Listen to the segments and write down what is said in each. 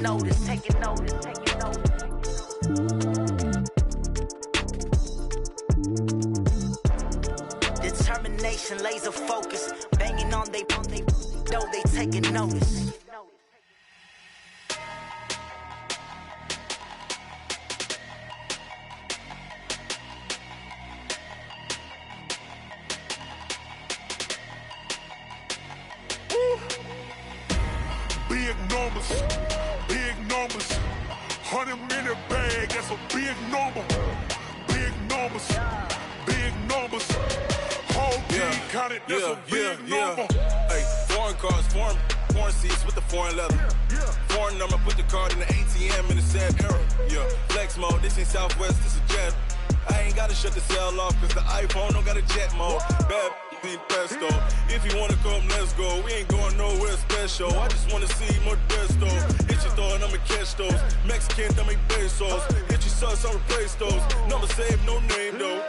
notice, taking notice. Determination, laser focus, banging on they know they taking notice. Big numbers, 100-minute bag, that's a big number. Big numbers, whole team counted, that's a big number. Hey, foreign cars, foreign seats with the foreign leather. Foreign number, put the card in the ATM in the sad era. Yeah, flex mode, this ain't Southwest, this is jet. I ain't gotta shut the cell off, cause the iPhone don't got a jet mode. Bad need pesto. If you wanna come, let's go. We ain't going nowhere special. I just wanna see more desto. Hit your thought, I'ma catch those. Mexican, I'ma make pesos. Hit your sus, I'll replace those. Number saved, no name though.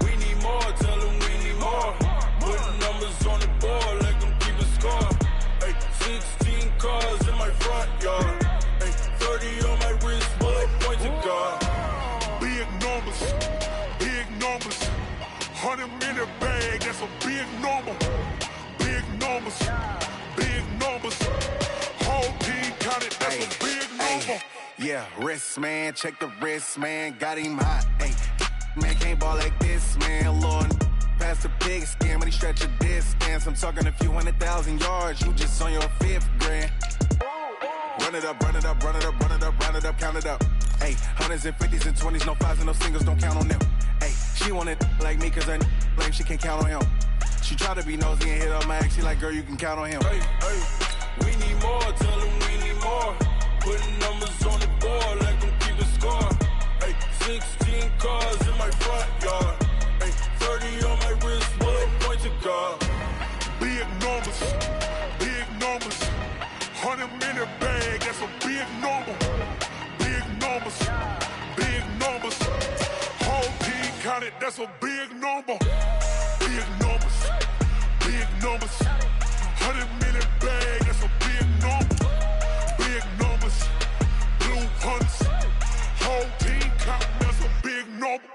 We need more, tell them we need more. Putting numbers on the board, let them keep a score. Hey, 16 cars in my front yard. Hey, 30 on my wrist, bullet point to God. Big numbers, 100-minute bag, that's a big number. Big numbers, whole team counted, that's a big number. Yeah, wrist man, check the wrist man, got him hot. Ay, man can't ball like this, man. Lord, past the pig skin when he stretch a distance. I'm talking a few 100,000 yards, you just on your 5th grand. Run it up, count it up. Ay, hundreds and 50s and 20s, no 5s and no singles, don't count on them. Ay, she want it like me cause her blame, she can't count on him. She try to be nosy and hit up my ex, she like, girl, you can count on him. Hey, we need more, tell them we need more. Putting numbers on the board, let them keep a score. Hey, 16 cars in my front yard. Hey, 30 on my wrist, bullet point to God. Big numbers, 100-minute bag, that's a big number. Big numbers, whole team counted, that's a big number. Big numbers, 100-minute bag, that's a big number. Big numbers, blue hunts, whole team counting, that's a big number.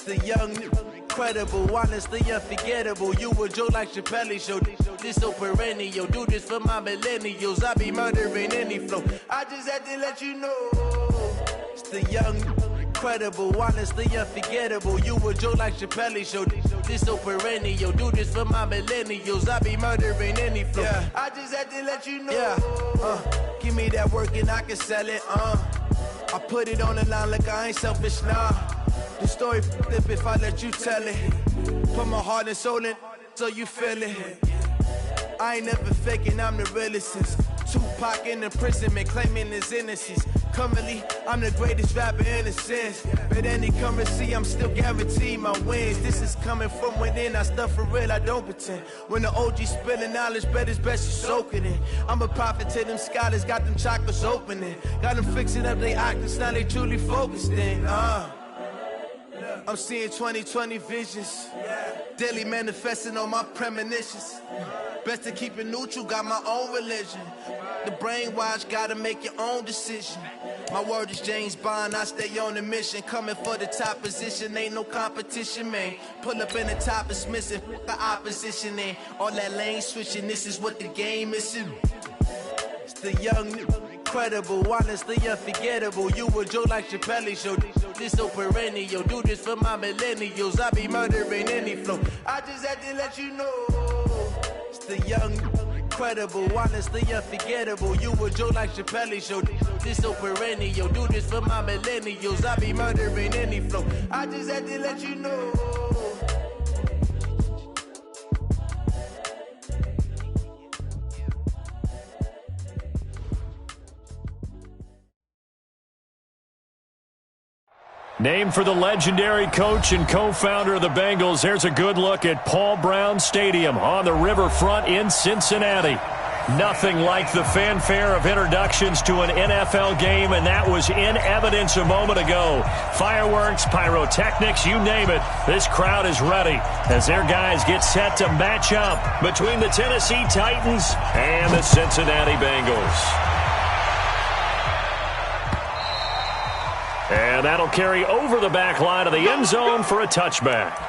The young, incredible, honestly unforgettable. You a Joe like Chappelle show. This so perennial. Do this for my millennials. I be murdering any flow. I just had to let you know. It's the young, incredible, honestly unforgettable. You a Joe like Chappelle show. This so perennial. Do this for my millennials. I be murdering any flow. Yeah. I just had to let you know. Yeah. Give me that work and I can sell it. I put it on the line like I ain't selfish, nah. The story flip if I let you tell it. Put my heart and soul in so you feel it. I ain't never faking, I'm the realest since Tupac in imprisonment, claiming his innocence. Currently, I'm the greatest rapper in a sense. But any currency, I'm still guaranteed my wins. This is coming from within, I stuff for real, I don't pretend. When the OG spilling knowledge, bet it's best you soak it in. I'm a prophet to them scholars, got them chakras opening. Got them fixing up they octaves, now they truly focused in. I'm seeing 2020 visions, daily manifesting on my premonitions. Best to keep it neutral, got my own religion. The brainwash, gotta make your own decision. My word is James Bond, I stay on a mission. Coming for the top position, ain't no competition, man. Pull up in the top, it's missing, the opposition in. All that lane switching, this is what the game is. It's the young, incredible, honestly unforgettable. You a Joe like Chappelle show. This so perennial. Do this for my millennials. I be murdering any flow. I just had to let you know. It's the young, incredible, honestly unforgettable. You a Joe like Chappelle show. This so perennial. Do this for my millennials. I be murdering any flow. I just had to let you know. Named for the legendary coach and co-founder of the Bengals, here's a good look at Paul Brown Stadium on the riverfront in Cincinnati. Nothing like the fanfare of introductions to an NFL game, and that was in evidence a moment ago. Fireworks, pyrotechnics, you name it. This crowd is ready as their guys get set to match up between the Tennessee Titans and the Cincinnati Bengals. And that'll carry over the back line of the end zone for a touchback.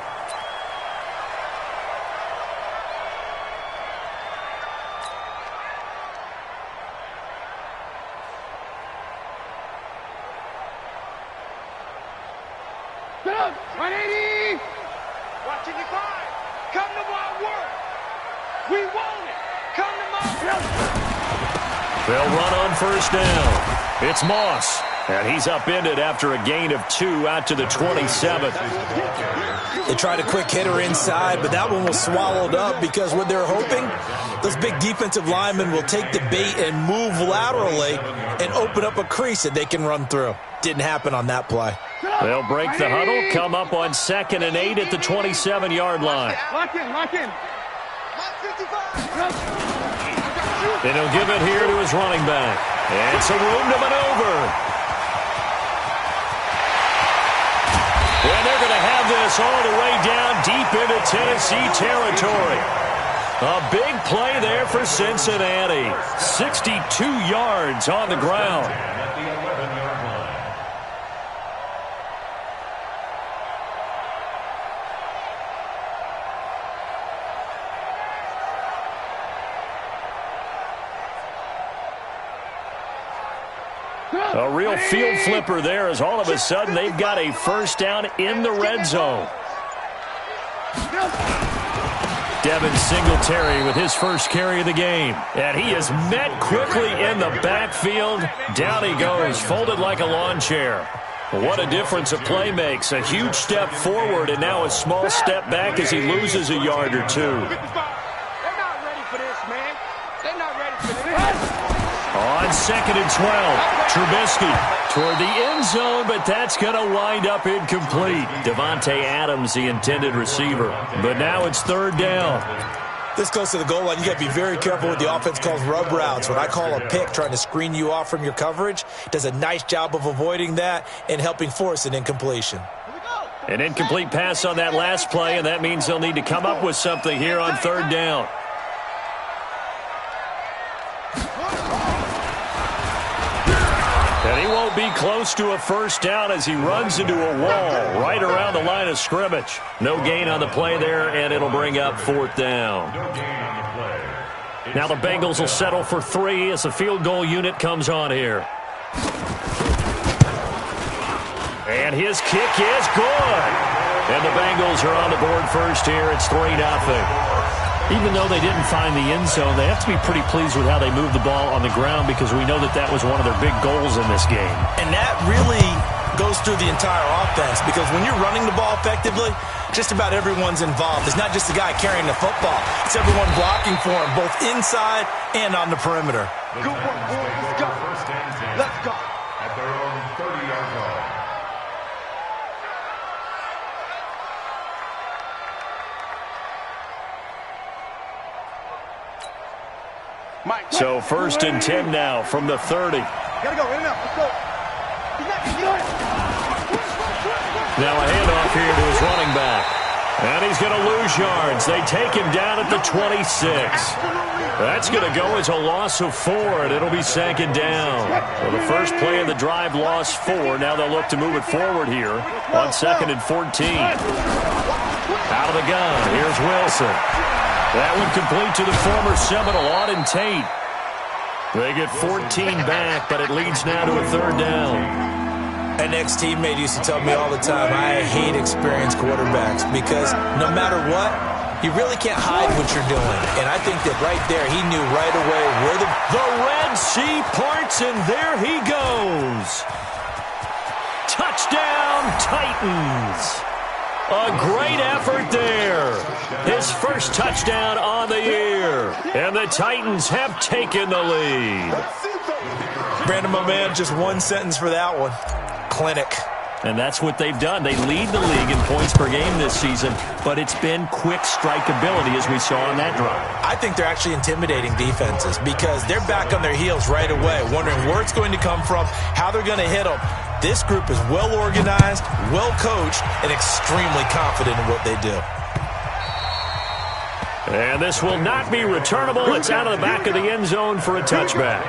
They'll run on first down. It's Moss, and he's upended after a gain of 2 out to the 27th. They tried a quick hitter inside, but that one was swallowed up because what they're hoping, those big defensive linemen will take the bait and move laterally and open up a crease that they can run through. Didn't happen on that play. They'll break the huddle, come up on 2nd and 8 at the 27-yard line. Lock in. Lock 55. And he'll give it here to his running back. And some room to maneuver. And they're going to have this all the way down deep into Tennessee territory. A big play there for Cincinnati. 62 yards on the ground. A real field flipper there as all of a sudden they've got a first down in the red zone. Devin Singletary with his first carry of the game. And he is met quickly in the backfield. Down he goes, folded like a lawn chair. What a difference a play makes. A huge step forward and now a small step back as he loses a yard or 2. They're not ready for this, man. They're not ready for this. On 2nd and 12, Trubisky toward the end zone, but that's going to wind up incomplete. Devontae Adams, the intended receiver. But now it's 3rd down. This goes to the goal line. You got to be very careful with the offense calls rub routes. When I call a pick trying to screen you off from your coverage, does a nice job of avoiding that and helping force an incompletion. An incomplete pass on that last play, and that means they'll need to come up with something here on 3rd down. And he won't be close to a first down as he runs into a wall right around the line of scrimmage. No gain on the play there, and it'll bring up 4th down. Now the Bengals will settle for 3 as the field goal unit comes on here. And his kick is good. And the Bengals are on the board first here. It's 3-0. Even though they didn't find the end zone, they have to be pretty pleased with how they moved the ball on the ground because we know that that was one of their big goals in this game. And that really goes through the entire offense because when you're running the ball effectively, just about everyone's involved. It's not just the guy carrying the football. It's everyone blocking for him, both inside and on the perimeter. Good work, boys. Let's go. Let's go. At their own 30-yard line. So 1st and 10 now from the 30. Gotta go, in and out. Let's go. Now a handoff here to his running back. And he's going to lose yards. They take him down at the 26. That's going to go as a loss of 4, and it'll be 2nd down. Well, the first play of the drive lost 4. Now they'll look to move it forward here on 2nd and 14. Out of the gun, here's Wilson. That one complete to the former Seminole, Auden Tate. They get 14 back, but it leads now to a 3rd down. An ex-teammate used to tell me all the time, I hate experienced quarterbacks because no matter what, you really can't hide what you're doing. And I think that right there, he knew right away where the Red Sea parts, and there he goes. Touchdown, Titans. A great effort there. His first touchdown on the year. And the Titans have taken the lead. Brandon, my man, just one sentence for that one. Clinic. And that's what they've done. They lead the league in points per game this season, but it's been quick strikeability as we saw on that drive. I think they're actually intimidating defenses because they're back on their heels right away, wondering where it's going to come from, how they're going to hit them. This group is well organized, well coached, and extremely confident in what they do. And this will not be returnable. It's out of the back of the end zone for a touchback.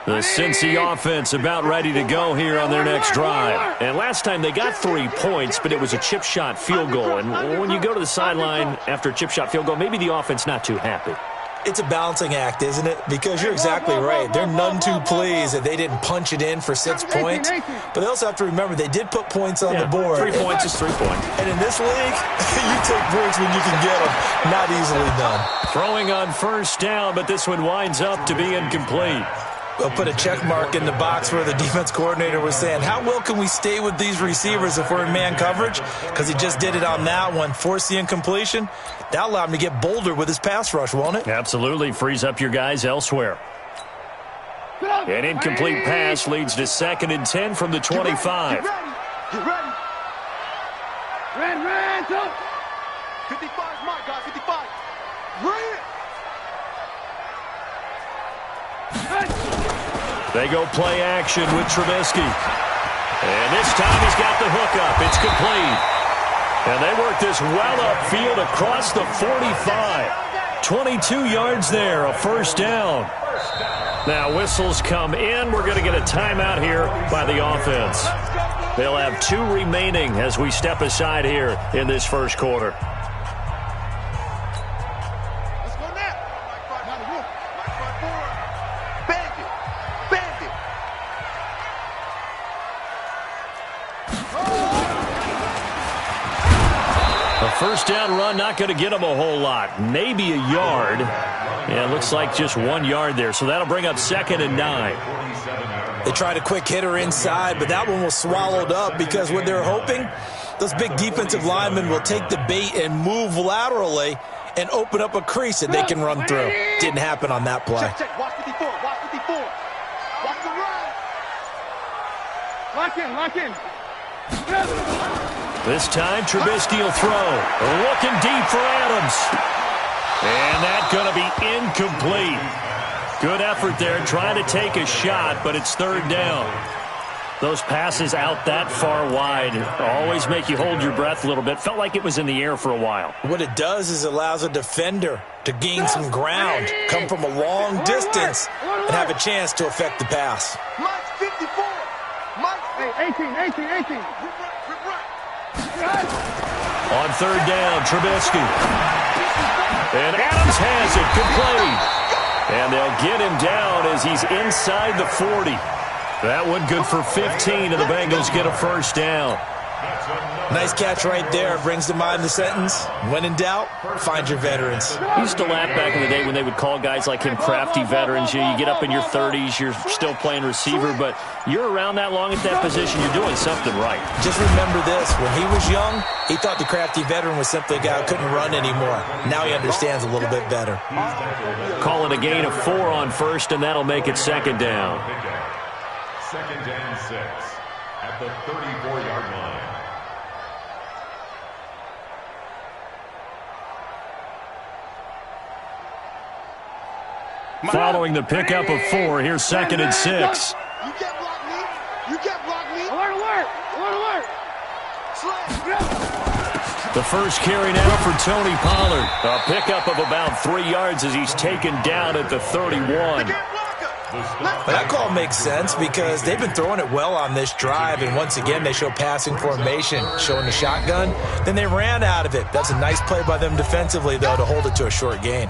The Cincy offense about ready to go here on their next drive. And last time they got 3 points, but it was a chip shot field goal. And when you go to the sideline after a chip shot field goal, maybe the offense not too happy. It's a balancing act, isn't it? Because you're exactly right. They're none too pleased that they didn't punch it in for 6 points. But they also have to remember they did put points on the board. 3 points is 3 points. And in this league, you take breaks when you can get them. Not easily done. Throwing on first down, but this one winds up to be incomplete. We'll put a check mark in the box where the defense coordinator was saying, how well can we stay with these receivers if we're in man coverage? Because he just did it on that one, forced the incompletion. That allowed him to get bolder with his pass rush, won't it? Absolutely. Frees up your guys elsewhere. An incomplete pass leads to 2nd and 10 from the 25. Get ready. Ran, go. 55 is my guy, 55. Run They go play action with Trubisky. And this time he's got the hookup. It's complete. And they work this well upfield across the 45. 22 yards there, a first down. Now whistles come in. We're going to get a timeout here by the offense. They'll have 2 remaining as we step aside here in this first quarter. First down run, not going to get them a whole lot. Maybe a yard. Yeah, it looks like just 1 yard there. So that'll bring up 2nd and 9. They tried a quick hitter inside, but that one was swallowed up because what they're hoping, those big defensive linemen will take the bait and move laterally and open up a crease that they can run through. Didn't happen on that play. Check. Watch 54. Watch the run. Lock in. This time, Trubisky will throw. Looking deep for Adams. And that's going to be incomplete. Good effort there, trying to take a shot, but it's 3rd down. Those passes out that far wide always make you hold your breath a little bit. Felt like it was in the air for a while. What it does is it allows a defender to gain some ground, come from a long distance, and have a chance to affect the pass. Mike's 54. Mike's 18. On 3rd down, Trubisky. And Adams has it, complete. And they'll get him down as he's inside the 40. That one good for 15, and the Bengals get a first down. Nice catch right there. Brings to mind the sentence, when in doubt, find your veterans. I used to laugh back in the day when they would call guys like him crafty veterans. You get up in your 30s, you're still playing receiver, but you're around that long at that position, you're doing something right. Just remember this, when he was young, he thought the crafty veteran was simply a guy who couldn't run anymore. Now he understands a little bit better. Call it a gain of 4 on first, and that'll make it 2nd down. 2nd and 6 at the 34-yard line. Following the pickup of 4, here's 2nd and 6. You can't block me. Alert. The first carry now for Tony Pollard. A pickup of about 3 yards as he's taken down at the 31. That call makes sense because they've been throwing it well on this drive, and once again they show passing formation, showing the shotgun. Then they ran out of it. That's a nice play by them defensively, though, to hold it to a short gain.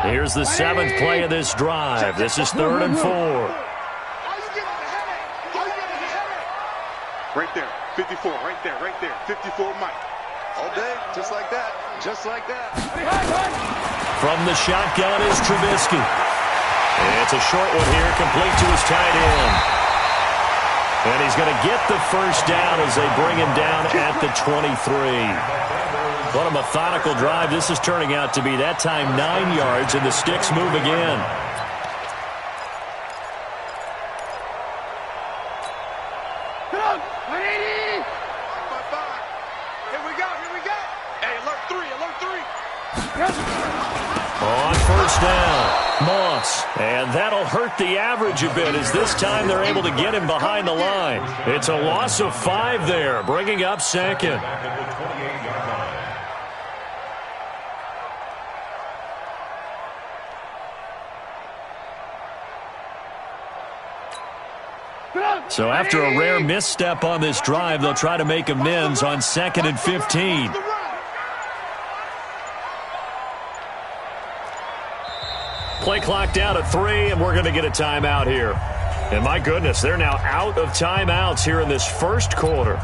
Here's the 7th play of this drive. This is 3rd and 4. Right there, 54, right there, 54, Mike. All day, just like that. Just like that. From the shotgun is Trubisky. It's a short one here, complete to his tight end. And he's going to get the first down as they bring him down at the 23. What a methodical drive this is turning out to be. That time 9 yards, and the sticks move again. On first down, Moss. And that'll hurt the average a bit as this time they're able to get him behind the line. It's a loss of 5 there, bringing up second. So after a rare misstep on this drive, they'll try to make amends on 2nd and 15. Play clock down to 3, and we're going to get a timeout here. And my goodness, they're now out of timeouts here in this first quarter.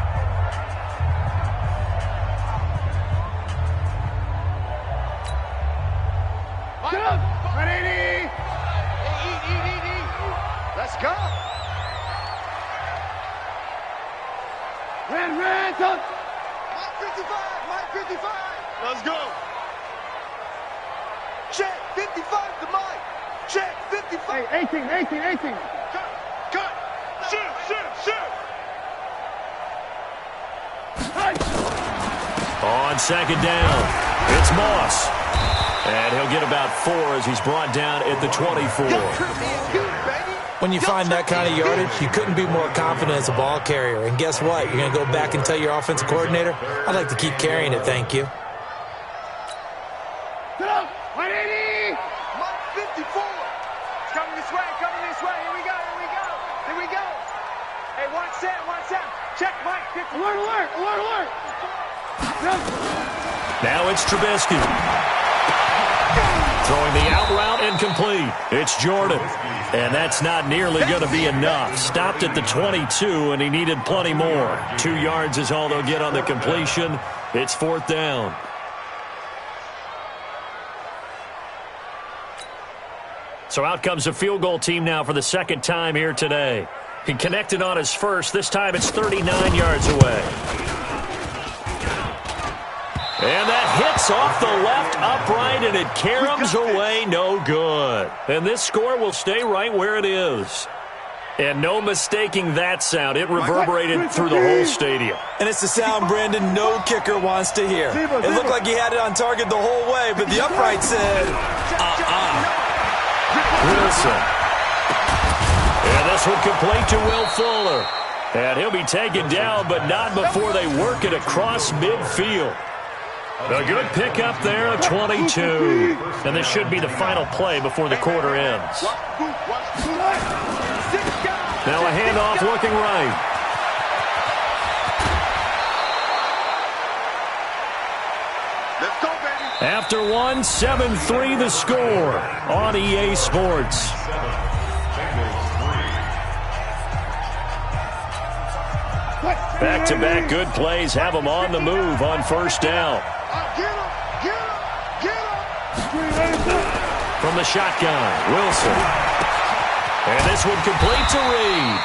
Let's go. Ran, Mike 55, Mike 55. Let's go. Check 55 to Mike. Check 55. Hey, 18. Cut. Shoot. On second down, it's Moss. And he'll get about 4 as he's brought down at the 24. When you find that kind of yardage, you couldn't be more confident as a ball carrier. And guess what? You're going to go back and tell your offensive coordinator, I'd like to keep carrying it, thank you. Get up! 180! Mike 54! It's coming this way. Here we go. Hey, one set. Check Mike 54. Alert! Now it's Trubisky. Throwing the out route incomplete. It's Jordan. And that's not nearly going to be enough. Stopped at the 22, and he needed plenty more. 2 yards is all they'll get on the completion. It's 4th down. So out comes the field goal team now for the second time here today. He connected on his first. This time it's 39 yards away. And that hits off the left upright, and it caroms away no good. And this score will stay right where it is. And no mistaking that sound. It reverberated through the whole stadium. And it's the sound, Brandon, no kicker wants to hear. It looked like he had it on target the whole way, but the upright said, Wilson. And this one complete to Will Fuller. And he'll be taken down, but not before they work it across midfield. A good pickup there, a 22. And this should be the final play before the quarter ends. Now a handoff looking right. Let's go, baby. After 1, 7-3 the score on EA Sports. Back-to-back good plays have them on the move on first down. From the shotgun, Wilson. And this one complete to Reed.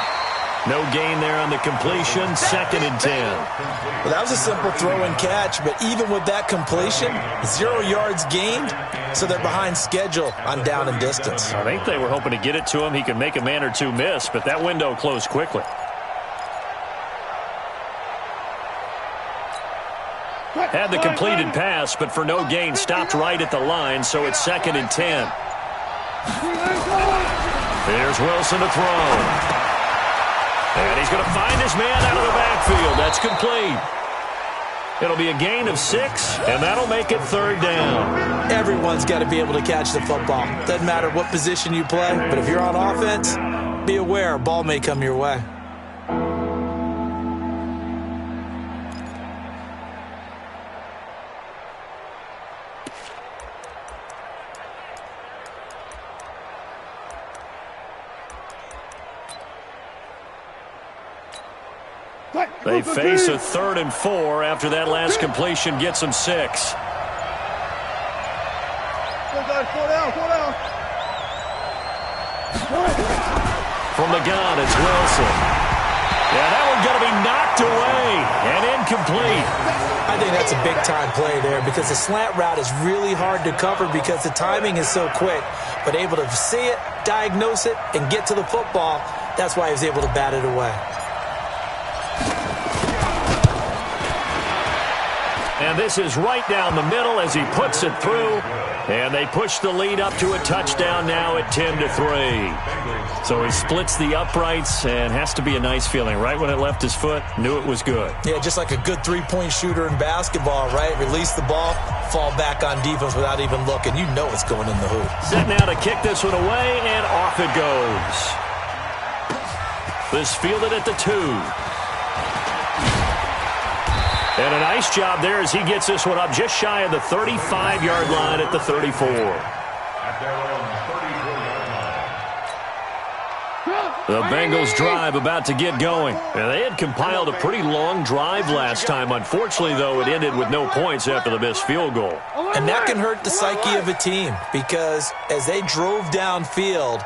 No gain there on the completion, 2nd and 10. Well, that was a simple throw and catch, but even with that completion, 0 yards gained, so they're behind schedule on down and distance. I think they were hoping to get it to him. He could make a man or two miss, but that window closed quickly. Had the completed pass, but for no gain, stopped right at the line, so it's 2nd and 10. Here's Wilson to throw. And he's going to find his man out of the backfield. That's complete. It'll be a gain of 6, and that'll make it 3rd down. Everyone's got to be able to catch the football. Doesn't matter what position you play, but if you're on offense, be aware a ball may come your way. They face a 3rd and 4 after that last completion gets them 6. From the gun, it's Wilson. Yeah, that one's going to be knocked away and incomplete. I think that's a big-time play there because the slant route is really hard to cover because the timing is so quick. But able to see it, diagnose it, and get to the football, that's why he was able to bat it away. And this is right down the middle as he puts it through. And they push the lead up to a touchdown now at 10-3. So he splits the uprights and has to be a nice feeling. Right when it left his foot, knew it was good. Yeah, just like a good three-point shooter in basketball, right? Release the ball, fall back on defense without even looking. You know it's going in the hoop. Set now to kick this one away, and off it goes. This fielded at the 2. And a nice job there as he gets this one up just shy of the 35-yard line at the 34. At their own 34-yard line. The Bengals drive about to get going. And they had compiled a pretty long drive last time. Unfortunately, though, it ended with no points after the missed field goal. And that can hurt the psyche of a team because as they drove downfield,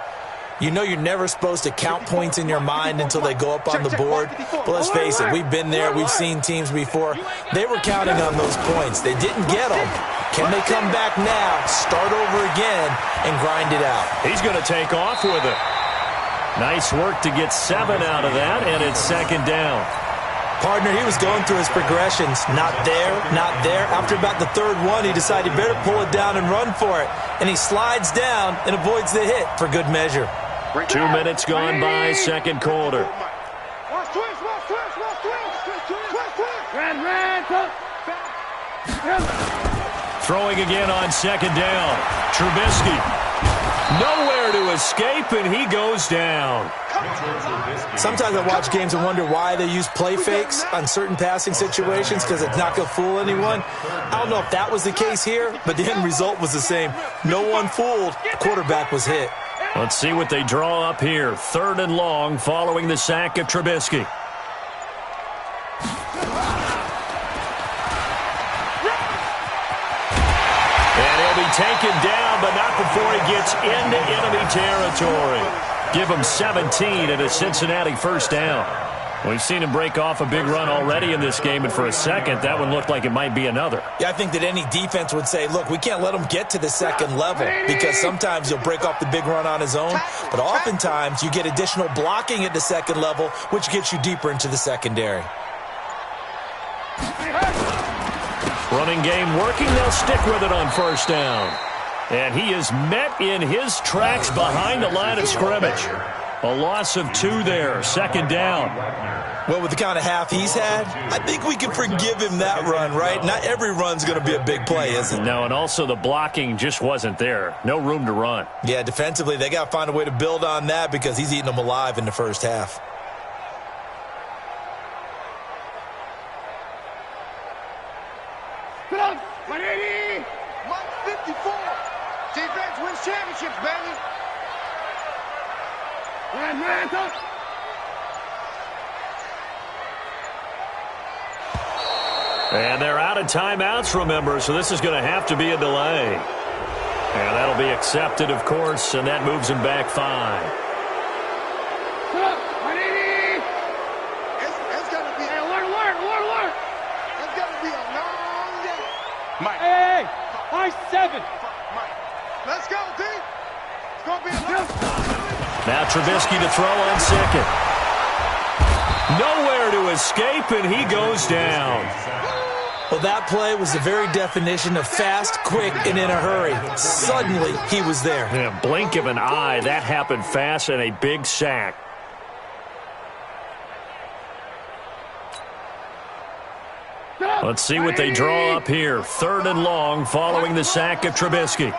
you know you're never supposed to count points in your mind until they go up on the board. But let's face it, we've been there. We've seen teams before. They were counting on those points. They didn't get them. Can they come back now, start over again, and grind it out? He's going to take off with it. Nice work to get 7 out of that, and it's 2nd down. Partner, he was going through his progressions. Not there, not there. After about the 3rd one, he decided he better pull it down and run for it. And he slides down and avoids the hit for good measure. 2 minutes gone by, 2nd quarter. Throwing again on 2nd down. Trubisky. Nowhere to escape, and he goes down. Sometimes I watch games and wonder why they use play fakes on certain passing situations because it's not going to fool anyone. I don't know if that was the case here, but the end result was the same. No one fooled. The quarterback was hit. Let's see what they draw up here. 3rd and long following the sack of Trubisky. And he'll be taken down, but not before he gets into enemy territory. Give him 17 and a Cincinnati 1st down. We've seen him break off a big run already in this game, and for a second, that one looked like it might be another. Yeah, I think that any defense would say, look, we can't let him get to the 2nd level because sometimes he'll break off the big run on his own, but oftentimes you get additional blocking at the 2nd level, which gets you deeper into the secondary. Running game working. They'll stick with it on 1st down. And he is met in his tracks behind the line of scrimmage. A loss of 2 there, 2nd down. Well, with the kind of half he's had, I think we can forgive him that run, right? Not every run's going to be a big play, is it? No, and also the blocking just wasn't there. No room to run. Yeah, defensively, they got to find a way to build on that because he's eating them alive in the 1st half. Get up! 180! Mike 54! Defense wins championships, baby! Man, up! And they're out of timeouts, remember, so this is going to have to be a delay. And that'll be accepted, of course, and that moves him back 5. Get up! 180! It's going to be... Hey, alert! It's going to be a long day. Mike. Hey! High 7! Mike. Let's go, D! It's going to be a long day. Now Trubisky to throw on 2nd. Nowhere to escape, and he goes down. Well, that play was the very definition of fast, quick, and in a hurry. Suddenly, he was there. In a blink of an eye, that happened fast, and a big sack. Let's see what they draw up here. 3rd and long following the sack of Trubisky.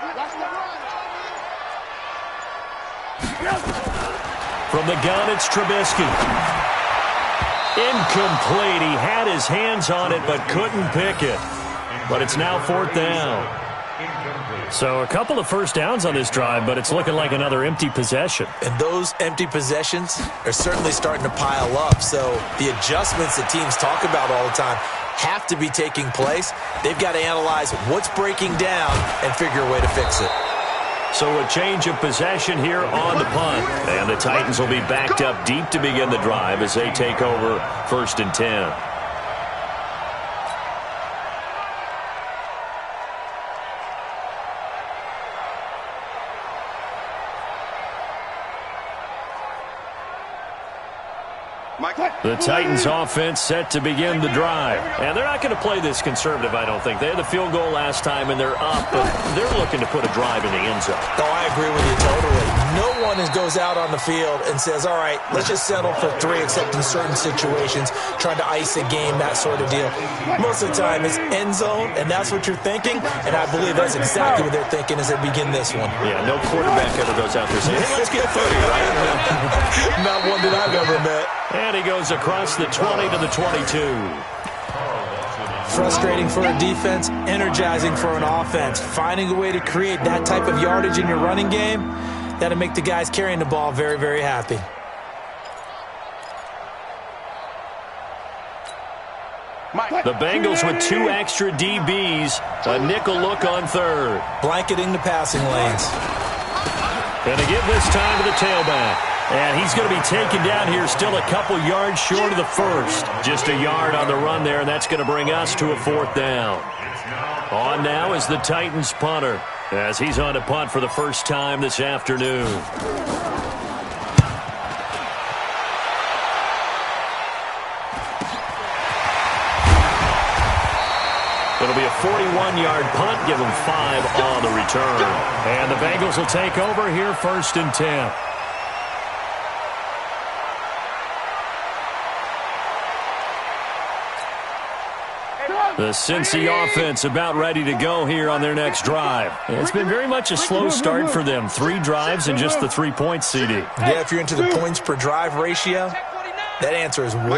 From the gun, it's Trubisky. Incomplete. He had his hands on it but couldn't pick it. But it's now 4th down. So a couple of first downs on this drive, but it's looking like another empty possession. And those empty possessions are certainly starting to pile up. So the adjustments that teams talk about all the time have to be taking place. They've got to analyze what's breaking down and figure a way to fix it. So a change of possession here on the punt. And the Titans will be backed up deep to begin the drive as they take over 1st and 10. The Titans offense set to begin the drive. And they're not going to play this conservative, I don't think. They had the field goal last time, and they're up, but they're looking to put a drive in the end zone. Oh, I agree with you totally. No one goes out on the field and says, all right, let's just settle for 3, except in certain situations, trying to ice a game, that sort of deal. Most of the time, it's end zone, and that's what you're thinking, and I believe that's exactly what they're thinking as they begin this one. Yeah, no quarterback ever goes out there saying, hey, let's get 30, right? Not one that I've ever met. And he goes across the 20 to the 22. Frustrating for a defense, energizing for an offense. Finding a way to create that type of yardage in your running game, that'll make the guys carrying the ball very, very happy. The Bengals with 2 extra DBs. A nickel look on 3rd. Blanketing the passing lanes. Going to give this time to the tailback. And he's going to be taken down here still a couple yards short of the 1st. Just a yard on the run there, and that's going to bring us to a 4th down. On now is the Titans punter as he's on to punt for the first time this afternoon. It'll be a 41-yard punt, give him 5 on the return. And the Bengals will take over here 1st and 10. The Cincy offense about ready to go here on their next drive. It's been very much a slow start for them. 3 drives and just the 3 points, CD. Yeah, if you're into the points per drive ratio, that answer is 1.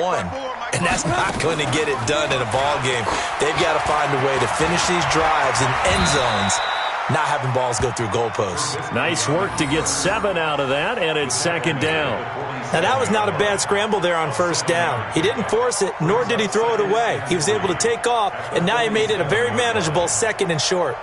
And that's not going to get it done in a ball game. They've got to find a way to finish these drives in end zones, not having balls go through goalposts. Nice work to get 7 out of that, and it's 2nd down. Now, that was not a bad scramble there on 1st down. He didn't force it, nor did he throw it away. He was able to take off, and now he made it a very manageable 2nd and short.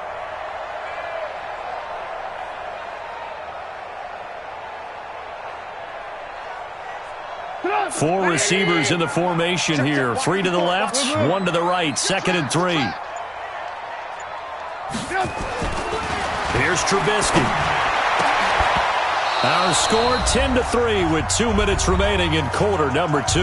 Four receivers in the formation here. 3 to the left, 1 to the right. 2nd and 3. Here's Trubisky. Our score 10-3 with 2 minutes remaining in quarter number 2.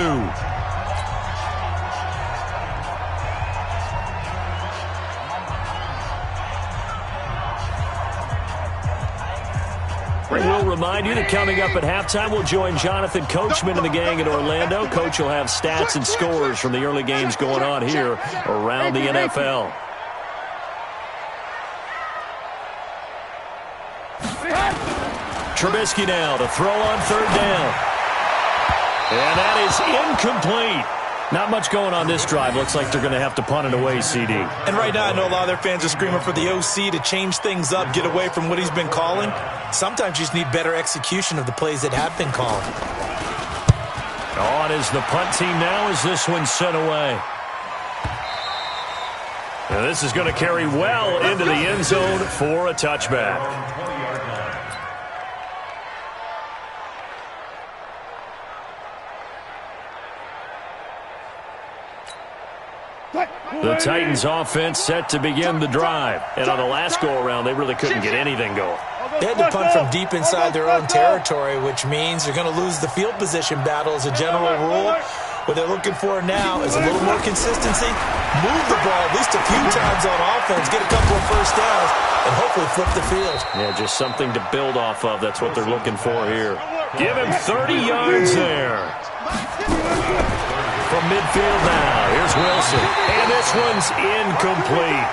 We'll remind you that coming up at halftime, we'll join Jonathan Coachman and the gang in Orlando. Coach will have stats and scores from the early games going on here around the NFL. Trubisky now to throw on 3rd down. And that is incomplete. Not much going on this drive. Looks like they're going to have to punt it away, CD. And right now I know a lot of their fans are screaming for the OC to change things up, get away from what he's been calling. Sometimes you just need better execution of the plays that have been called. On is the punt team now as this one's sent away. And this is going to carry well into the end zone for a touchback. The Titans offense set to begin the drive. And on the last go-around, they really couldn't get anything going. They had to punt from deep inside their own territory, which means they're going to lose the field position battle as a general rule. What they're looking for now is a little more consistency, move the ball at least a few times on offense, get a couple of first downs, and hopefully flip the field. Yeah, just something to build off of. That's what they're looking for here. Give him 30 yards there. From midfield now, here's Wilson. And this one's incomplete.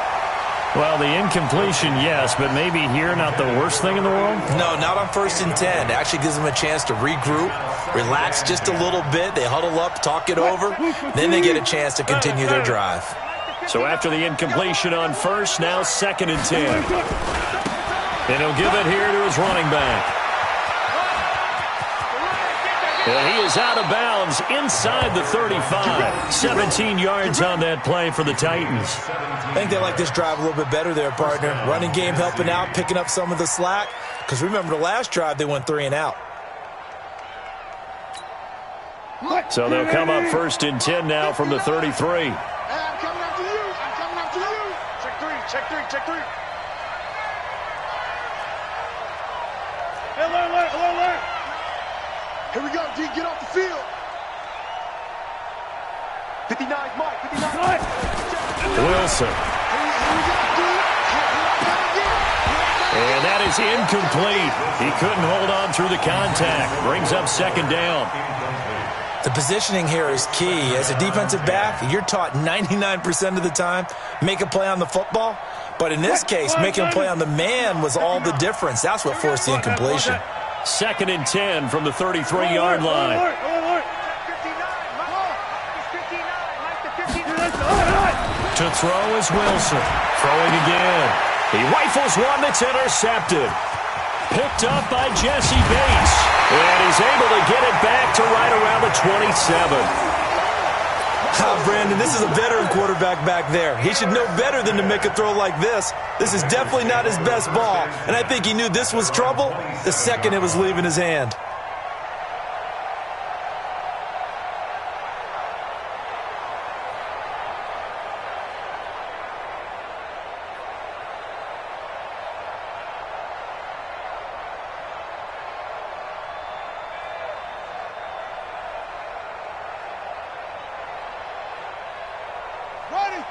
Well, the incompletion, yes, but maybe here not the worst thing in the world? No, not on 1st and 10. It actually gives them a chance to regroup, relax just a little bit. They huddle up, talk it over. Then they get a chance to continue their drive. So after the incompletion on first, now 2nd and 10. And he'll give it here to his running back. And he is out of bounds inside the 35. 17 yards on that play for the Titans. I think they like this drive a little bit better there, partner. Running game helping out, picking up some of the slack. Because remember, the last drive, they went 3 and out. So they'll come up 1st and 10 now from the 33. I'm coming after you. I'm coming after you. Check three, check three, check three. Alert. Here we go, D. Get off the field. 59, Mike, 59. Wilson. Here we go, D. And that is incomplete. He couldn't hold on through the contact. Brings up 2nd down. The positioning here is key. As a defensive back, you're taught 99% of the time, make a play on the football. But in this case, making a play on the man was all the difference. That's what forced the incompletion. 2nd and 10 from the 33-yard line. To throw is Wilson. Throwing again. He rifles one that's intercepted. Picked up by Jesse Bates. And he's able to get it back to right around the 27. Brandon, this is a veteran quarterback back there. He should know better than to make a throw like this. This is definitely not his best ball. And I think he knew this was trouble the second it was leaving his hand.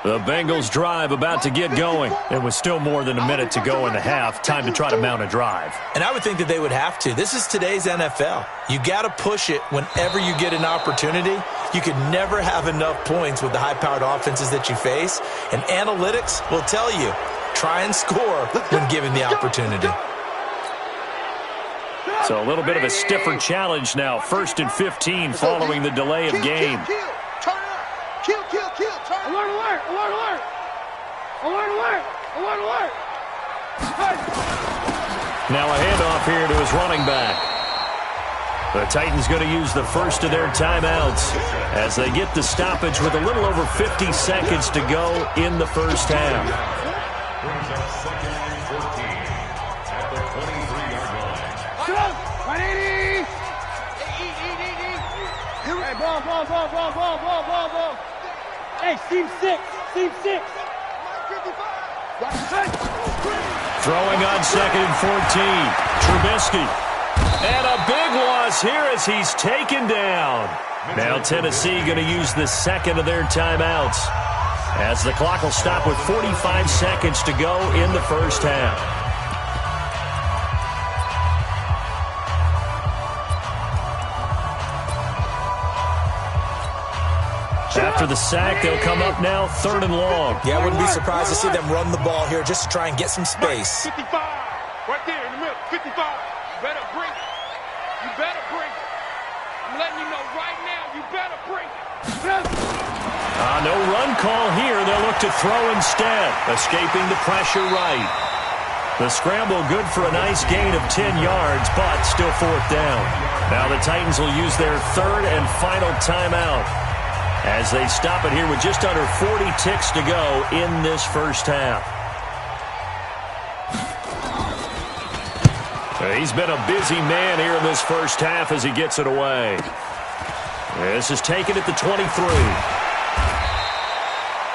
The Bengals drive about to get going. It was still more than a minute to go in the half. Time to try to mount a drive. And I would think that they would have to. This is today's NFL. You got to push it whenever you get an opportunity. You can never have enough points with the high-powered offenses that you face. And analytics will tell you, try and score when given the opportunity. So a little bit of a stiffer challenge now. 1st and 15 following the delay of game. Alert. Now a handoff here to his running back. The Titans going to use the first of their timeouts as they get the stoppage with a little over 50 seconds to go in the first half. Brings up 2nd and 14 at the 23-yard line. 180. Hey, ball. Hey, seam six. Throwing on 2nd and 14. Trubisky. And a big loss here as he's taken down. Now Tennessee going to use the 2nd of their timeouts as the clock will stop with 45 seconds to go in the first half. After the sack, they'll come up now 3rd and long. Yeah, I wouldn't be surprised to see them run the ball here just to try and get some space. 55, right there in the middle, 55. You better bring it. I'm letting you know right now, you better bring it. No run call here. They'll look to throw instead, escaping the pressure right. The scramble good for a nice gain of 10 yards, but still 4th down. Now the Titans will use their 3rd and final timeout as they stop it here with just under 40 ticks to go in this first half. He's been a busy man here in this first half as he gets it away. This is taken at the 23.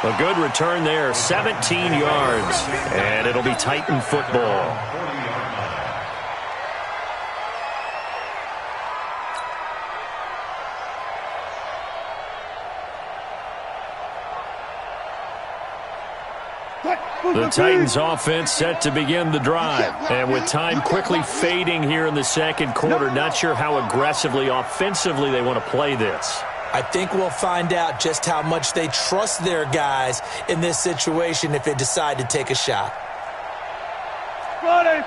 A good return there, 17 yards, and it'll be Titan football. The Titans offense set to begin the drive. And with time quickly fading here in the second quarter, not sure how aggressively, offensively they want to play this. I think we'll find out just how much they trust their guys in this situation if they decide to take a shot. Friday.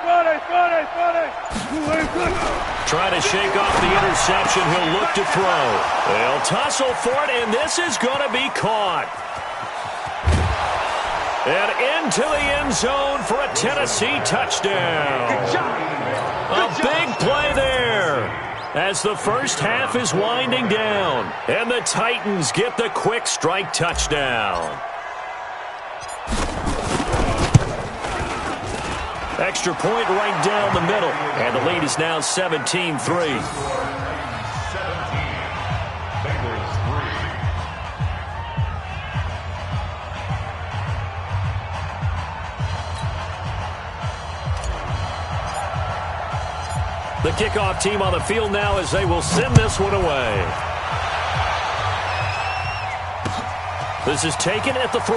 Try to shake off the interception. He'll look to throw. They'll tussle for it, and this is going to be caught. And into the end zone for a Tennessee touchdown. A big play there as the first half is winding down. And the Titans get the quick strike touchdown. Extra point right down the middle. And the lead is now 17-3. The kickoff team on the field now as they will send this one away. This is taken at the 3.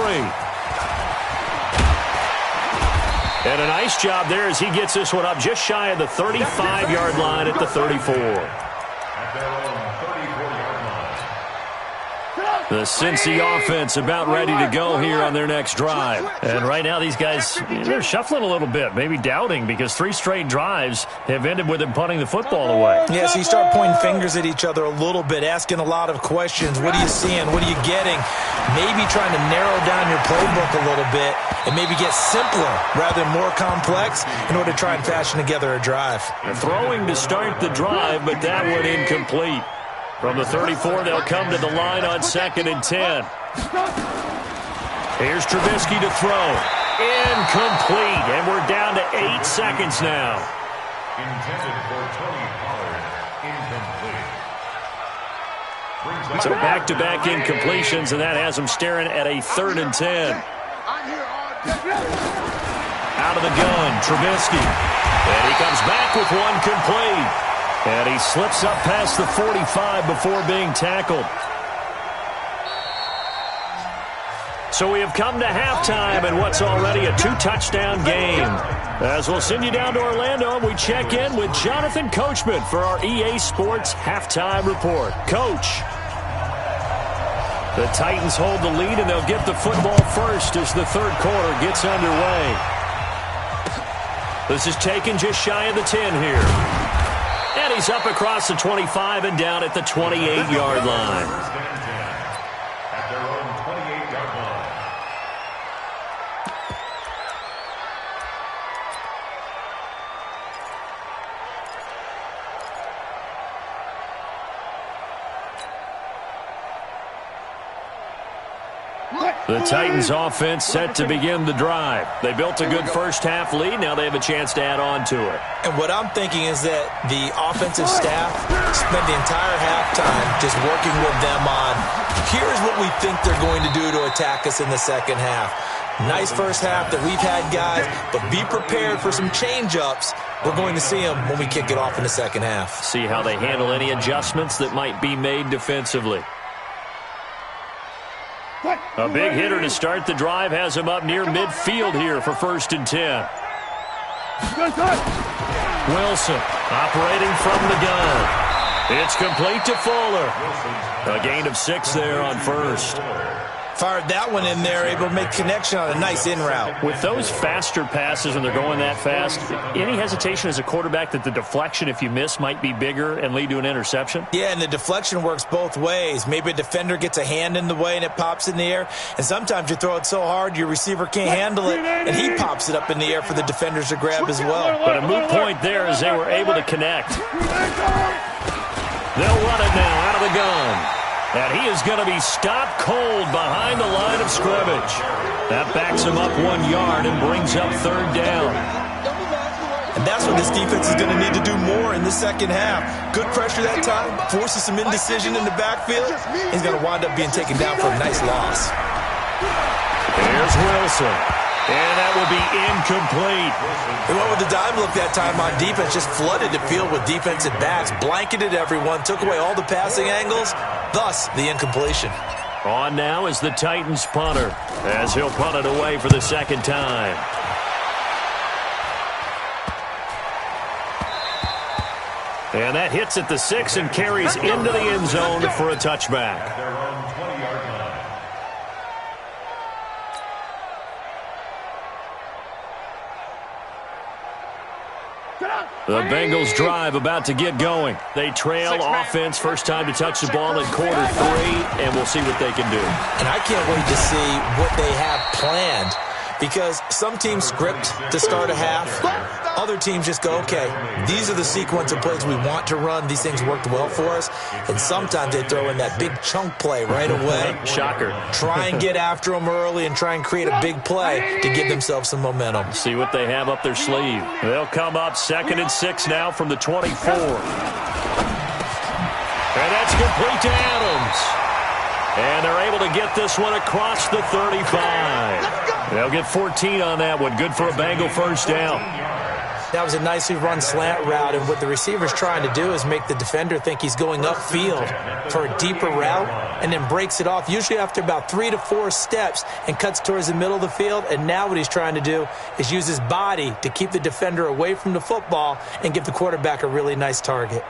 And a nice job there as he gets this one up just shy of the 35-yard line at the 34. The Cincy offense about ready to go here on their next drive. And right now these guys, they're shuffling a little bit, maybe doubting, because 3 straight drives have ended with them punting the football away. Yeah, so you start pointing fingers at each other a little bit, asking a lot of questions. What are you seeing? What are you getting? Maybe trying to narrow down your playbook a little bit and maybe get simpler rather than more complex in order to try and fashion together a drive. Throwing to start the drive, but that one incomplete. From the 34, they'll come to the line on 2nd and 10. Here's Trubisky to throw. Incomplete, and we're down to 8 seconds now. Intended for Tony Pollard, incomplete. So back-to-back incompletions, and that has them staring at a 3rd and 10. Out of the gun, Trubisky. And he comes back with one complete. And he slips up past the 45 before being tackled. So we have come to halftime in what's already a 2-touchdown game. As we'll send you down to Orlando, we check in with Jonathan Coachman for our EA Sports Halftime Report. Coach. The Titans hold the lead, and they'll get the football first as the 3rd quarter gets underway. This is taken just shy of the 10 here. And he's up across the 25 and down at the 28-yard line. At their own 28-yard line. The Titans offense set to begin the drive. They built a good first-half lead. Now they have a chance to add on to it. And what I'm thinking is that the offensive staff spent the entire halftime just working with them on, here's what we think they're going to do to attack us in the second half. Nice first half that we've had, guys, but be prepared for some change-ups. We're going to see them when we kick it off in the second half. See how they handle any adjustments that might be made defensively. A big hitter to start the drive has him up near midfield here for 1st and 10. Wilson operating from the gun. It's complete to Fuller. A gain of 6 there on 1st. Fired that one in there, able to make connection on a nice in route. With those faster passes when they're going that fast, any hesitation as a quarterback that the deflection, if you miss, might be bigger and lead to an interception? Yeah, and the deflection works both ways. Maybe a defender gets a hand in the way and it pops in the air, and sometimes you throw it so hard your receiver can't handle it, and he pops it up in the air for the defenders to grab as well. But a moot point there as they were able to connect. They'll run it now out of the gun. And he is going to be stopped cold behind the line of scrimmage. That backs him up 1 yard and brings up 3rd down. And that's what this defense is going to need to do more in the second half. Good pressure that time, forces some indecision in the backfield. He's going to wind up being taken down for a nice loss. Here's Wilson. And that will be incomplete. He went with the dime look that time on defense, just flooded the field with defensive backs, blanketed everyone, took away all the passing angles, thus the incompletion. On now is the Titans punter, as he'll punt it away for the 2nd time. And that hits at the 6 and carries into the end zone for a touchback. The Bengals drive about to get going. They trail offense, first time to touch the ball in quarter 3, and we'll see what they can do. And I can't wait to see what they have planned because some teams script to start a half. Other teams just go, okay, these are the sequence of plays we want to run. These things worked well for us. And sometimes they throw in that big chunk play right away. Shocker. Try and get after them early and try and create a big play to give themselves some momentum. See what they have up their sleeve. They'll come up 2nd and 6 now from the 24. And that's complete to Adams. And they're able to get this one across the 35. They'll get 14 on that one. Good for a Bengal first down. That was a nicely run slant route, and what the receiver's trying to do is make the defender think he's going upfield for a deeper route and then breaks it off, usually after about 3 to 4 steps, and cuts towards the middle of the field. And now what he's trying to do is use his body to keep the defender away from the football and give the quarterback a really nice target.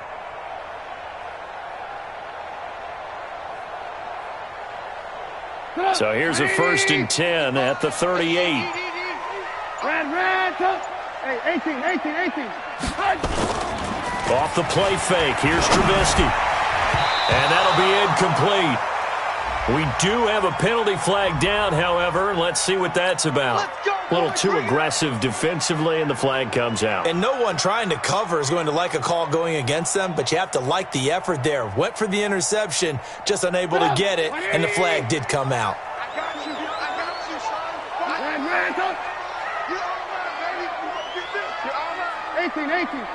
So here's a 1st and 10 at the 38. Hey, 18. Off the play fake. Here's Trubisky. And that'll be incomplete. We do have a penalty flag down, however. Let's see what that's about. A little too aggressive defensively, and the flag comes out. And no one trying to cover is going to like a call going against them, but you have to like the effort there. Went for the interception, just unable to get it, and the flag did come out. I got you, son. You're all right, baby. Get this. You're all right. 18.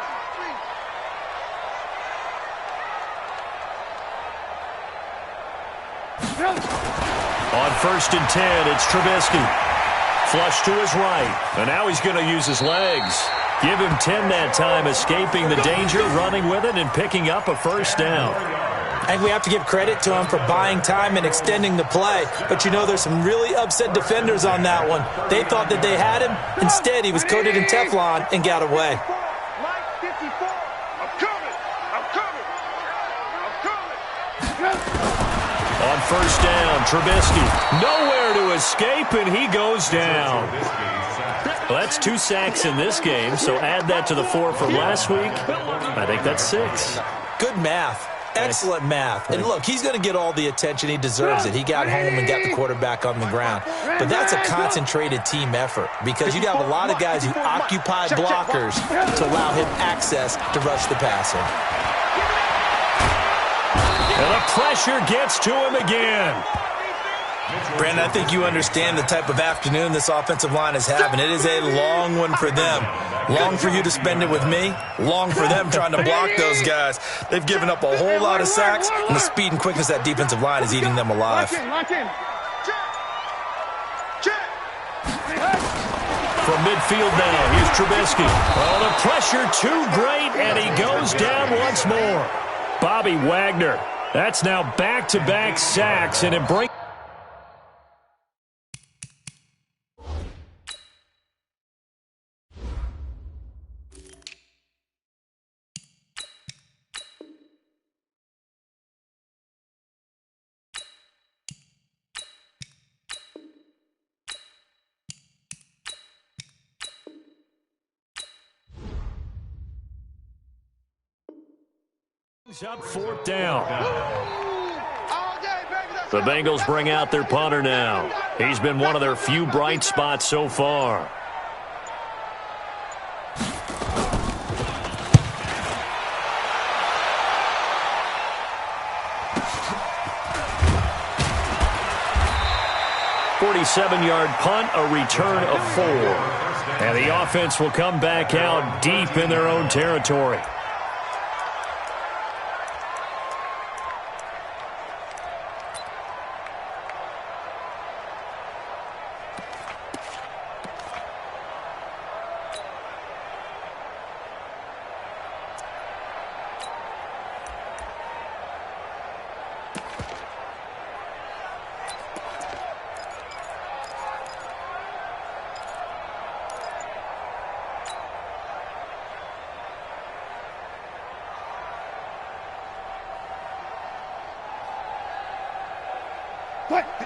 On 1st and 10, it's Trubisky. Flush to his right. And now he's going to use his legs. Give him 10 that time, escaping the danger, running with it, and picking up a first down. I think we have to give credit to him for buying time and extending the play. But, you know, there's some really upset defenders on that one. They thought that they had him. Instead, he was coated in Teflon and got away. On 1st down, Trubisky. Nowhere to escape, and he goes down. Well, that's 2 sacks in this game, so add that to the 4 from last week. I think that's 6. Good math. Excellent math. And look, he's going to get all the attention. He deserves it. He got home and got the quarterback on the ground. But that's a concentrated team effort because you got a lot of guys who occupy blockers to allow him access to rush the passer. And the pressure gets to him again. Brandon, I think you understand the type of afternoon this offensive line is having. It is a long one for them. Long for you to spend it with me. Long for them trying to block those guys. They've given up a whole lot of sacks, and the speed and quickness of that defensive line is eating them alive. From midfield now, here's Trubisky. Oh, the pressure too great, and he goes down once more. Bobby Wagner. That's now back-to-back sacks, and it brings... up 4th down. The Bengals bring out their punter now. He's been one of their few bright spots so far. "47-yard punt, a return of 4. And the offense will come back out deep in their own territory.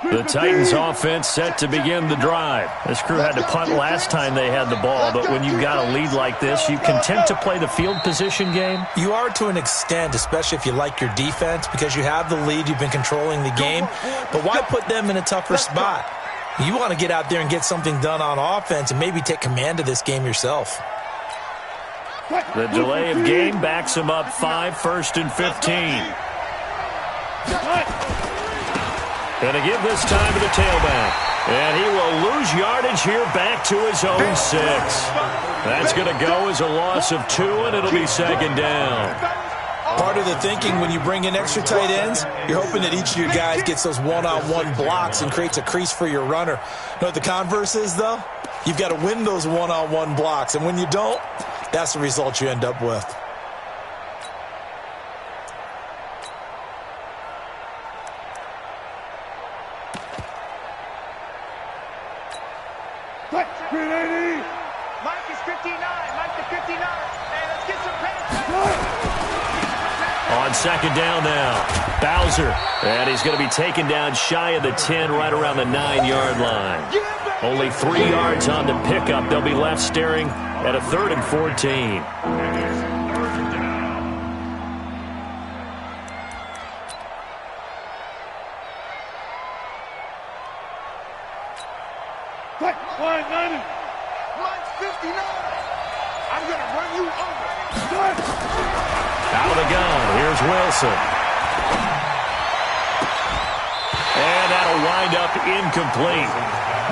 The Titans offense set to begin the drive. This crew had to punt last time they had the ball, but when you've got a lead like this, you content to play the field position game? You are to an extent, especially if you like your defense, because you have the lead, you've been controlling the game. But why put them in a tougher spot? You want to get out there and get something done on offense and maybe take command of this game yourself. The delay of game backs him up 5, 1st and 15. Going to give this time to the tailback. And he will lose yardage here back to his own 6. That's going to go as a loss of 2, and it'll be 2nd down. Part of the thinking when you bring in extra tight ends, you're hoping that each of your guys gets those one-on-one blocks and creates a crease for your runner. You know what the converse is, though? You've got to win those one-on-one blocks, and when you don't, that's the result you end up with. Mike is 59. Mike to 59. Hey, let's get some penetration. On 2nd down now, Bowser. And he's going to be taken down shy of the 10, right around the 9-yard line. Only 3 yards on the pickup. They'll be left staring at a 3rd and 14. Mike's 59. I'm going to run you over. Out of the gun, here's Wilson. And that'll wind up incomplete.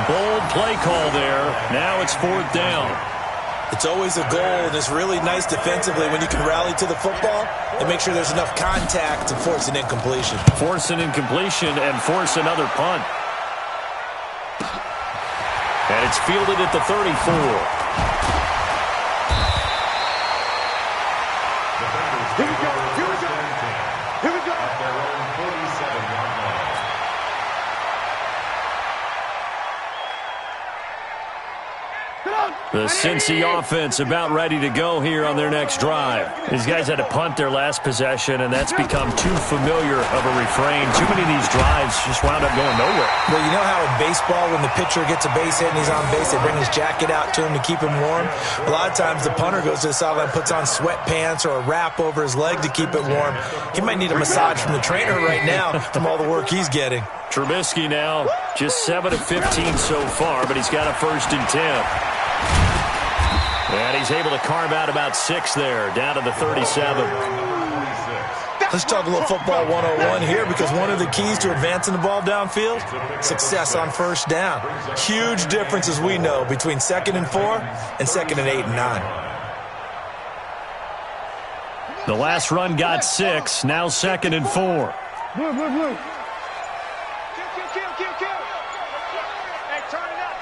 Bold play call there. Now it's 4th down. It's always a goal, and it's really nice defensively when you can rally to the football and make sure there's enough contact to force an incompletion. Force an incompletion and force another punt. And it's fielded at the 34. Here we go. Here we go. Here we go. At their own 47-yard line. The Cincy offense about ready to go here on their next drive. These guys had to punt their last possession, and that's become too familiar of a refrain. Too many of these drives just wound up going nowhere. Well, you know how in baseball when the pitcher gets a base hit and he's on base, they bring his jacket out to him to keep him warm? A lot of times the punter goes to the sideline, puts on sweatpants or a wrap over his leg to keep it warm. He might need a massage from the trainer right now from all the work he's getting. Trubisky now just 7 of 15 so far, but he's got a 1st and 10. And he's able to carve out about 6 there, down to the 37. Let's talk a little football 101 here, because one of the keys to advancing the ball downfield, success on 1st down. Huge difference, as we know, between 2nd and 4 and 2nd and 8 and 9. The last run got 6, now 2nd and 4. Kill. Hey, turn it up.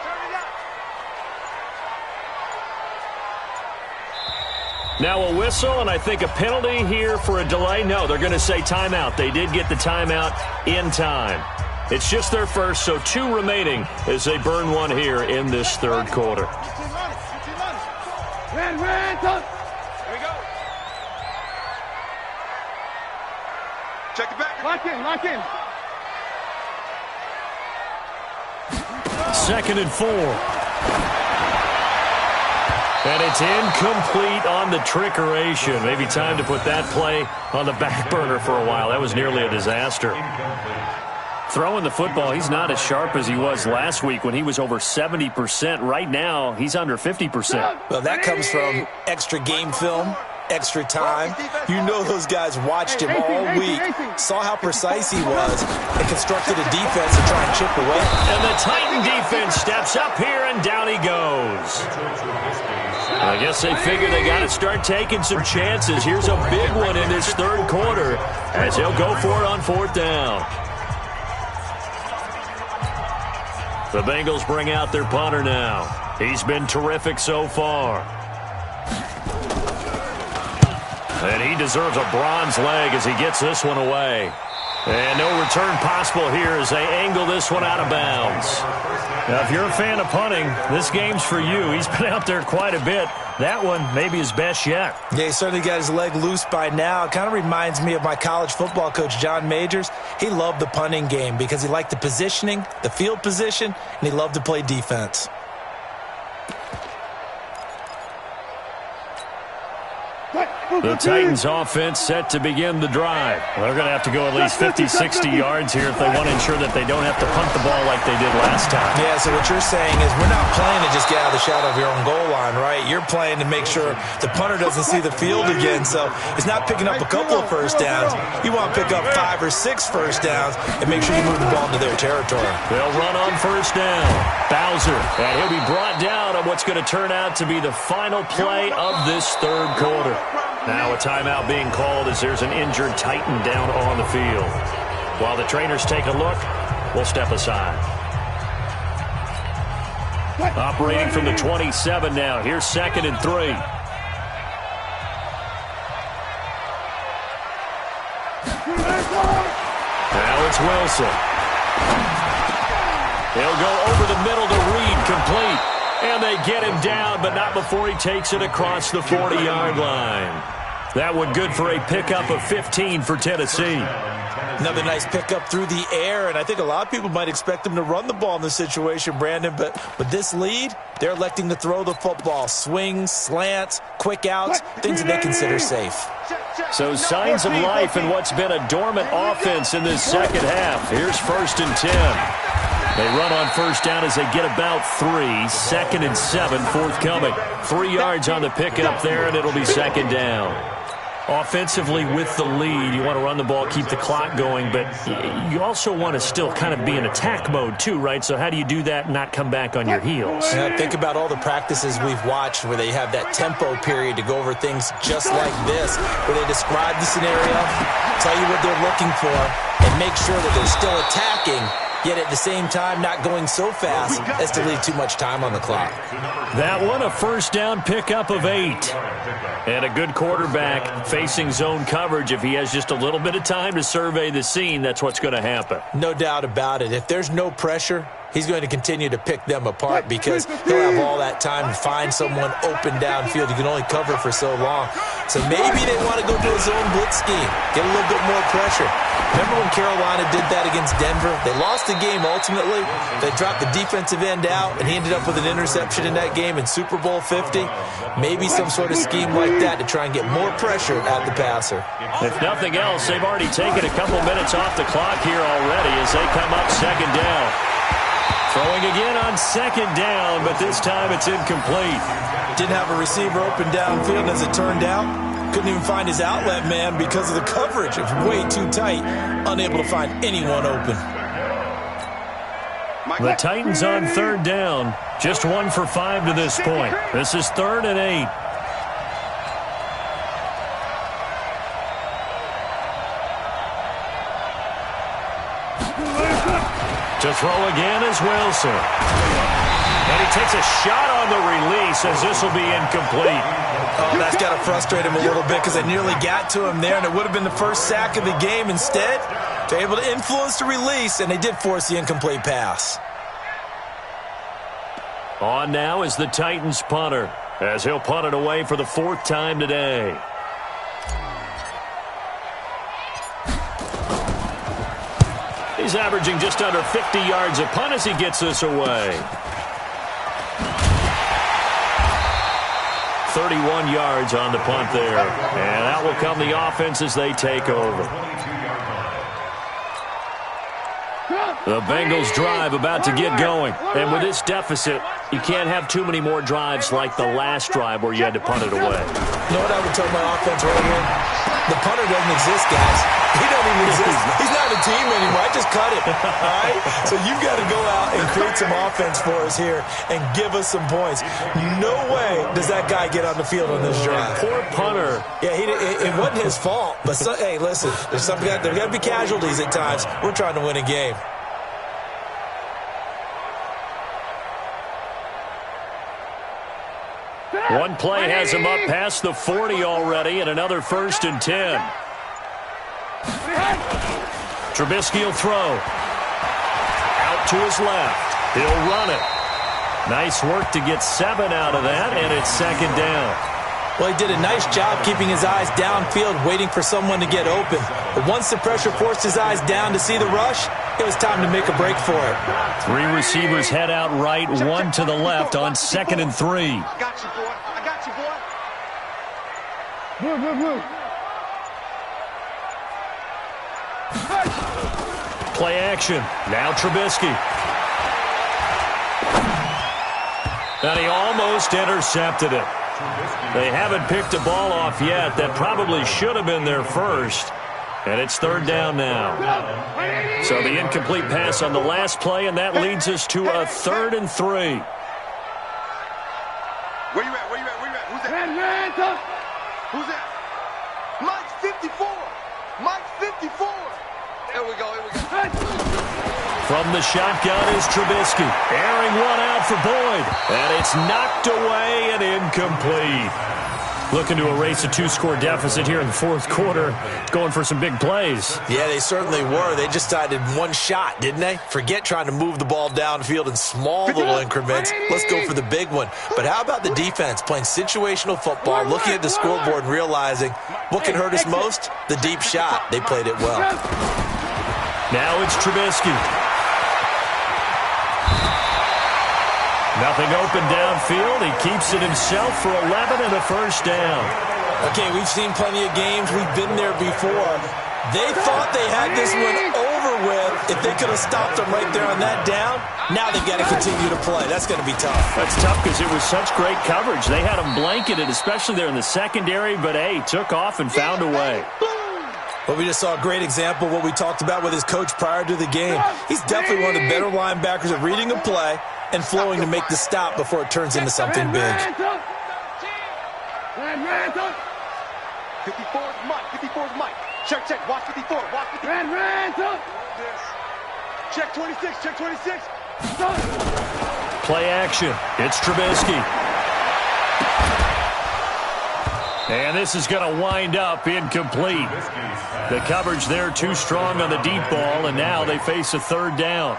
Now a whistle, and I think a penalty here for a delay. No, they're going to say timeout. They did get the timeout in time. It's just their first, so 2 remaining as they burn one here in this 3rd quarter. Here we go. Check it back. Lock in. 2nd and 4. And it's incomplete on the trickeration. Maybe time to put that play on the back burner for a while. That was nearly a disaster. Throwing the football, he's not as sharp as he was last week when he was over 70%. Right now, he's under 50%. Well, that comes from extra game film, extra time. You know those guys watched him all week, saw how precise he was, and constructed a defense to try and chip away. And the Titan defense steps up here, and down he goes. I guess they figure they got to start taking some chances. Here's a big one in this 3rd quarter as he'll go for it on 4th down. The Bengals bring out their punter now. He's been terrific so far. And he deserves a bronze leg as he gets this one away. And no return possible here as they angle this one out of bounds. Now, if you're a fan of punting, this game's for you. He's been out there quite a bit. That one may be his best yet. Yeah, he certainly got his leg loose by now. It kind of reminds me of my college football coach, John Majors. He loved the punting game because he liked the positioning, the field position, and he loved to play defense. The Titans offense set to begin the drive. They're going to have to go at least 50, 60 yards here if they want to ensure that they don't have to punt the ball like they did last time. Yeah, so what you're saying is we're not playing to just get out of the shadow of your own goal line, right? You're playing to make sure the punter doesn't see the field again. So it's not picking up a couple of first downs. You want to pick up 5 or 6 first downs and make sure you move the ball into their territory. They'll run on first down. Bowser, and he'll be brought down on what's going to turn out to be the final play of this third quarter. Now a timeout being called as there's an injured Titan down on the field. While the trainers take a look, we'll step aside. Operating from the 27 now. Here's 2nd and 3. Now it's Wilson. He'll go over the middle to Reed, complete. And they get him down, but not before he takes it across the 40-yard line. That one good for a pickup of 15 for Tennessee. Another nice pickup through the air, and I think a lot of people might expect them to run the ball in this situation, Brandon, but with this lead, they're electing to throw the football. Swings, slants, quick outs, things that they consider safe. So signs of life in what's been a dormant offense in this second half. Here's 1st and 10. They run on first down as they get about 3. 2nd and 7 forthcoming. 3 yards on the pickup there, and it'll be 2nd down. Offensively with the lead, you want to run the ball, keep the clock going, but you also want to still kind of be in attack mode too, right? So how do you do that and not come back on your heels? Yeah, think about all the practices we've watched where they have that tempo period to go over things just like this, where they describe the scenario, tell you what they're looking for, and make sure that they're still attacking, yet at the same time not going so fast as to leave too much time on the clock. That one, a first down pickup of 8. And a good quarterback facing zone coverage. If he has just a little bit of time to survey the scene, that's what's going to happen. No doubt about it. If there's no pressure, he's going to continue to pick them apart because he'll have all that time to find someone open downfield. You can only cover for so long. So maybe they want to go to a zone blitz scheme, get a little bit more pressure. Remember when Carolina did that against Denver? They lost the game ultimately. They dropped the defensive end out, and he ended up with an interception in that game in Super Bowl 50. Maybe some sort of scheme like that to try and get more pressure at the passer. If nothing else, they've already taken a couple minutes off the clock here already as they come up 2nd down. Throwing again on 2nd down, but this time it's incomplete. Didn't have a receiver open downfield as it turned out. Couldn't even find his outlet man because of the coverage. It was way too tight. Unable to find anyone open. The Titans on 3rd down. Just 1 for 5 to this point. This is 3rd and 8. To throw again is Wilson. And he takes a shot on the release as this will be incomplete. Oh, that's got to frustrate him a little bit because they nearly got to him there, and it would have been the first sack of the game. Instead, they're able to influence the release, and they did force the incomplete pass. On now is the Titans punter as he'll punt it away for the 4th time today. He's averaging just under 50 yards a punt as he gets this away. 31 yards on the punt there. And out will come the offense as they take over. The Bengals drive about to get going. And with this deficit, you can't have too many more drives like the last drive where you had to punt it away. You know what I would tell my offense right here? The punter doesn't exist, guys. He doesn't even exist. He's not a team anymore. I just cut him. All right? So you've got to go out and create some offense for us here and give us some points. No way does that guy get on the field on this drive. Poor punter. Yeah, it wasn't his fault. But, hey, listen, there's got to be casualties at times. We're trying to win a game. One play has him up past the 40 already, and another 1st and 10. Trubisky will throw. Out to his left. He'll run it. Nice work to get 7 out of that, and it's 2nd down. Well, he did a nice job keeping his eyes downfield, waiting for someone to get open. But once the pressure forced his eyes down to see the rush, it was time to make a break for it. 3 receivers head out right, 1 to the left on 2nd and 3. I got you, boy. I got you, boy. Play action. Now Trubisky. And he almost intercepted it. They haven't picked a ball off yet. That probably should have been their first. And it's third down now. So the incomplete pass on the last play, and that leads us to a 3rd and 3. Where you at? Where you at? Where you at? Who's that? Who's that? Mike's 54. Mike's 54. Here we go. Here we go. From the shotgun is Trubisky. Airing one out for Boyd. And it's knocked away and incomplete. Looking to erase a 2-score deficit here in the fourth quarter. Going for some big plays. Yeah, they certainly were. They just decided one shot, didn't they? Forget trying to move the ball downfield in small little increments. Let's go for the big one. But how about the defense playing situational football, looking at the scoreboard and realizing what can hurt us most? The deep shot. They played it well. Now it's Trubisky. Nothing open downfield. He keeps it himself for 11 and a first down. Okay, we've seen plenty of games. We've been there before. They thought they had this one over with if they could have stopped them right there on that down. Now they've got to continue to play. That's going to be tough. That's tough because it was such great coverage. They had them blanketed, especially there in the secondary, but, hey, took off and found a way. Well, we just saw a great example of what we talked about with his coach prior to the game. He's definitely one of the better linebackers at reading a play and flowing to make the stop before it turns into something big. 54 is Mike. 54 is Mike. Check, check. Watch 54. Watch 54. Check 26. Check 26. Play action. It's Trubisky. And this is going to wind up incomplete. The coverage there too strong on the deep ball, and now they face a third down.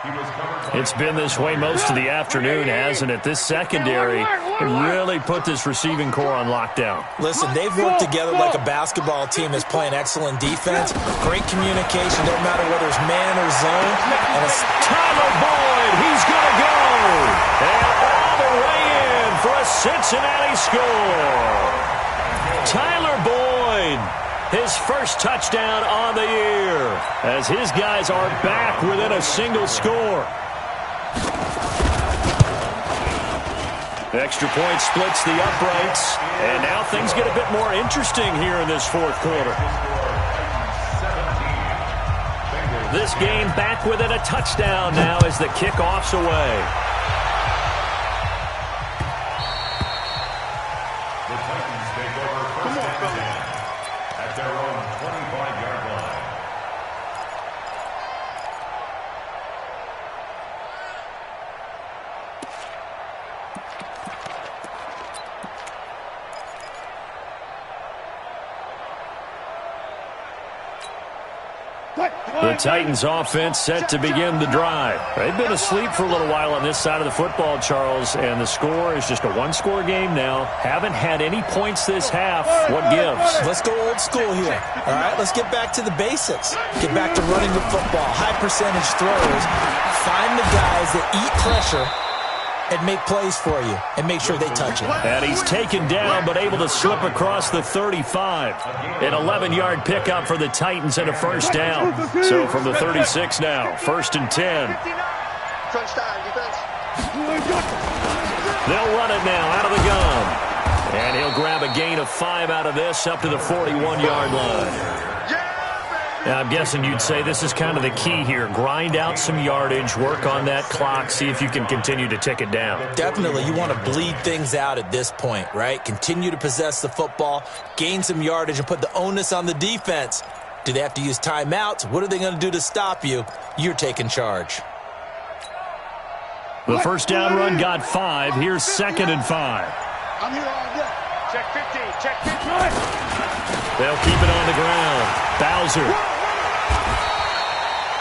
It's been this way most of the afternoon, hasn't it? This secondary really put this receiving core on lockdown. Listen, they've worked together like a basketball team that's playing excellent defense. Great communication, no matter whether it's man or zone. And it's Tyler Boyd, he's going to go. And all the way in for a Cincinnati score. Tyler Boyd, his first touchdown on the year, as his guys are back within a single score. Extra point splits the uprights, and now things get a bit more interesting here in this fourth quarter. This game back within a touchdown now as the kickoff's away. The Titans offense set to begin the drive. They've been asleep for a little while on this side of the football, Charles, and the score is just a one-score game now. Haven't had any points this half. What gives? Let's go old school here. All right, let's get back to the basics. Get back to running the football, high percentage throws. Find the guys that eat pressure and make plays for you and make sure they touch it. And he's taken down but able to slip across the 35. An 11-yard pickup for the Titans and a first down. So from the 36 now, 1st and 10. They'll run it now out of the gun. And he'll grab a gain of 5 out of this up to the 41-yard line. Now, I'm guessing you'd say this is kind of the key here. Grind out some yardage, work on that clock, see if you can continue to tick it down. Definitely. You want to bleed things out at this point, right? Continue to possess the football, gain some yardage, and put the onus on the defense. Do they have to use timeouts? What are they going to do to stop you? You're taking charge. The first down run got 5. Here's 2nd and 5. I'm here all day. Check 15. Check 15. They'll keep it on the ground. Bowser.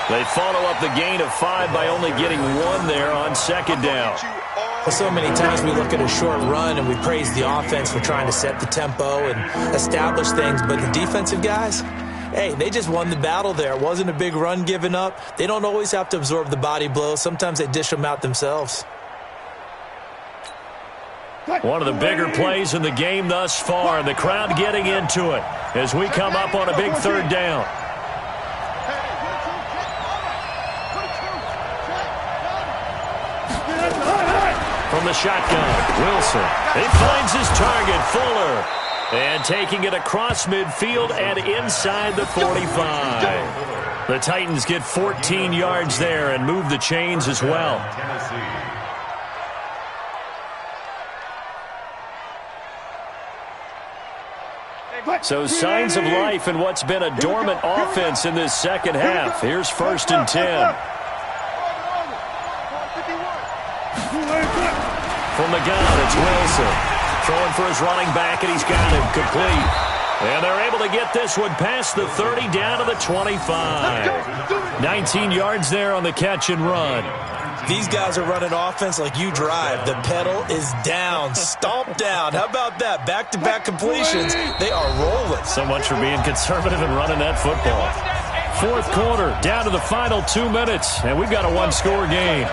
They follow up the gain of 5 by only getting 1 there on 2nd down. Well, so many times we look at a short run and we praise the offense for trying to set the tempo and establish things, but the defensive guys, hey, they just won the battle there. It wasn't a big run given up. They don't always have to absorb the body blows. Sometimes they dish them out themselves. One of the bigger plays in the game thus far. The crowd getting into it as we come up on a big third down. From the shotgun, Wilson. He finds his target, Fuller. And taking it across midfield and inside the 45. The Titans get 14 yards there and move the chains as well. So signs of life in what's been a dormant offense in this second half. Here's 1st and 10. From the gun, it's Wilson. Throwing for his running back, and he's got him complete. And they're able to get this one past the 30 down to the 25. 19 yards there on the catch and run. These guys are running offense like you drive. The pedal is down, stomped down. How about that? Back-to-back completions. They are rolling. So much for being conservative and running that football. 4th quarter, down to the final 2 minutes, and we've got a one-score game.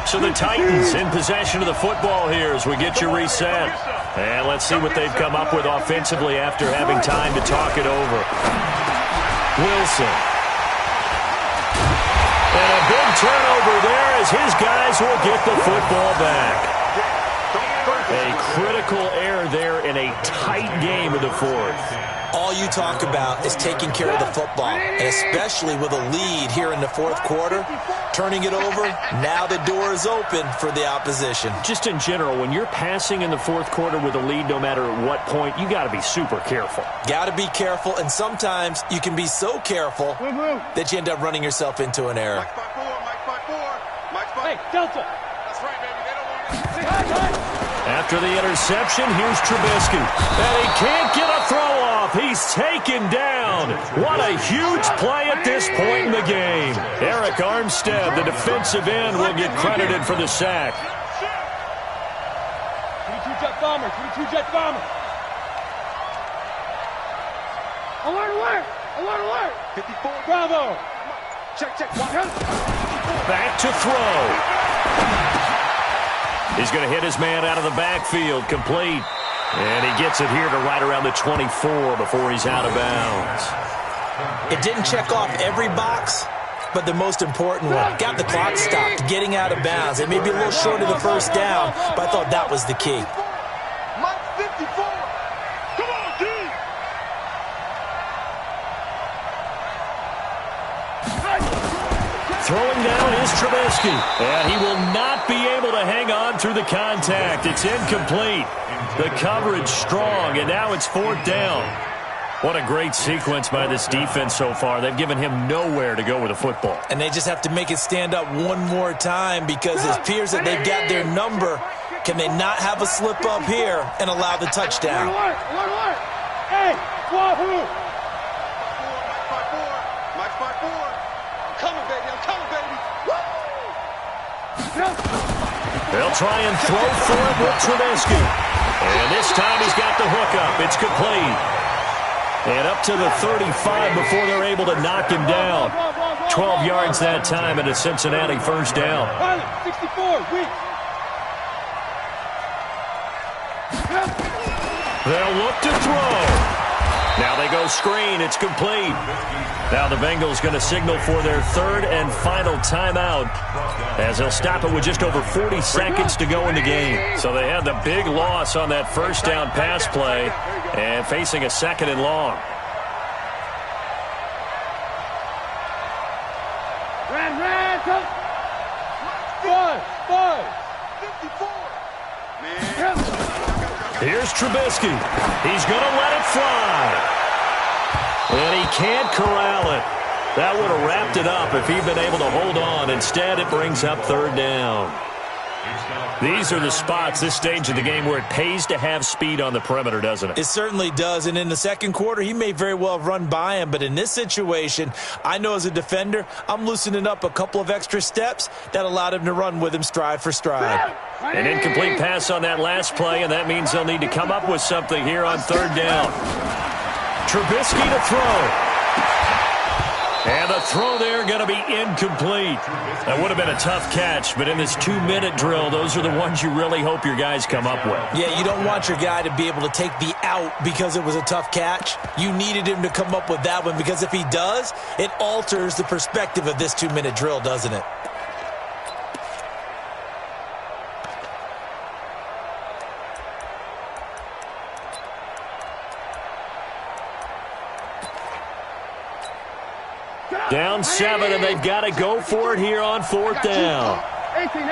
So the Titans in possession of the football here as we get you reset. And let's see what they've come up with offensively after having time to talk it over. Wilson. And a big turnover there as his guys will get the football back. A critical error there in a tight game in the 4th. All you talk about is taking care of the football, and especially with a lead here in the 4th quarter, turning it over, now the door is open for the opposition. Just in general, when you're passing in the 4th quarter with a lead, no matter at what point, you got to be super careful. Got to be careful, and sometimes you can be so careful that you end up running yourself into an error. Hey, Delta. That's right, baby. They don't want it. After the interception, here's Trubisky. And he can't get a throw off. He's taken down. What a huge play at this point in the game. Eric Armstead, the defensive end, will get credited for the sack. 22 jet bomber. 22 jet bomber. Alert, alert. Alert, alert. 54. Bravo. Check. Back to throw. He's going to hit his man out of the backfield, complete. And he gets it here to right around the 24 before he's out of bounds. It didn't check off every box, but the most important one. Got the clock stopped, getting out of bounds. It may be a little short of the first down, but I thought that was the key. Mike 54. Come on, D. Throwing down is Trubisky. And he will not be able to hang on through the contact. It's incomplete. The coverage strong, and now it's 4th down. What a great sequence by this defense so far. They've given him nowhere to go with the football. And they just have to make it stand up one more time because it appears that they've got their number. Can they not have a slip up here and allow the touchdown? Alert, alert, alert. Hey, wahoo. Mike 54. I'm coming, baby. They'll try and throw for it with Trubisky. And this time he's got the hookup. It's complete. And up to the 35 before they're able to knock him down. 12 yards that time and a Cincinnati first down. 64, weak. They'll look to throw. Now they go screen. It's complete. Now the Bengals going to signal for their 3rd and final timeout as they'll stop it with just over 40 seconds to go in the game. So they had the big loss on that first down pass play and facing a 2nd and long. Ran, come. 5. Here's Trubisky. He's going to let it fly. And he can't corral it. That would have wrapped it up if he'd been able to hold on. Instead, it brings up 3rd down. These are the spots, this stage of the game, where it pays to have speed on the perimeter, doesn't it? It certainly does. And in the 2nd quarter, he may very well run by him. But in this situation, I know as a defender, I'm loosening up a couple of extra steps that allowed him to run with him stride for stride. An incomplete pass on that last play, and that means they'll need to come up with something here on 3rd down. Trubisky to throw. And the throw there going to be incomplete. That would have been a tough catch, but in this 2-minute drill, those are the ones you really hope your guys come up with. Yeah, you don't want your guy to be able to take the out because it was a tough catch. You needed him to come up with that one because if he does, it alters the perspective of this 2-minute drill, doesn't it? Down 7, and they've got to go for it here on 4th down. 18.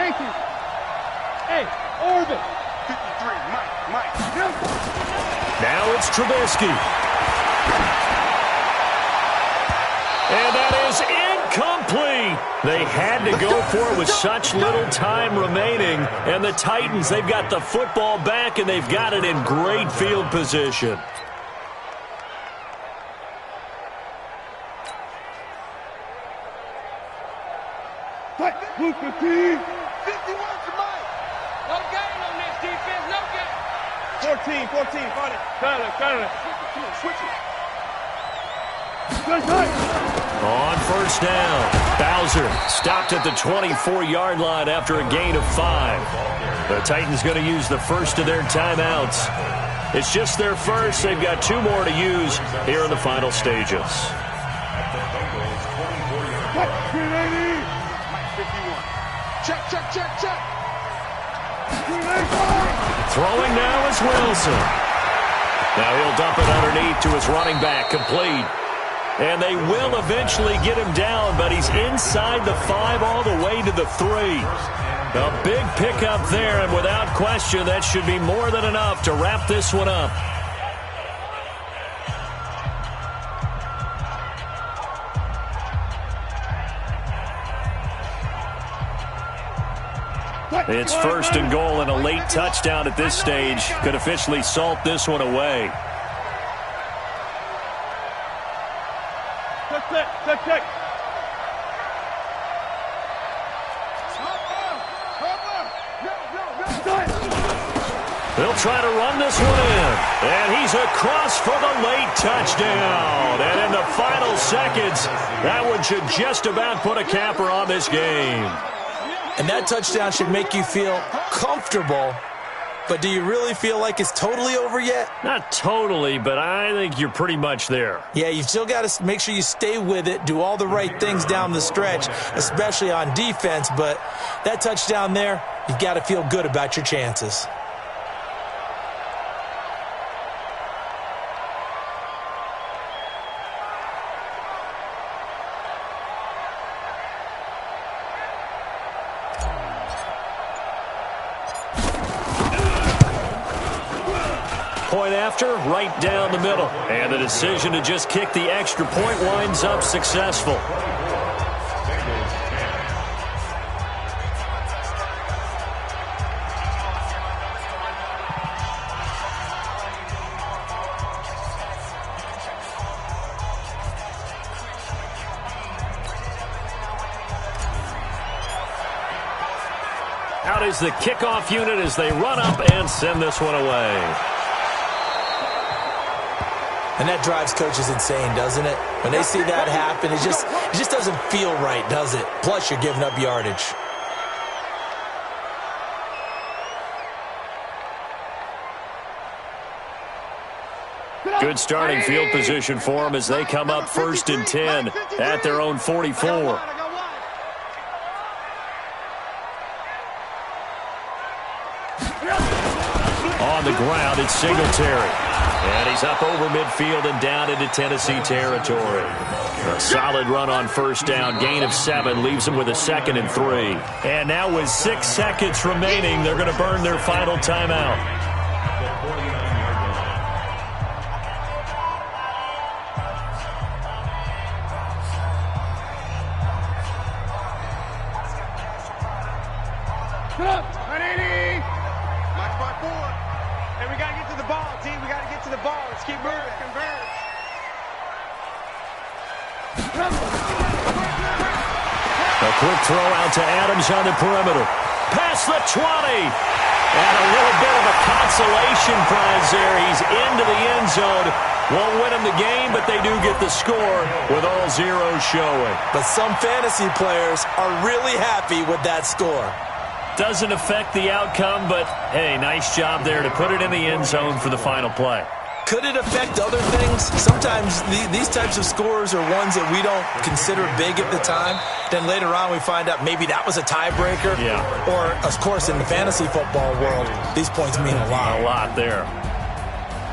Hey, Orbit. 53, Mike. Now it's Trubisky. And that is incomplete. They had to go for it with such little time remaining. And the Titans, they've got the football back, and they've got it in great field position. Luke 15. 51 to Mike. No gain on this defense, no gain. 14, find it. Tyler. Switch it. On 1st down, Bowser stopped at the 24-yard line after a gain of 5. The Titans going to use the first of their timeouts. It's just their first. They've got 2 more to use here in the final stages. Check. Throwing now is Wilson. Now he'll dump it underneath to his running back, complete. And they will eventually get him down, but he's inside the 5 all the way to the 3. A big pickup there, and without question, that should be more than enough to wrap this one up. It's 1st and goal, and a late touchdown at this stage could officially salt this one away. Check. They'll try to run this one in, and he's across for the late touchdown. And in the final seconds, that one should just about put a capper on this game. And that touchdown should make you feel comfortable. But do you really feel like it's totally over yet? Not totally, but I think you're pretty much there. Yeah, you've still got to make sure you stay with it, do all the right things down the stretch, especially on defense. But that touchdown there, you've got to feel good about your chances. Point after, right down the middle. And the decision to just kick the extra point winds up successful. Out is the kickoff unit as they run up and send this one away. And that drives coaches insane, doesn't it? When they see that happen, it just doesn't feel right, does it? Plus, you're giving up yardage. Good starting field position for them as they come up 1st and 10 at their own 44. On the ground, it's Singletary. And he's up over midfield and down into Tennessee territory. A solid run on 1st down. Gain of 7 leaves them with a 2nd and 3. And now with 6 seconds remaining, they're going to burn their final timeout. Quick throw out to Adams on the perimeter. Past the 20. And a little bit of a consolation prize there. He's into the end zone Won't win them the game, but they do get the score with all zeros showing. But some fantasy players are really happy with that score. Doesn't affect the outcome, but, hey, nice job there to put it in the end zone for the final play. Could it affect other things? Sometimes these types of scores are ones that we don't consider big at the time. Then later on we find out maybe that was a tiebreaker. Yeah. Or, of course, in the fantasy football world, these points mean a lot. A lot there.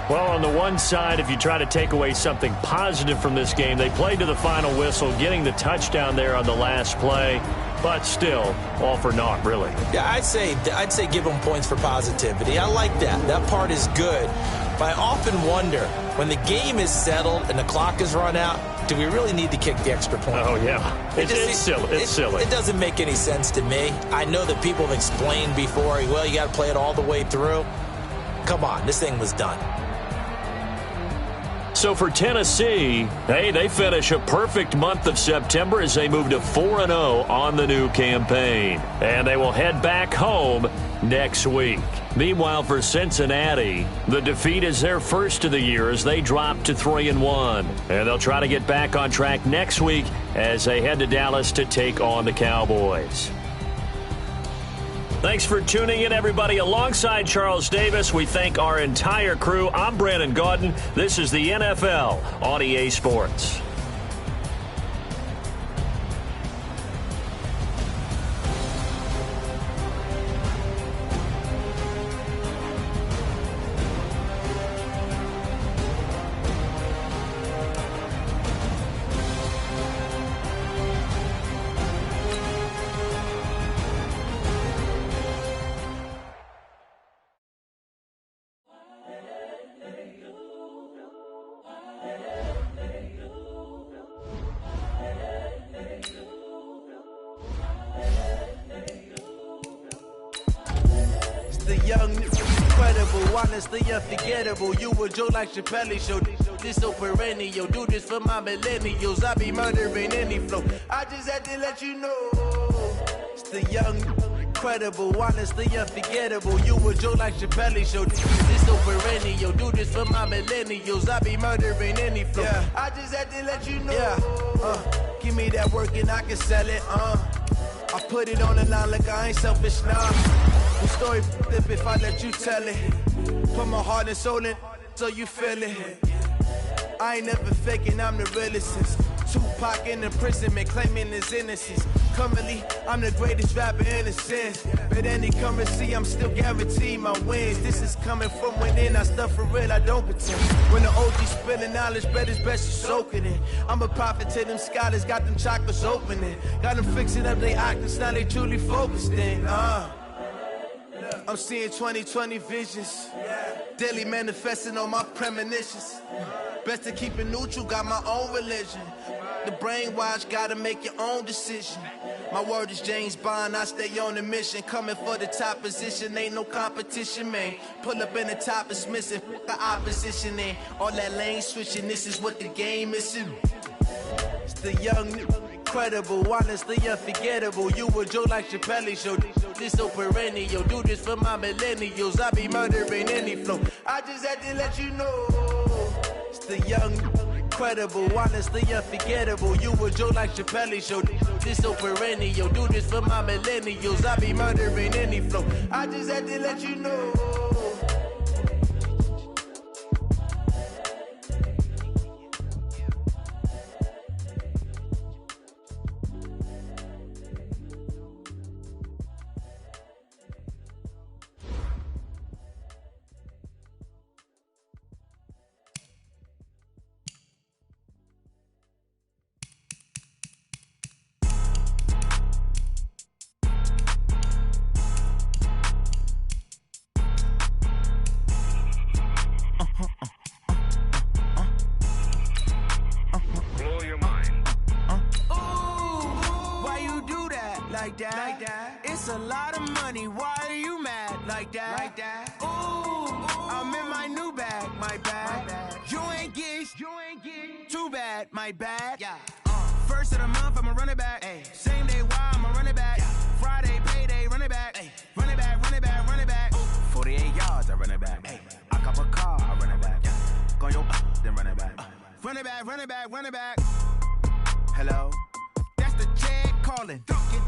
Well, on the one side, if you try to take away something positive from this game, they played to the final whistle, getting the touchdown there on the last play. But still, all for naught, really. Yeah, I'd say give them points for positivity. I like that. That part is good. But I often wonder, when the game is settled and the clock is run out, do we really need to kick the extra point? Oh, yeah. It's silly. It's silly. It doesn't make any sense to me. I know that people have explained before, well, you got to play it all the way through. Come on, this thing was done. So for Tennessee, hey, they finish a perfect month of September as they move to 4-0 on the new campaign. And they will head back home next week. Meanwhile, for Cincinnati, the defeat is their first of the year as they drop to 3-1. And they'll try to get back on track next week as they head to Dallas to take on the Cowboys. Thanks for tuning in, everybody. Alongside Charles Davis, we thank our entire crew. I'm Brandon Gaudin. This is the NFL on EA Sports. The young, incredible, honestly unforgettable. You a Joe like Chappelle show. This so perennial. Do this for my millennials. I be murdering any flow. I just had to let you know. It's the young, incredible, honestly unforgettable. You a Joe like Chappelle show. This so perennial. Do this for my millennials. I be murdering any flow. Yeah. I just had to let you know. Yeah. Give me that work and I can sell it. I put it on the line like I ain't selfish now. The story flip if I let you tell it. Put my heart and soul in so you feel it. I ain't never faking, I'm the realest since Tupac in imprisonment, claiming his innocence. Currently, I'm the greatest rapper in a sense. But any currency, I'm still guaranteed my wins. This is coming from within, I stuff for real, I don't pretend. When the OG spilling knowledge, bet it's best you soak it in. I'm a prophet to them scholars, got them chakras opening. Got them fixing up their octaves, now they truly focused in. I'm seeing 2020 visions. Daily manifesting on my premonitions. Best to keep it neutral, got my own religion. The brainwash, gotta make your own decision. My word is James Bond, I stay on a mission. Coming for the top position, ain't no competition, man. Pull up in the top, it's missing, the opposition in. All that lane switching, this is what the game is. It's the young, incredible, honestly unforgettable. You a Joe like Chappelle show. This so perennial. Do this for my millennials. I be murdering any flow. I just had to let you know. It's the young, incredible, honestly unforgettable. You a Joe like Chappelle show. This so perennial. Do this for my millennials. I be murdering any flow. I just had to let you know. Like that. It's a lot of money. Why are you mad like that? Ooh, I'm in my new bag. My bad. You ain't get too bad. My bad. Yeah. First of the month, I'ma run it back. Ay. Same day, why I'ma run it back. Yeah. Friday, payday, run it back. Ay. Run it back, run it back, run it back. 48 yards, I run it back. Ay. I cop a car, I run it back. Yeah. Go your then run it back. Run it back, run it back, run it back. Hello? That's the jag calling.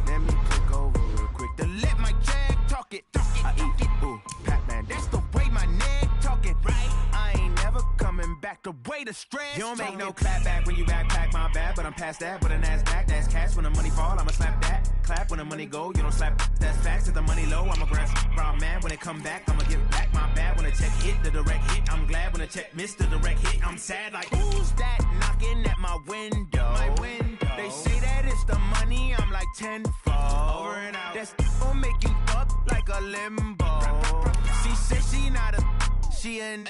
Let me click over real quick to let my jag talk it. I eat it, ooh, Pac-Man. That's the way my neck talking. Right? I ain't never coming back the way the stress. You don't make no clap back when you backpack, my bad. But I'm past that with a NASDAQ. That's cash when the money fall, I'ma slap that. Clap when the money go, you don't slap. That's facts. If the money low, I'ma grab brown man. When it come back, I'ma give back my bad. When the check hit, the direct hit. I'm glad when the check missed the direct hit. I'm sad like, who's that knocking at my window? My window. They say that it's the money, I'm like tenfold. Over and out. That's gon' make you fuck like a limbo. She said she not a, she an.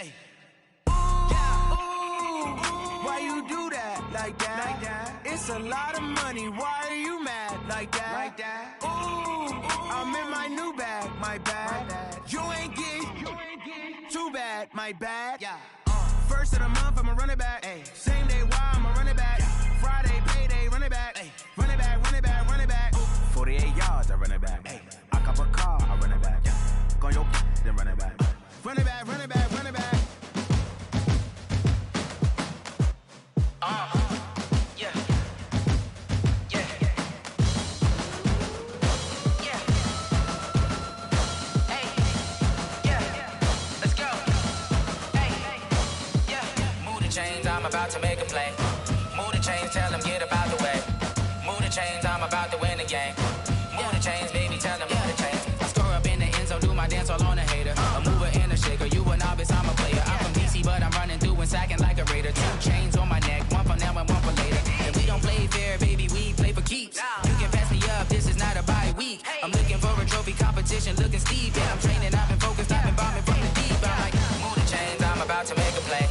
Why you do that like that? It's a lot of money. Why are you mad like that? Ooh, I'm in my new bag, my bad. You ain't getting too bad, my bad. First of the month, I'ma run it back. Same day, why I'ma run it back. Friday, payday, run it back. Run it back, run it back, run it back. 48 yards, I run it back. I cop a car, I run it back. Go on your then run it back. Run it back, run it back, run it back. Yeah. Yeah. Yeah. Hey. Yeah. Let's go. Hey. Yeah. Move the chains, I'm about to make a play. Move the chains, tell them get about the way. Move the chains, I'm about to win the game. Move the chains, baby, tell them move the chains. I score up in the end zone, do my dance all on a hater. A mover and a shaker, you a novice, I'm a player. I'm from DC, but I'm running through and sacking like a raider. 2 chains on my neck, one for now and one for later. And we don't play fair, baby, we play for keeps. You can pass me up, this is not a bye week. I'm looking for a trophy competition, looking steep. Yeah, I'm training, I've been focused, I've been bombing from the deep. I'm like, move the chains, I'm about to make a play.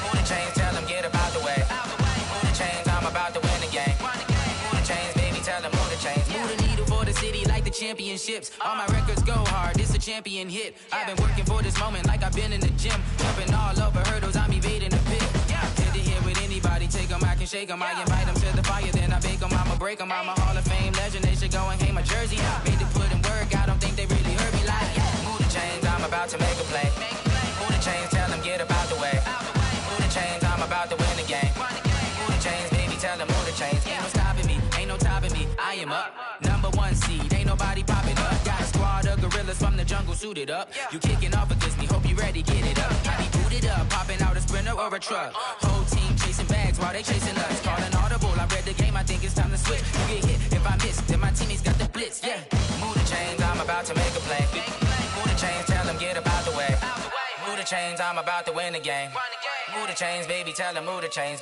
Move the chains, tell them get about the way. Move the chains, I'm about to win the game. Move the chains, baby, tell them move the chains. Move the needle for the city like the championships. All my records go hard, this a champion hit. I've been working for this moment like I've been in the gym. Jumping all over hurdles, I'm evading the pit. Tend to hit with anybody, take them, I can shake them. I invite them to the fire, then I bake them, I'ma break them. I'm a Hall of Fame legend, they should go and hang my jersey. Made to put in work, I don't think they really heard me like, move the chains, I'm about to make a play. Move the chains, tell them get about the way. Move the chains, I'm about to win the game. Move the chains, baby, tell them move the chains. Ain't no stopping me, ain't no topping me, I am up. Number 1 seed, ain't nobody popping up. Got a squad of gorillas from the jungle suited up. You kicking off against me, hope you ready, get it up. I be booted up, popping out a Sprinter or a truck. Whole team chasing bags while they chasing us. Calling audible, I read the game, I think it's time to switch. You get hit if I miss, then my teammates got the blitz, yeah. Move the chains, I'm about to make a play. Move the chains, tell them get about the way. Move the chains, I'm about to win the game. Move the chains, baby, tell them move the chains.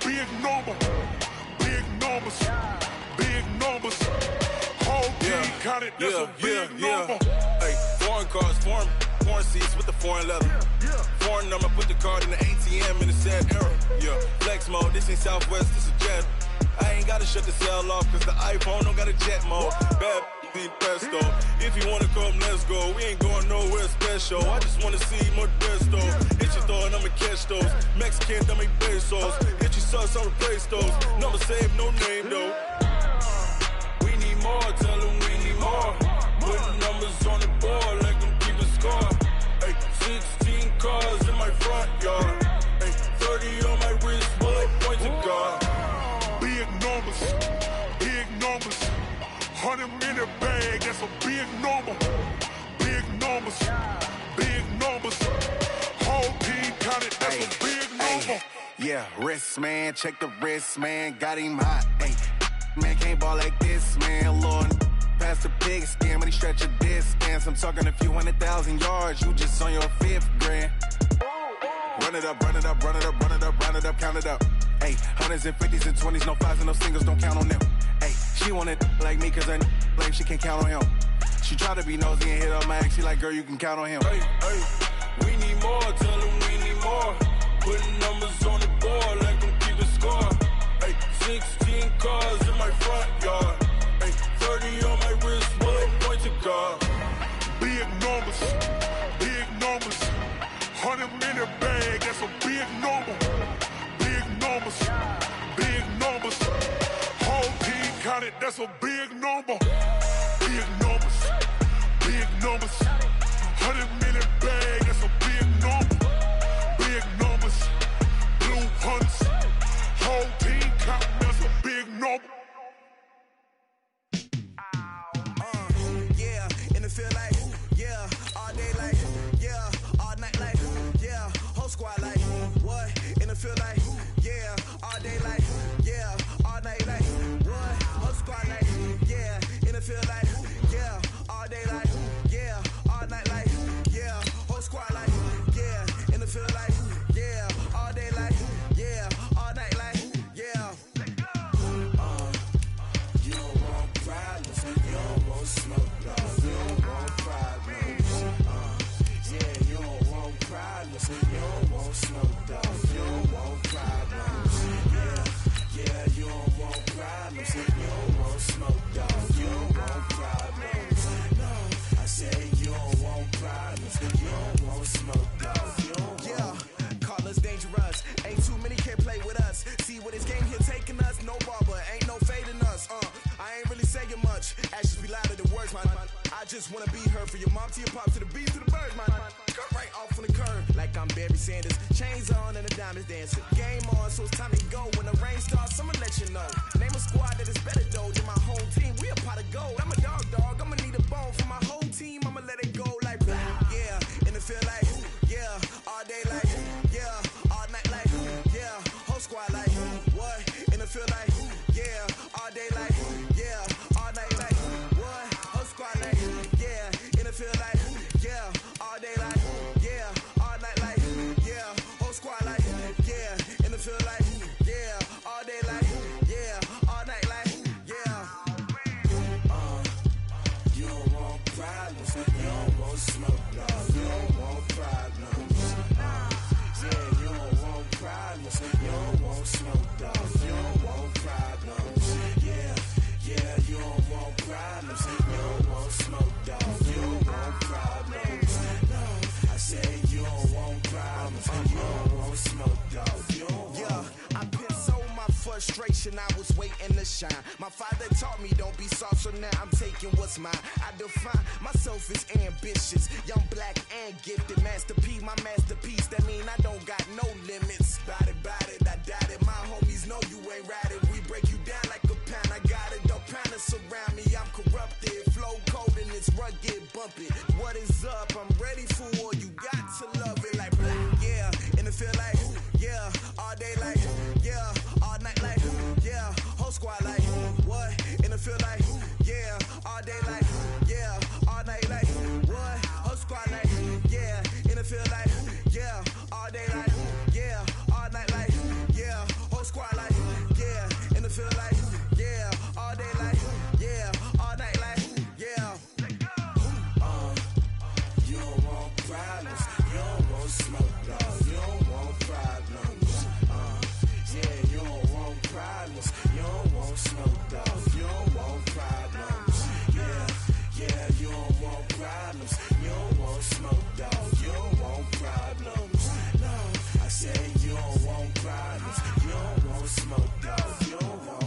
big number. Big numbers. Big numbers. Whole team counted, that's a big number. Hey, foreign cars, foreign seats with the foreign leather. Foreign number, put the card in the ATM in the sad era. Yeah, flex mode, this ain't Southwest, this is jet. I ain't gotta shut the cell off, cause the iPhone don't got a jet mode. Bad need pesto. If you wanna come, let's go. We ain't going nowhere special. I just wanna see more desto. Hit your throw and I'ma catch those. Mexican, I make pesos. Hit your sauce, I'll replace those. Number save, no name though. We need more, tell them we need more. Putting numbers on the board, let them keep a score. Hey, 16 cars in my front yard. Hey, 30 on my wrist, bullet points of God. Big numbers, big numbers. 100-minute bag, that's a big number. Big numbers, big numbers. Whole team counted, that's a big number. Yeah, wrist man, check the wrist man, got him hot. Ay, man can't ball like this, man. Lord, past the pig skin when he stretch a distance. I'm talking a few 100,000 yards, you just on your 5th grand. Run it up, run it up, run it up, run it up, run it up, count it up. Ay, 100s and 50s and 20s, no 5s and no singles, don't count on them. Ay, she want it like me cause I blame she can't count on him. She try to be nosy and hit up my ex, she like, girl, you can count on him. Hey, hey, we need more, tell them we need more. Putting numbers on the board, let them keep a score. Hey, 16 cars in my front yard. Hey, 30 on my wrist, bullet points of God. Big numbers, big numbers. 100-minute bag, that's a big number. Big numbers, big numbers. Whole team counted, that's a big number. Big numbers, big numbers. 100-minute bag, that's a big number. Big numbers, blue hunts. Whole team counting, that's a big number. Yeah, in the field like, yeah, all day like, yeah, all night like, yeah, whole squad like, what? In the field like, yeah, all day like, yeah, all night like, what? Whole squad like, yeah, in the field like, yeah, all day like, yeah, all night like, yeah, whole squad like, yeah, in the field like, yeah, all day like, yeah, all night like, yeah. You don't want problems, you don't want smoke, dog. You don't want problems. Yeah, you don't want problems, you don't want smoke, dog. You don't want problems. Yeah, you don't want problems, you don't want smoke, dog. You don't want problems. No, I say you don't want problems, you don't want smoke, dog. You don't want. Call us dangerous. Ain't too many can play with us. See what this game here taking us. No barber, ain't no fading us. I ain't really saying much. Actions be louder than words, man. I just wanna be heard. For your mom to your pop, to the beat, to the birds, man. Cut right off on the curb, like I'm Barry Sanders. Chains on and the diamonds dancing. Game on, so it's time to go. When the rain starts, I'ma let you know. Name a squad that is better though than my home team. We a pot of gold. I'm a dog. I'ma need a bone for my whole team. I'ma let it go like blah. Yeah, in the field like, yeah, all day like, yeah, all night like, yeah, whole squad like, what? In the field like, yeah, all day like, yeah, all night like, what? Whole squad like, yeah, in the field like, yeah, all day like, yeah, all night like, yeah, whole squad like, yeah, in the field like, yeah, all day like, yeah, all night like, yeah. You don't want problems, you don't want smoke, dog. You don't want problems. Yeah, you don't want problems, you don't want smoke, dog. You don't want problems. Yeah, you don't want problems, you don't want smoke, dog. You don't want problems. No, I say you don't want problems, you don't want smoke, dog. You don't want. Yeah, I pissed so my frustration, I was waiting to shine. My father taught me don't be soft, so now I'm taking what's mine. I define myself as ambitious, young, black, and gifted. Master P, my masterpiece, that mean I don't got no limits. Bout it, I doubt it. My homies know you ain't ratted. We break you down like a pound. I got it, don't pound us around me. I'm corrupted, flow cold and it's rugged, bump it. What is up? I'm ready for war. You got to love it like blah. Yeah, in the field like, yeah, all day like, yeah, all night like, yeah, whole squad like, what? In the field like, yeah, all day like, yeah, all night like, what? Whole squad like, yeah, in the field like, yeah, all day like, yeah, all night like, yeah, whole squad problems. You don't want smoke, dog. You don't want problems. Yeah, you don't want problems. You don't want smoke, dog. You don't want problems. No, I said you don't want problems. You don't want smoke, dog. You don't want.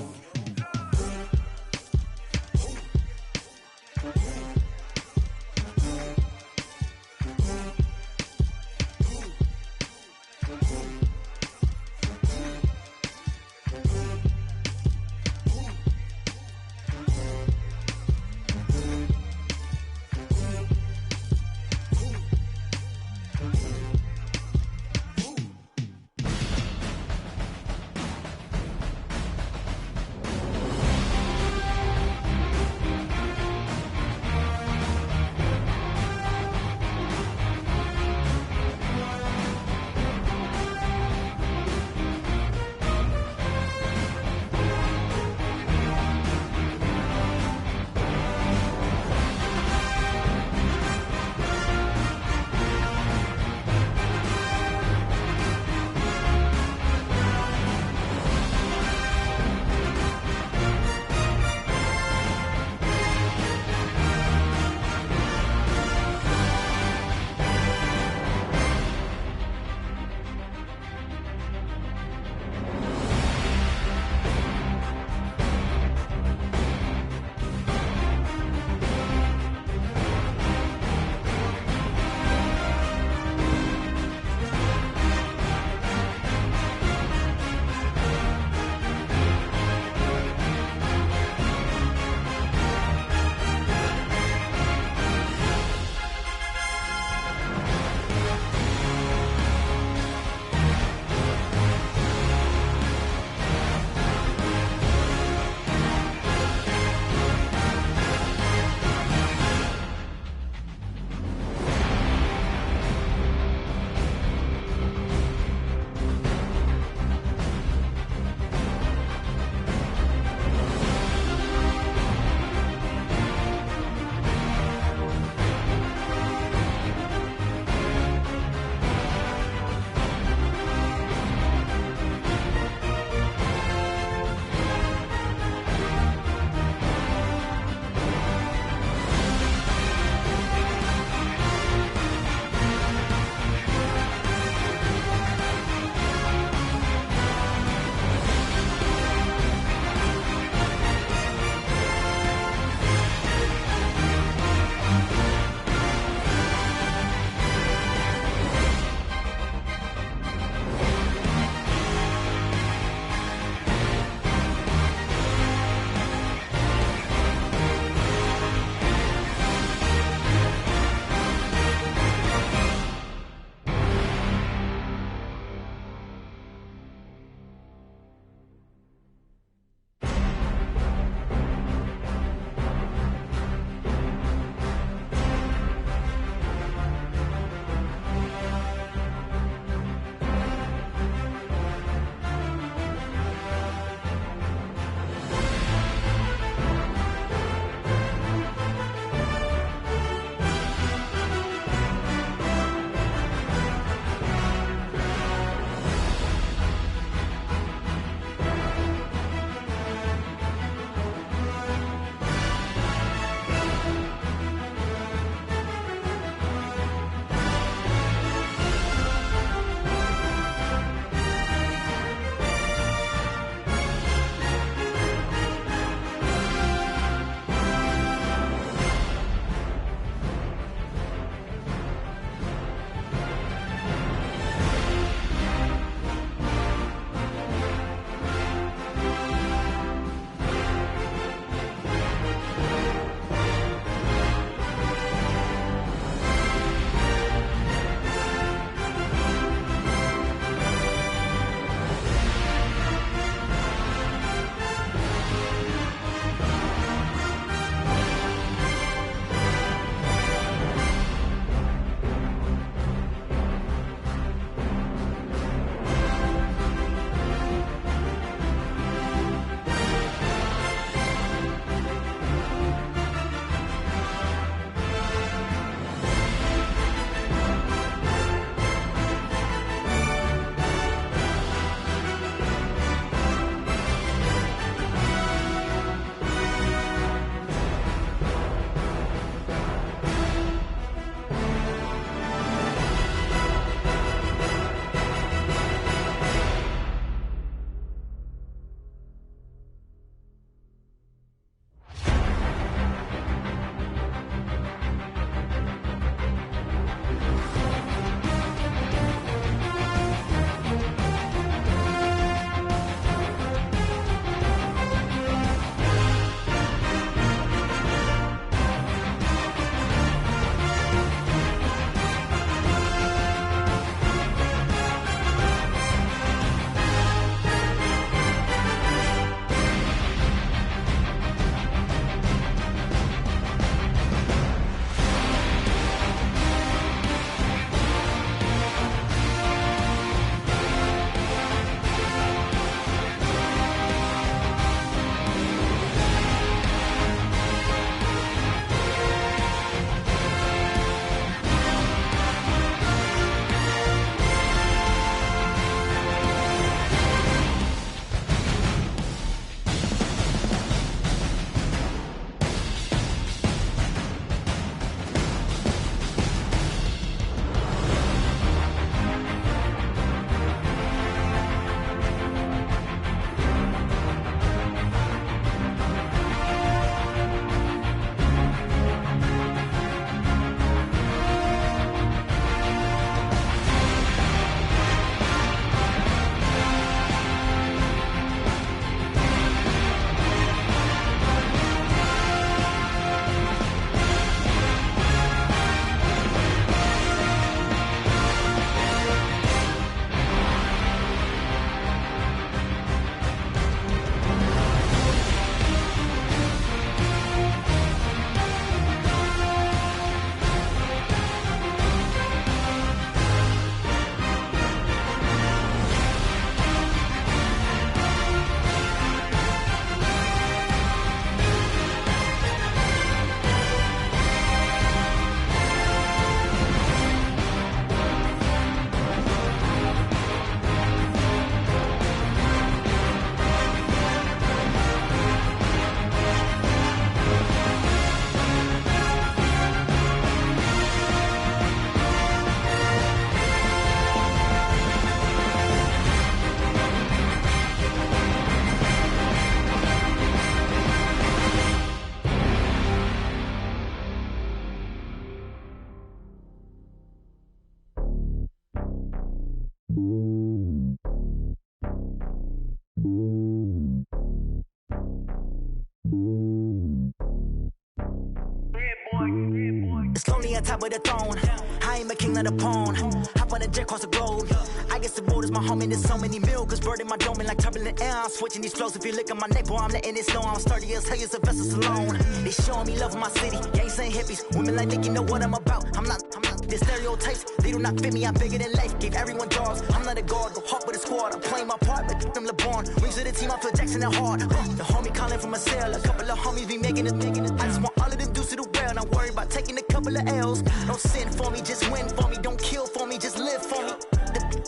It's lonely on top of the throne. I ain't a king of the pawn. Hop on a jet across the globe. I guess the road is my home and there's so many milkers burning my dome and like turbulent air. I'm switching these flows. If you look at my neck, boy, I'm letting it slow. I'm sturdy as hell, it's a vessel alone. They showing me love in my city. Gangs ain't hippies. Women like Nick, you know what I'm about. I'm not. The stereotypes, they do not fit me. I'm bigger than life. Gave everyone jaws. I'm not a guard. Go hard with a squad. I'm playing my part, but I'm LeBron. Wings of the team, I feel Jackson and hard. The homie calling from a cell. A couple of homies be making it. I just want all of them dudes to the well. Not worry about taking a couple of L's. Don't sin for me, just win for me. Don't kill for me, just live for me.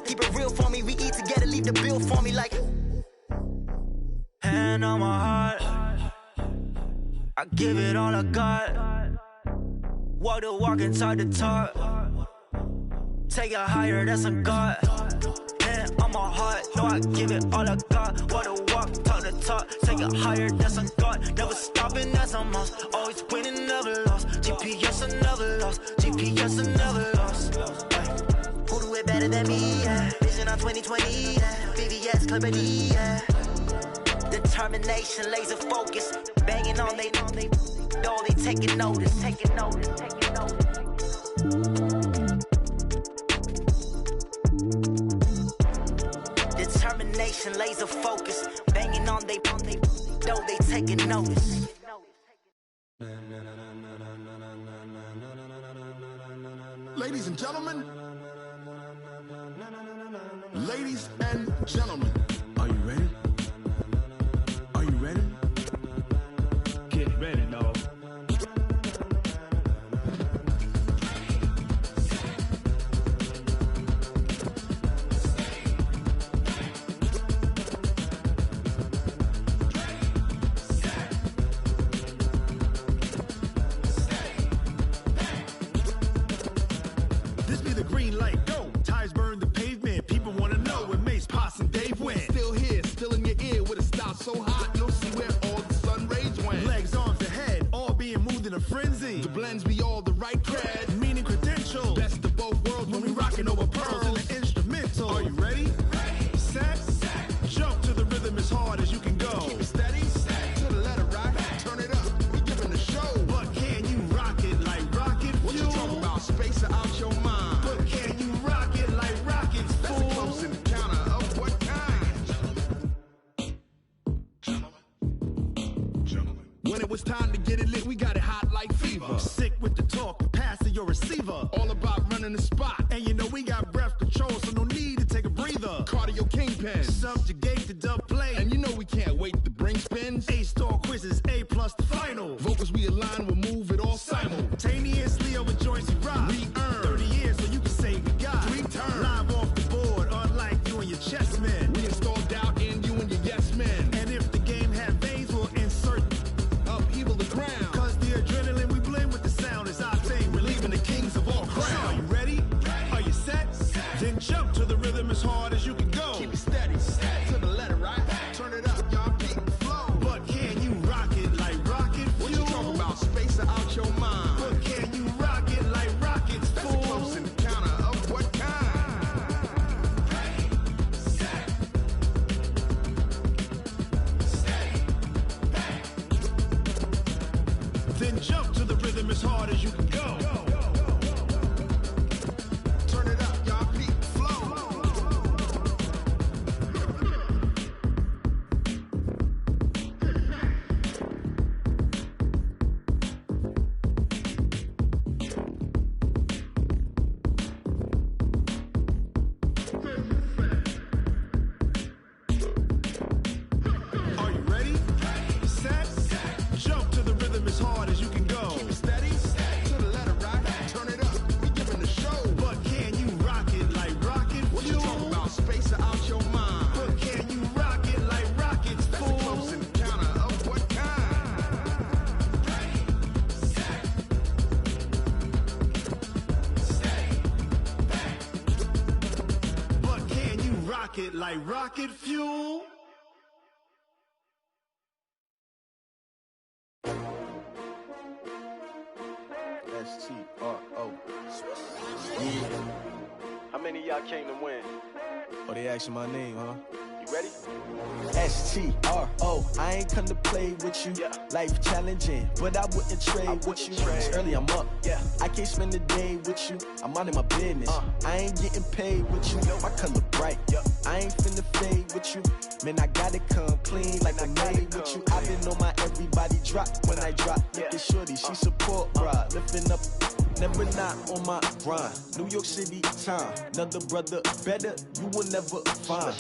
Keep it real for me. We eat together, leave the bill for me like. Hand on my heart, I give it all I got. Walk the walk inside the talk. Take it higher, that's a God. Hand on my heart, no, I give it all I got. Walk the walk, talk the talk. Take it higher, that's a God. Never stopping, that's a must. Always winning, never lost. GPS, I never lost. GPS, I never lost. Who do it better than me? Yeah. Vision on 2020. Yeah. VVS, Clarity. Yeah. Determination, laser focus. Banging on they though they taking notice. Determination, laser focus. Banging on they though they taking notice. Ladies and gentlemen, ladies and gentlemen, are you ready? Are you ready? Get ready, dog. This be the green light, go. Tires burn the pavement. People want to know where Mace, Poss, and Dave went. Still here, still in your ear with a style so hot, you'll see where all the sun rays went. Legs, arms, and head, all being moved in a frenzy. The blends be all the right cred, meaning credentials. Best of both worlds when we rocking over pearls in the instrumental. Are you ready? Set, jump to the rhythm as hard as you can go. Keep it steady, to the letter right. Turn it up, we giving the show. But can you rock it like rocket fuel? What you talking about? Space or out your mind? But can you rock it like rockets, fool? That's a close encounter of what kind? Gentlemen. When it was time to get it lit, we got it hot like fever. Sick with the talk, pass to your receiver. All about running the spot. And you know we got breath control, so no need to take a breather. Cardio kingpin, subjugate the dub play. And you know we can't wait to bring spins. A-star quizzes, A+ the final. Vocals we align, we'll move it all simultaneously over joints we rock. We earn 30 years, so you can say we got 3 turns. Live off the board, unlike you and your chess men. We install doubt in you and your yes men. And if the game had veins, we'll insert upheaval the ground. Cause the adrenaline we blend with the sound is our thing. We're leaving the kings of all crowns. So are you ready? Are you set? Then jump to the rhythm as hard as you can go. Keep it steady, to the letter right. Turn it up, y'all keep the flow. But can you rock it like rocket fuel? What you talking about? Space or out your mind? But can you rock it like rockets, fool? That's a close encounter of what kind? Then jump to the rhythm as hard as you can go. Turn it up, y'all keep the flow. Are you ready? Set, jump to the rhythm as hard as you can go. Keep it steady, to the letter right. Turn it up, we giving the show. But can you rock it like rocket fuel? What you talking about? Space or out your mind? But can you rock it like rockets, fool? That's a close encounter of what kind? But can you rock it like rocket fuel? STRO. Yeah. How many of y'all came to win? Oh, they asking my name, huh? You ready? STRO, I ain't come to play with you. Life challenging, but I wouldn't trade with you. It's early, I'm up. I can't spend the day with you. I'm out in my business. I ain't getting paid with you. My color bright. I ain't finna fade with you. Man, I gotta come clean like I made with you. I've been on my everybody drop when I drop. Look at shorty, she support, bruh. Lifting up, never not on my grind. New York City time, another brother better, you will never find.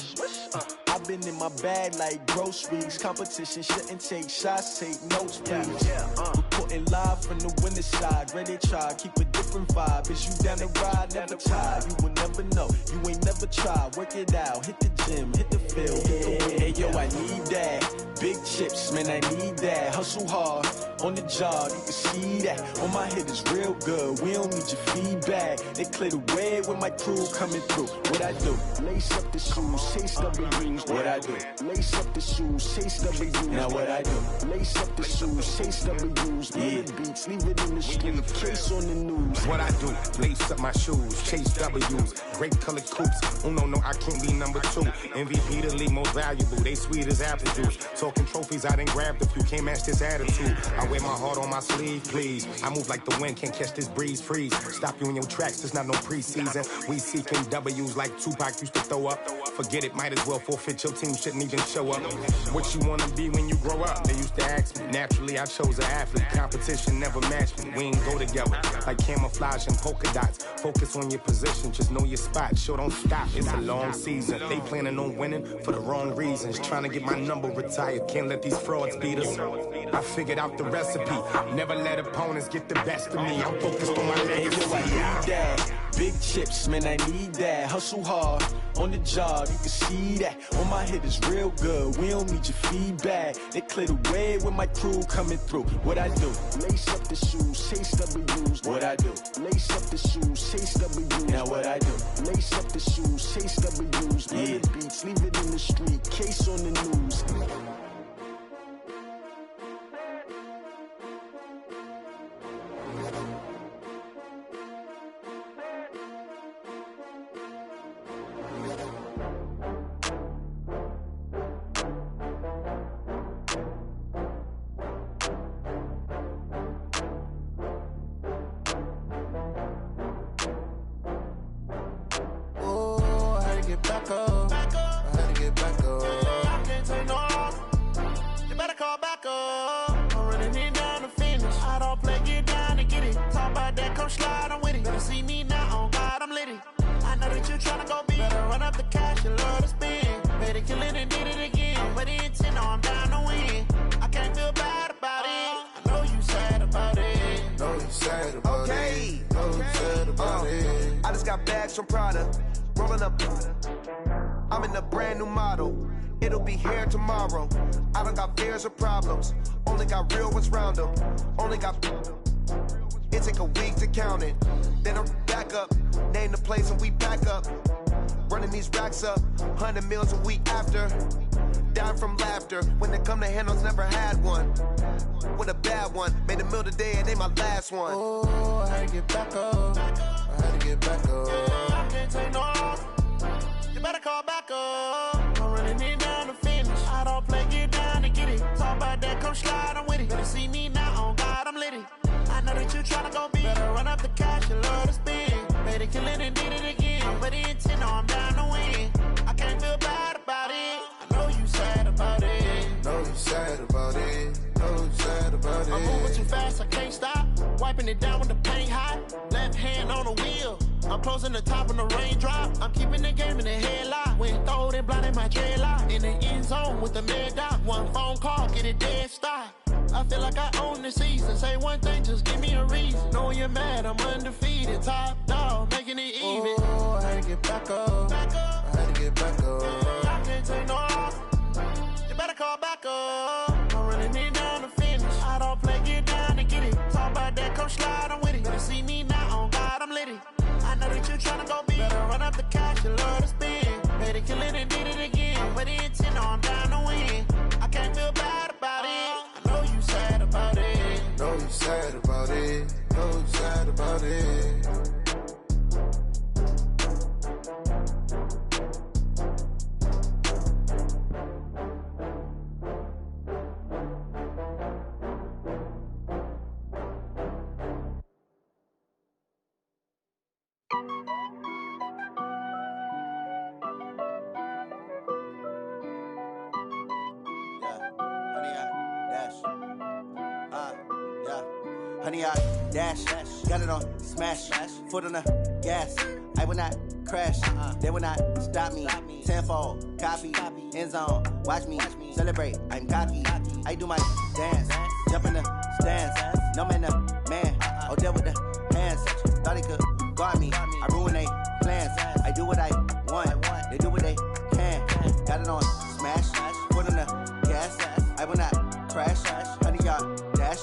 I've been in my bag like groceries. Competition shouldn't take shots, take notes, please. Reporting live from the winter side. Ready to try, keep a different vibe. Is you down the ride, never tired. You will never know, you ain't never tried. Work it out, hit the gym, hit the field, hit the wind. Hey yo, I need that. Big chips, man, I need that. Hustle hard, on the job, you can see that. On my head is real good, we don't need your feedback. They clear the way when my crew coming through. What I do? Lace up the shoes, chase W's. What I do? Lace up the shoes, chase W's. Now what I do? Lace up the shoes, chase W's. Yeah, beats, leave it in the street, case on the news. What I do? Lace up my shoes, chase W's. Great colored coops. Oh no, I can't be number 2. MVP the league most valuable. They sweet as apple juice. Talking trophies, I done grabbed a few. Can't match this attitude. I wear my heart on my sleeve, please. I move like the wind, can't catch this breeze, freeze. Stop you in your tracks, there's not no preseason. We seeking W's like Tupac used to throw up. Forget it, might as well forfeit. Your team shouldn't even show up. What you wanna be when you grow up? They used to ask me. Naturally, I chose an athlete. Competition never matched me. We ain't go together like camouflage and polka dots. Focus on your position, just know your spot. Sure, don't stop. It's a long season. They planning on winning for the wrong reasons. Trying to get my number retired. Can't let these frauds beat us. I figured out the recipe. Never let opponents get the best of me. I'm focused on my legacy. I need that. Big chips, man, I need that. Hustle hard, on the job, you can see that. On my head is real good, we don't need your feedback. They clear the way when my crew coming through. What I do? Lace up the shoes, chase W's. What I do? Lace up the shoes, chase W's. Now what I do? Lace up the shoes, chase W's. Yeah, beats, leave it in the street, case on the news. Back up. I had to get back up. I can't take no loss. You better call back up. I'm running it down to finish. I don't play, get down to get it. Talk about that, come slide, I'm with it. Better see me now, on God, I'm lit it. I know that you tryna go big. Better run up the cash, you love to spend. Better kill it and did it again. But the intent, no, I'm down to win. I can't feel bad about it. I know you sad about it. Know you sad about it. Know you sad about it. I just got bags from Prada. Rolling up, I'm in a brand new model. It'll be here tomorrow. I don't got fears or problems. Only got real ones round them. Only got. It take a week to count it. Then I'm back up. Name the place and we pack up. Running these racks up. 100 meals a week after. Down from laughter. When it come to handles, never had one. With a bad one. Made a meal today and they my last one. Oh, I had to get back up. I had to get back up. I can't take no loss. You better call back up. I'm running it down to finish. I don't play, get down to get it. Talk about that, come slide, I'm with it. Better see me now, on God, I'm lit it. I know that you tryna go big. Better run up the cash, you love to spend. Better kill it and did it again. But the intent, no, I'm down to win. I can't feel bad about it. I know you sad about it. Know you sad about it. Know you sad about it. I'm moving too fast, I can't stop. Wiping it down when the paint hot. Left hand on the wheel. I'm closing the top when the raindrop. I'm keeping the game in the headlock. When throwed and blinded my dreadlock. In the end zone with the mad dot. One phone call, get it dead stop. I feel like I own the season. Say one thing, just give me a reason. Knowing you're mad, I'm undefeated. Top dog, making it even. Oh, I had to get back up. I had to get back up. I can't take no loss. You better call back up. I'm running it down to finish. I don't play, get down to get it. Talk about that, come slide, I'm with it. Better see me now, on God, I'm lit it. I know that you tryna go big. Better run up the cash, you love to spend. Better kill it and did it again. But the intent, no, I'm down to win. I can't feel bad about it. I know you sad about it. Know you sad about it. Know you sad about it. Honey, I dash, got it on smash, foot on the gas. I will not crash, they will not stop me. Tenfold, copy, end zone, watch me celebrate. I'm cocky, I do my dance, jump in the stands. No man, man, oh, there with the hands. Thought he could guard me, I ruin they plans. I do what I want, they do what they can. Got it on smash, foot on the gas. I will not crash, honey, y'all dash,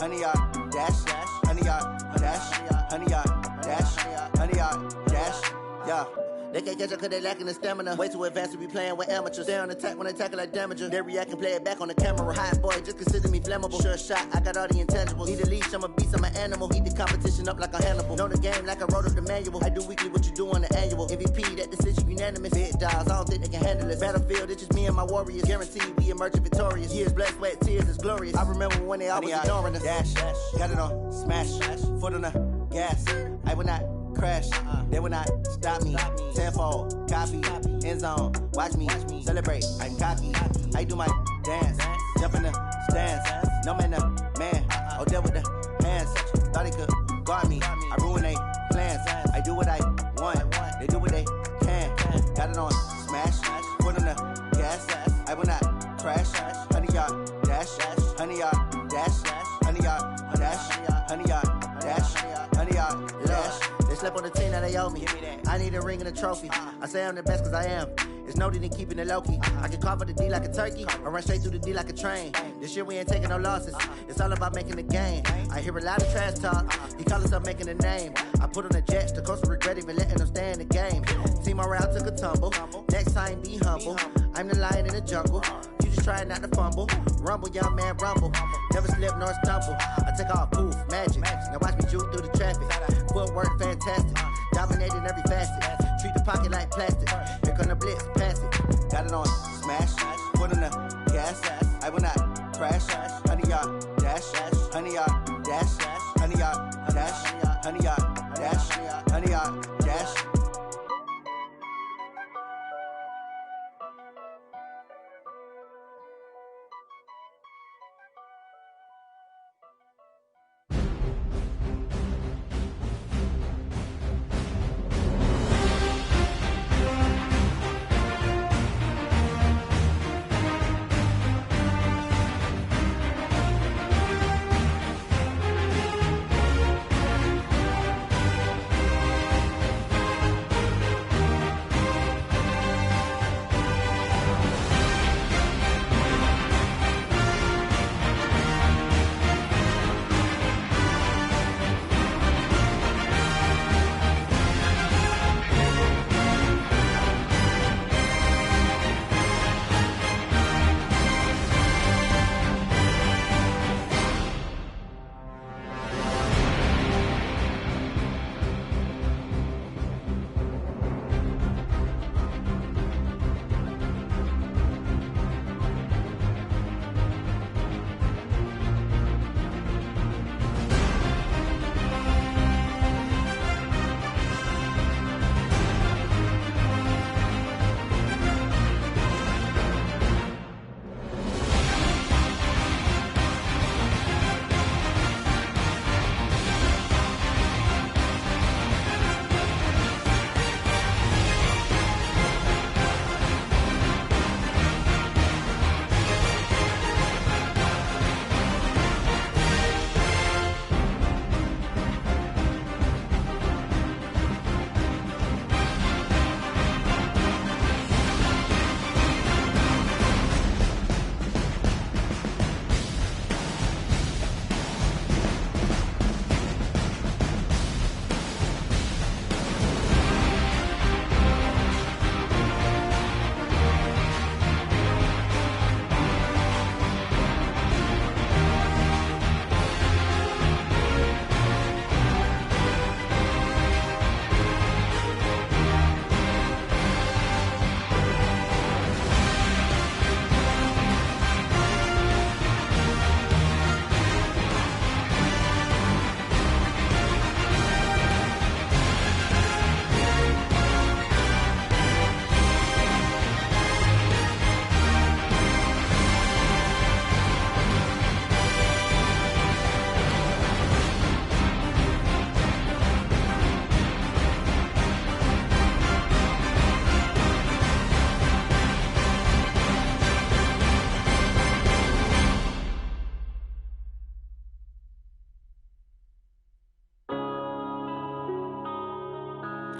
honey, y'all dash, honey, y'all dash, honey, y'all dash, honey, y'all dash, yeah. They can't catch up cause they lacking the stamina. Way too advanced to be playing with amateurs. Stay on attack when they tackle like damager. They react and play it back on the camera. Hot boy, just consider me flammable. Sure shot, I got all the intangibles. Need a leash, I'm a beast, I'm an animal. Eat the competition up like a Hannibal. Know the game like I wrote up the manual. I do weekly what you do on the annual. MVP, that decision unanimous. Big dogs, I don't think they can handle it. Battlefield, it's just me and my warriors. Guaranteed we emerging victorious. Years, blood, sweat, tears, it's glorious. I remember when they always ignoring us. Dash, got it on smash, foot on the gas. I will not crash, they will not stop me. Tenfold, copy, end zone, watch me celebrate. I'm cocky, I do my dance, jump in the stands. No man, man, oh, there with the hands. Thought he could guard me, I ruin they plans. I do what I want, they do what they can. Got it on smash, foot on the gas. I will not crash, honey, y'all dash, honey, y'all dash, honey, y'all dash, honey, y'all dash, honey, y'all dash. Slept on the team that they owe me. I need a ring and a trophy. I say I'm the best cause I am. It's no need in keeping it low key. I can carve up the D like a turkey or run straight through the D like a train. This year we ain't taking no losses. It's all about making the game. I hear a lot of trash talk. He call himself making a name. I put on the Jets. The coach will regret even letting them stay in the game. Team morale took a tumble. Next time be humble. I'm the lion in the jungle. You just try not to fumble. Rumble, young man, rumble. Never slip nor stumble. I take off poof, magic. Now watch me juke through the traffic. Footwork fantastic. Dominating every facet. Treat the pocket like plastic. Here come the blitz, pass it. Got it on smash. Foot on the gas. I will not crash. Honey, y'all dash. Honey, y'all dash. Honey, y'all dash. Honey, y'all dash. Honey, y'all dash.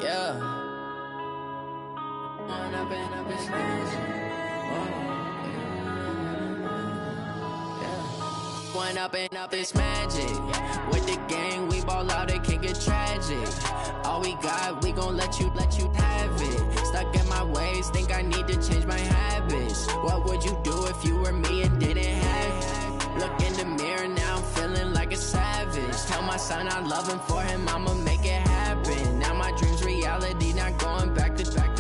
Yeah. One up and up, it's magic. With the gang, we ball out, it can get tragic. All we got, we gon' let you have it. Stuck in my ways, think I need to change my habits. What would you do if you were me and didn't have it? Look in the mirror, now I'm feeling like a savage. Tell my son I love him, for him I'ma make it happen. Now my dream's reality, not going back to back.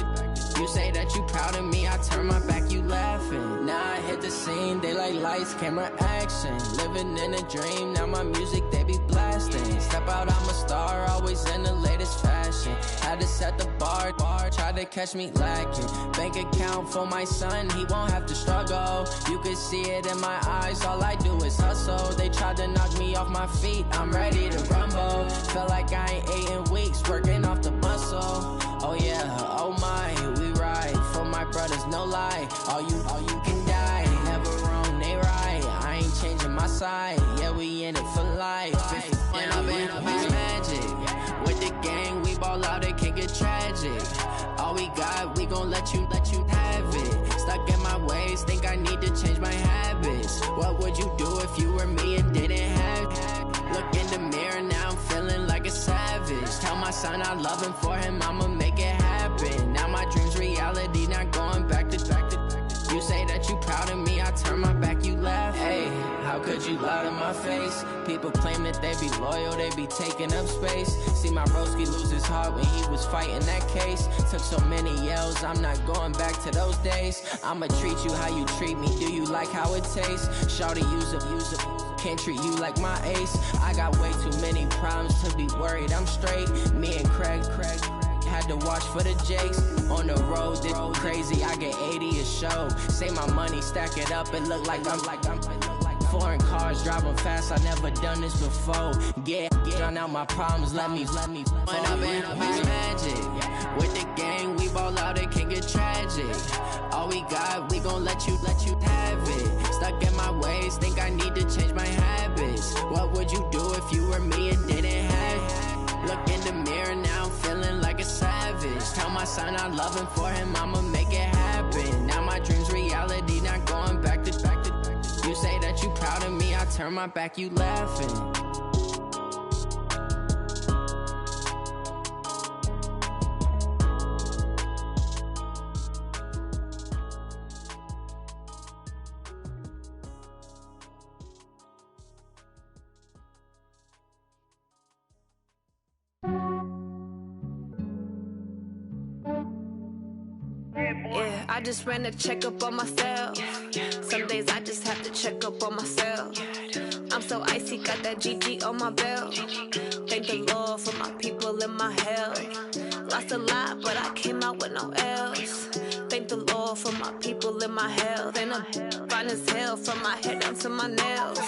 You say that you proud of me, I turn my back, you laughing. Now I hit the scene, they like lights, camera, action. Living in a dream, now my music, they be blasting. Step out, I'm a star, always in the latest fashion. Had to set the bar, try to catch me lacking. Bank account for my son, he won't have to struggle. You can see it in my eyes, all I do is hustle. They tried to knock me off my feet, I'm ready to rumble. Felt like I ain't ate in weeks, working off the muscle. Oh yeah, oh my, we ride for my brothers, no lie. All you can die, never wrong, they right. I ain't changing my side, yeah, we in it for life. And up and up is magic. With the gang, we ball out, it can get tragic. All we got, we gon' let you have it. Stuck in my ways, think I need to change my habits. What would you do if you were me and didn't have it? Look in the mirror, now I'm feeling like a savage. Tell my son I love him, for him I'ma make it happen. Now my dream's reality, not going back to back. You say that you proud of me, I turn my back, you laugh. Hey, how could you lie to my face? People claim that they be loyal, they be taking up space. See my broski lose his heart when he was fighting that case. Took so many yells, I'm not going back to those days. I'ma treat you how you treat me, do you like how it tastes? Shawty, use up, can't treat you like my ace. I got way too many problems to be worried, I'm straight. Me and Craig had to watch for the Jakes. On the road, this crazy, I get 80 a show. Say my money, stack it up, it look like I'm foreign cars, driving fast, I never done this before. Get drown out my problems, let me When up and up is magic. With the gang, we ball out, it can get tragic. All we got, we gon' let you have it. Stuck in my ways, think I need to change my habits. What would you do if you were me and didn't have it? Look in the mirror, now I'm feeling like a savage. Tell my son I love him, for him I'ma make it happen. Now my dream's reality, not going back to back. You say that you proud of me, I turn my back, you laughing. Yeah, I just ran a checkup on myself. Some days I just have to check up on myself. I'm so icy, got that GG on my belt. Thank the Lord for my people in my health. Lost a lot, but I came out with no L's. Thank the Lord for my people in my health. And I'm fine as hell from my head down to my nails.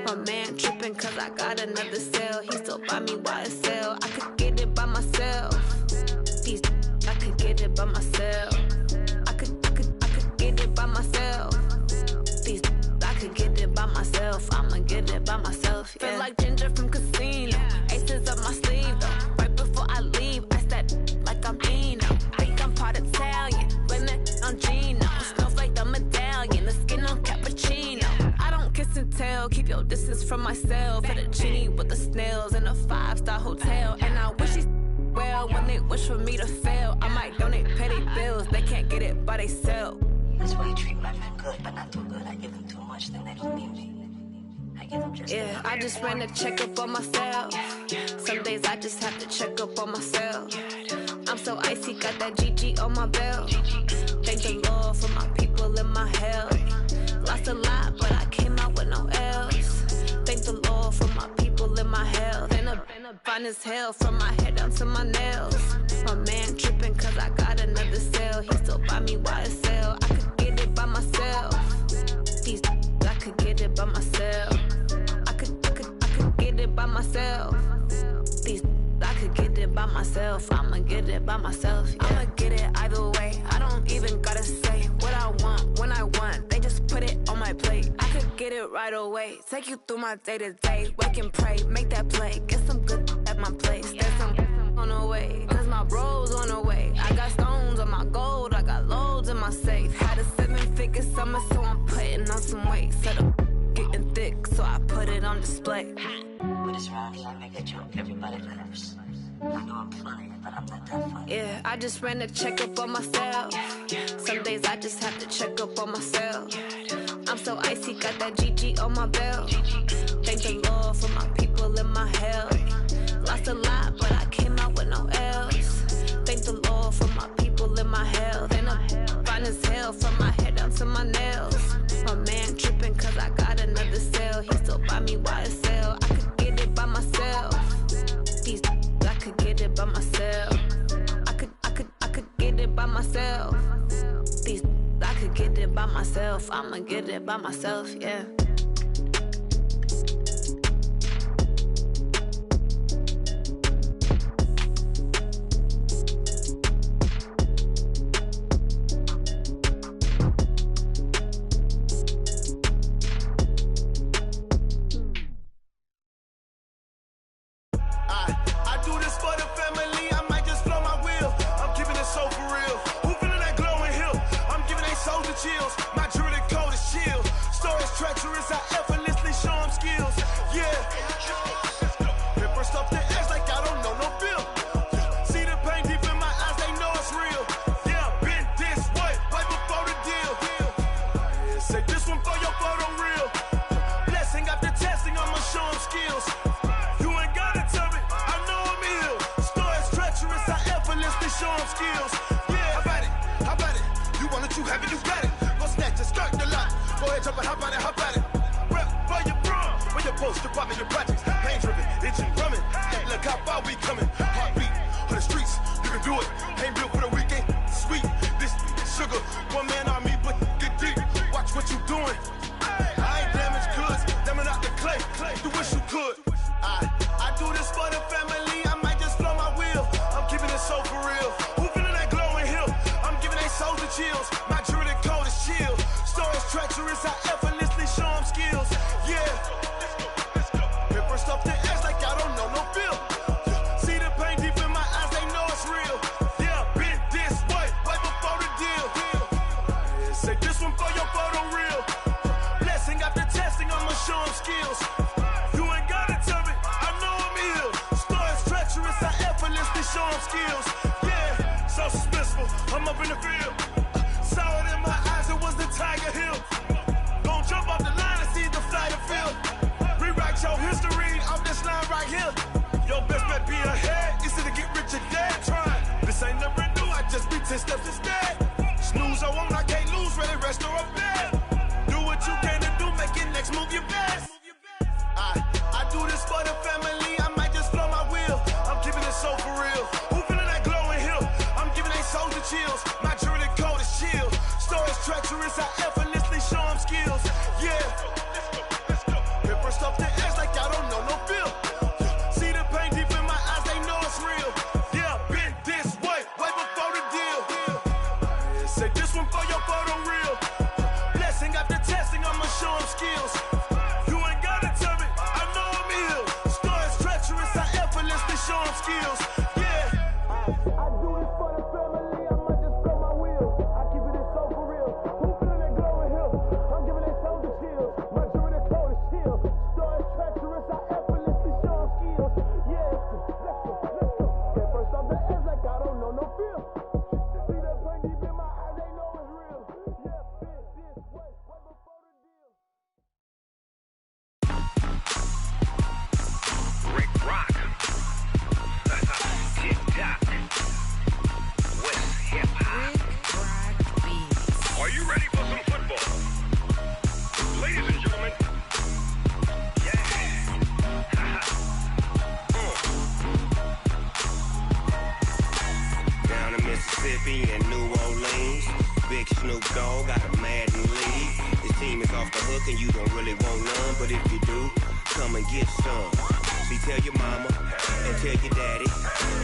My man tripping cause I got another cell. He still buy me YSL. I could get it by myself. I could get it by myself. I could get it by myself. I could get it by myself. I'ma get it by myself. Yeah. Feel like Ginger from Casino. Aces up my sleeve though. Right before I leave, I step like I'm Dino. Think I'm part Italian. Blame it on Gino. Snowflake the medallion. The skin on cappuccino. I don't kiss and tell. Keep your distance from myself. At a genie with the snails in a 5-star hotel. And I wish he well when they wish for me to fail. I might donate petty bills. They can't get it by they sell. That's why you treat my men good, but not too good. I give them too much, then they don't need me. I give them just yeah, I just ran a checkup on myself. Some days I just have to check up on myself. I'm so icy, got that GG on my belt. Thank the Lord for my people in my health. Lost a lot, but I came out with no L's. Thank the Lord for my people in my health. And I'm fine as hell from my head down to my nails. My man tripping cause I got another cell. He still buy me YSL. I could get it by myself. I could get it by myself. I could get it by myself. I could get it by myself. I'ma get it by myself. Yeah. I'ma get it either way. I don't even gotta say what I want when I want. They just put it on my plate. I could get it right away. Take you through my day to day. Wake and pray, make that play. Get some good at my place. There's some on the way, cause my bros on the way. I got stones on my gold, I got loads in my safe. Had a 7-figure summer, so I'm putting on some weight. Said I'm getting thick, so I put it on display. But it's wrong, I make a joke, everybody laughs. I know I'm funny, but I'm not that funny. Yeah, I just ran a checkup on myself. Some days I just have to check up on myself. I'm so icy, got that GG on my belt. Thank the Lord for my people in my health. Lost a lot, but I came out with no else. Thank the Lord for my people in my health. And I'm fine as hell from my head down to my nails. My man tripping cause I got another cell. He still buy me YSL. I could get it by myself. These I could get it by myself. I could get it by myself. These I could get it by myself. I'ma get it by myself, yeah. Chills. My jewelry code is chill. Storage treacherous, I effortlessly show them skills. Yeah. Pepper stuff the edge like I don't know no bill. See the pain deep in my eyes, they know it's real. Yeah, been this way, way before the deal. Say this one for your photo real. Blessing after testing, I'ma show them skills. You ain't gotta tell me, I know I'm ill. Storage treacherous, I effortlessly show them skills. Yeah, how about it? How about it? You want it, you have it, you got it. Snatch and skirt the lot. Go ahead, jump and hop on it, hop on it. Rep for your prom, for your post, department, your projects. Pain driven, itching, drumming. Hey, look how far we coming. Heartbeat on the streets, you can do it. Ain't built for the weekend. Sweet, this sugar. One man army, but get deep. Watch what you doing. I ain't damaged goods, damn it out the clay. You wish you could. I do this for the family. I might just blow my wheel. I'm keeping it so for real. Who feeling that glowing hill? I'm giving they souls the chills. My jewelry code is chill. Storage treacherous, I effortlessly show them skills. Yeah. Pepper stuff the edge like I don't know no bill. See the pain deep in my eyes, they know it's real. Yeah, been this way, way before the deal. Say this one for your photo real. Blessing after testing, I'ma show them skills. You ain't gotta tell me, I know I'm ill. Storage treacherous, I effortlessly show them skills. Yeah, so suspenseful, I'm up in the field. Saw it in my eyes, it was the Tiger Hill. Gon' jump off the line and see the flight of field. Rewrite your history off this line right here. Your best bet be ahead, easy to get rich or dead trying. This ain't never new, I just be 10 steps instead. Snooze, I won't, I can't lose, ready, rest or a bed. Do what you can to do, make your next move your best. I do this for the family, I might just blow my wheel. I'm keeping it so for real. Who feeling that glowing hill? I'm giving they souls the chills. My jewelry code is chill. Storage treacherous, I effortlessly show them skills. Yeah. Pepper stuff the edge like I don't know no bill. See the pain deep in my eyes, they know it's real. Yeah, been this way, way before the deal. Say this one for your photo real. Blessing after testing, I'ma show them skills. You ain't gotta tell me, I know I'm ill. Storage treacherous, I effortlessly show them skills. Yeah. I do this for the family, I might just blow my wheel. I keep it so for real. Who feeling that glowing hill? I'm giving they souls the chills. My jewelry code is chill. Storage treacherous, I effortlessly show them skills. Yeah, let's go. Get first off the edge like I don't know no feel. See that pain deep in my eyes, they know it's real. Yeah, been this way, way before the deal. Rick Rock. TikTok. West Hip Hop. Are you ready for some football? Ladies and gentlemen. Yeah. Down in Mississippi and New Orleans, Big Snoop Dogg got a Madden league. His team is off the hook and you don't really want none, but if you do, come and get some. See, tell your mama and tell your daddy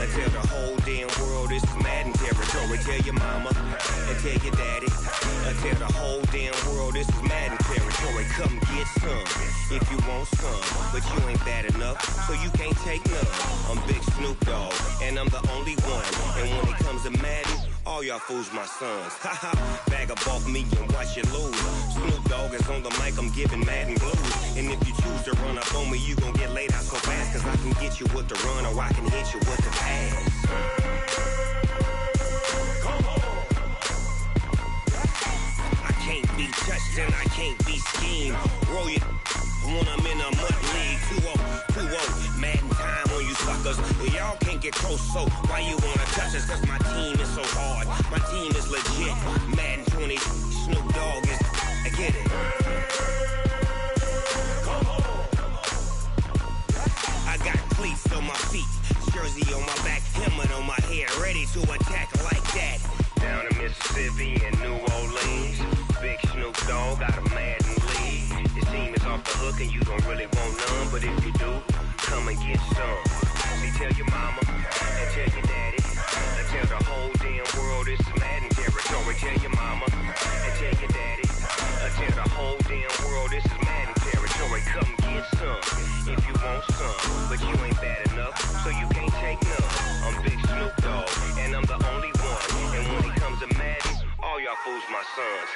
and tell the whole damn world this is Madden territory. Tell your mama and tell your daddy and tell the whole damn world this is Madden territory. Come get some if you want some, but you ain't bad enough, so you can't take none. I'm Big Snoop Dogg, and I'm the only one. And when it comes to Madden, all y'all fools my sons. Haha, bag up off me and watch you lose. Snoop Dogg is on the mic, I'm giving Madden blues. And if you choose to run up on me, you gon' get laid out so fast, cause I can get you with the run or I can hit you with the pass. I can't be touched and I can't be schemed. Roll you when I'm in a mud league. 2-0, Madden time on you suckers. Y'all can't get close, so why you wanna touch us? Cause my team is so hard, my team is legit. Madden 20, Snoop Dogg is, I get it. I got cleats on my feet, jersey on my back, helmet on my head, ready to attack like that. Down in Mississippi and New Orleans, Big Snoop Dogg got a Madden league. His team is off the hook and you don't really want none, but if you do, come and get some. See, tell your mama and tell your daddy, and tell the whole damn world this is Madden territory. Tell your mama and tell your daddy, and tell the whole damn world this is Madden territory. Come get some if you want some, but you ain't bad enough, so you can't take none. I'm Big Snoop Dogg, and I'm the only one. And when it comes to Madden, all y'all fools my sons.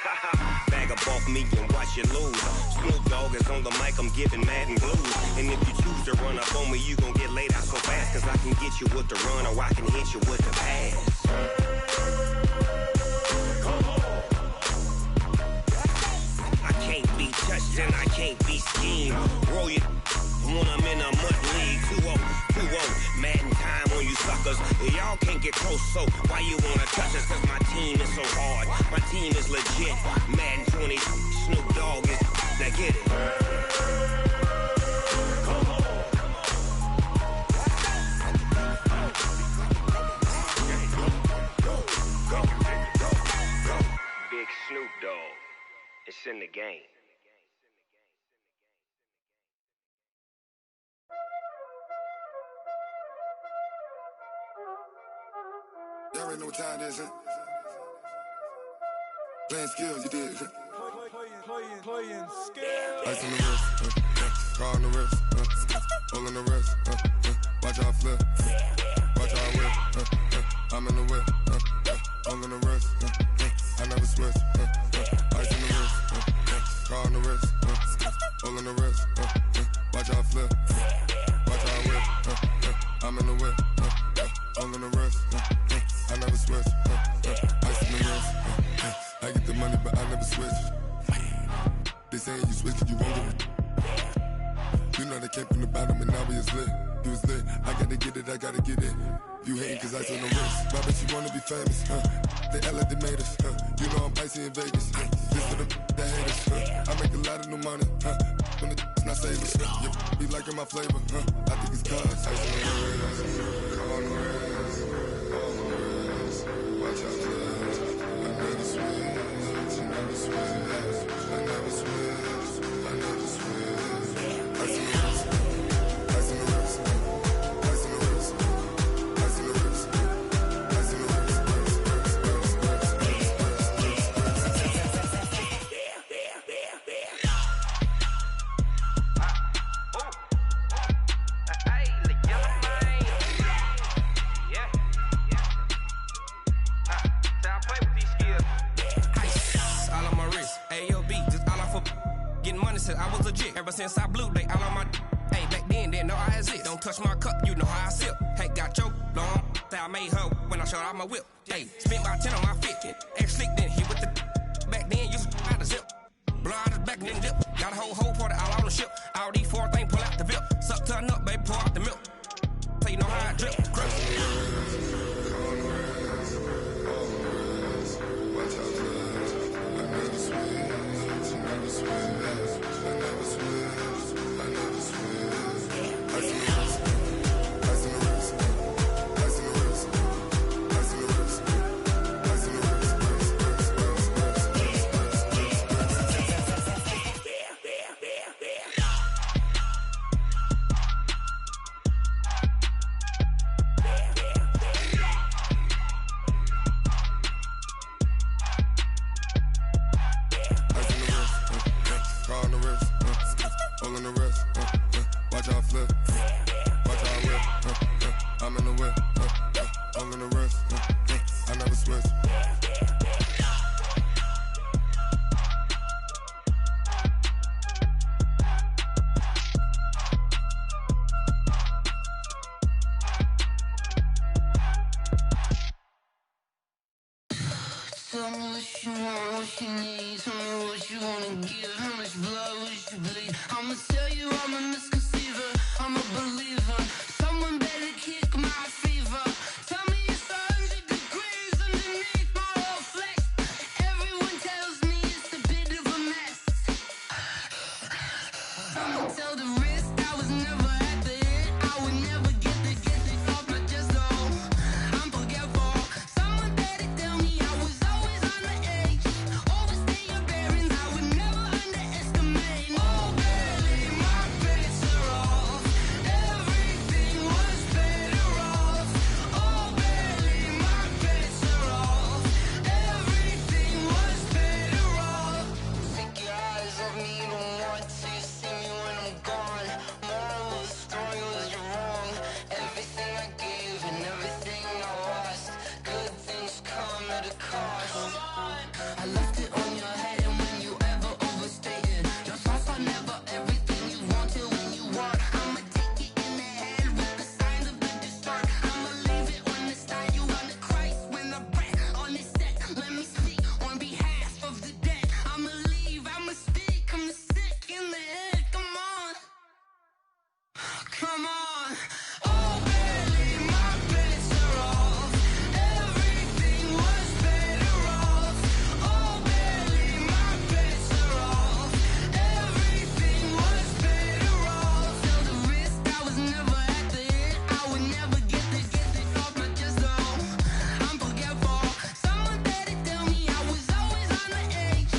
Bag up off me and watch you lose. Snoop Dogg is on the mic, I'm giving Madden blues. And if you choose to run up on me, you gon' get laid out so fast, cause I can get you with the run or I can hit you with the pass. I can't be touched and I can't be schemed. Roll you when I'm in a mud league. 2-0, Madden time on you suckers. Y'all can't get close, so why you wanna touch us? Cause my team is so hard, my team is legit. Madden 20, Snoop Dogg is, now get it. Big Snoop Dogg, it's in the game. Y'all already know what time it is, huh? Playing skills, you did. Playing skills. Ice on the wrist, car on the wrist, hole in the wrist, watch how I flip, watch how I whip, I'm in the whip, hole in the wrist, I never switch, ice on the wrist, car on the wrist, hole in the wrist, watch how I flip, watch how I whip, I'm in the whip, hole in the wrist, I never switch, ice in the wrist, I get the money but I never switch. They saying you switch, you won't get it. You know they came from the bottom and now we is lit. You was lit, I gotta get it, I gotta get it. You hating cause ice on the wrist. My bitch, you wanna be famous, They act like they made us, You know I'm icy in Vegas, This for the that hate us, I make a lot of new money, When the not savers, You be liking my flavor, I think it's cause ice on the wrist, on the wrist, on the wrist. Watch out, I never switch, I never switch. I never switch, I never switch. Ice in the wrist, ice in the wrist, ice in the wrist, ice in the wrist, ice in the wrist, I was legit ever since I blew they all on my hey back then didn't know I exist. Don't touch my cup, you know how I sip. Hey, got your long I made her when I showed out my whip. Hey, spent about 10 on my 50. X slick then hit with the back then used to out the zip. Blow out his back then dip. Got a whole party all on the ship. All these four things pull out the VIP. Suck turn up, baby, pour out the milk. So you know how I drip. wrist, all in the wrist, watch how I flip, watch how I whip, I'm in the whip, all in the wrist, I never switch. Tell me what you want, what you need. Tell me what you wanna give. How much blood would you bleed? I'ma tell you I'm a misconceiver. I'm a believer. Someone better kick my fever. Tell me it's 100 degrees underneath my whole flesh. Everyone tells me it's a bit of a mess. I'ma tell the wrist I was never at the end. I would never get this off my chest though. I'm forgetful. Someone better tell me I was always on the edge. Overstay your bearings, I would never underestimate. Oh barely, my bets are off. Everything was better off. Oh barely, my bets are off. Everything was better off. Take your eyes off me, don't want to see me when I'm gone. Moral of the story was you're wrong. Everything I gave and everything I lost. Good things come at a cost. I left it on your head, and when you ever overstay it, your thoughts are never everything you wanted when you want. I'ma take it in the head with the signs of the distort. I'ma leave it on the side. You on the Christ when the breath on this set. Let me speak on behalf of the dead. I'ma leave, I'ma speak. I'm the sick in the head. Come on, come on. Oh, barely, my bets are off. Everything was better off. Oh, barely, my bets are off. Everything was better off. Tell the wrist I was never at the end. I would never get this off my chest though. I'm forgetful. Someone better tell me I was always on the edge.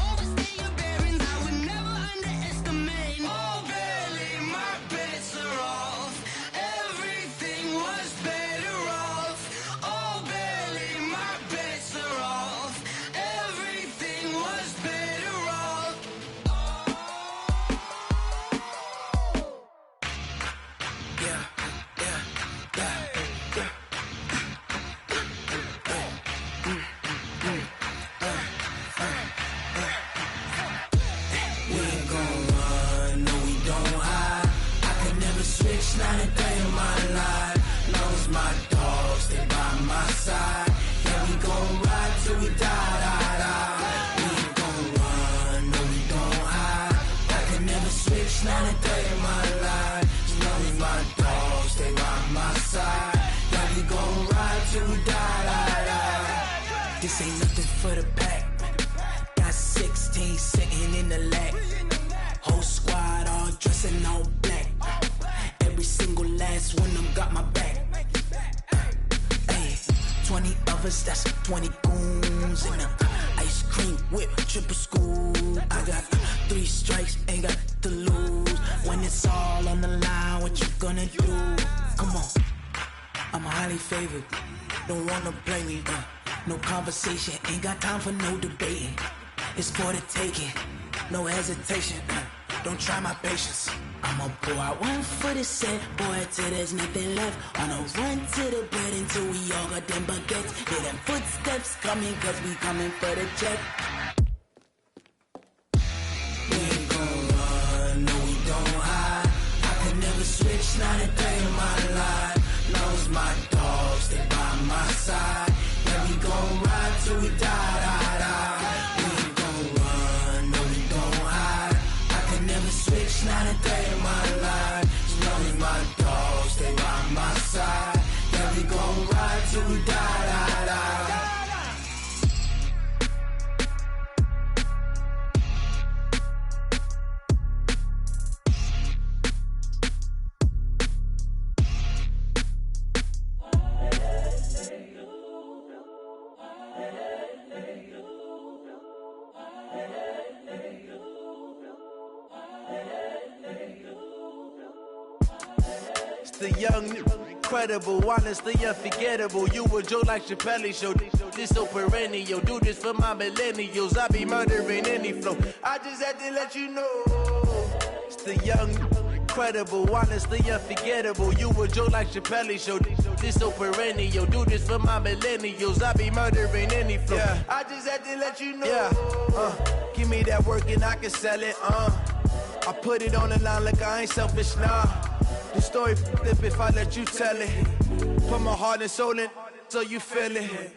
Overstay your bearings, I would never underestimate. Oh, barely, my bets are off. Everything was better off. Oh, barely, my bets are off. Everything was better off. We ain't gon' run, no we don't hide. I can never switch, not a day in my life. Long as my dogs stay by my side. Yeah, we gon' ride till we die. We ain't gon' run, no we don't hide. I can never switch, not a day in my life. As long as my dogs stay by my side. Yeah, we gon' ride till we die. This ain't nothing for the pack. Got 16 sitting in the lap. Whole squad all dressing all black. Every single last one of them got my back. Hey, 20 of us, that's 20 goons. And ice cream whip, triple scoop. I got 3 strikes, ain't got to lose. When it's all on the line, what you gonna do? Come on, I'm highly favored. Don't wanna play me, no conversation. Ain't got time for no debating. It's for the taking, no hesitation. Don't try my patience. I'ma pour out one for the set, boy, till there's nothing left. On a run to the bread until we all got them baguettes. Hear them footsteps coming, cause we coming for the check. We ain't gon' run, no we don't hide. I can never switch, not a day in my life. Long as my dogs stay by my side. Yeah, we gon' ride till we die. We ain't gon' run, no we don't hide. I can never switch, not a day in my life. As long as my dogs stay by my side. Yeah, we gon' ride till we die. The young, incredible, honestly unforgettable. You a joke like Chappelle show. This so perennial. Do this for my millennials. I be murdering any flow. I just had to let you know. The young, incredible, honestly unforgettable. You a joke like Chappelle show. This so perennial. Do this for my millennials. I be murdering any flow. Yeah. I just had to let you know. Yeah. Give me that work and I can sell it. I put it on the line like I ain't selfish. Nah. The story flip if I let you tell it. Put my heart and soul in so you feel it.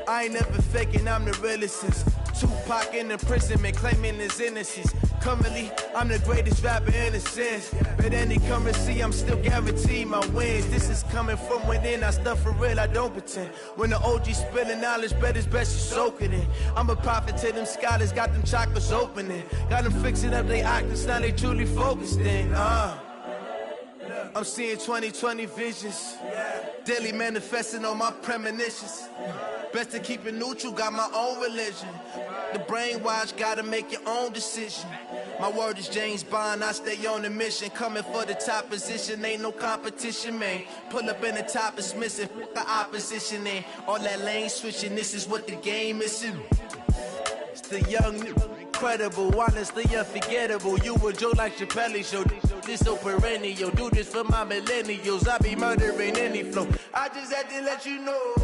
I ain't never faking, I'm the realest since Tupac in imprisonment, claiming his innocence. Currently, I'm the greatest rapper in a sense. But any currency, I'm still guaranteed my wins. This is coming from within, I stuff for real, I don't pretend. When the OG spilling knowledge, bet it's best you soak it in. I'm a prophet to them scholars, got them chakras opening. Got them fixing up they octaves, now they truly focused in. I'm seeing 2020 visions. Daily manifesting on my premonitions. Best to keep it neutral, got my own religion. The brainwash, gotta make your own decision. My word is James Bond, I stay on a mission. Coming for the top position, ain't no competition, man. Pull up in the top, it's missing, the opposition in. All that lane switching, this is what the game is. It's the young, incredible, honestly unforgettable. You a joke like Chappelle show. This so perennial. Do this for my millennials. I be murdering any flow. I just had to let you know.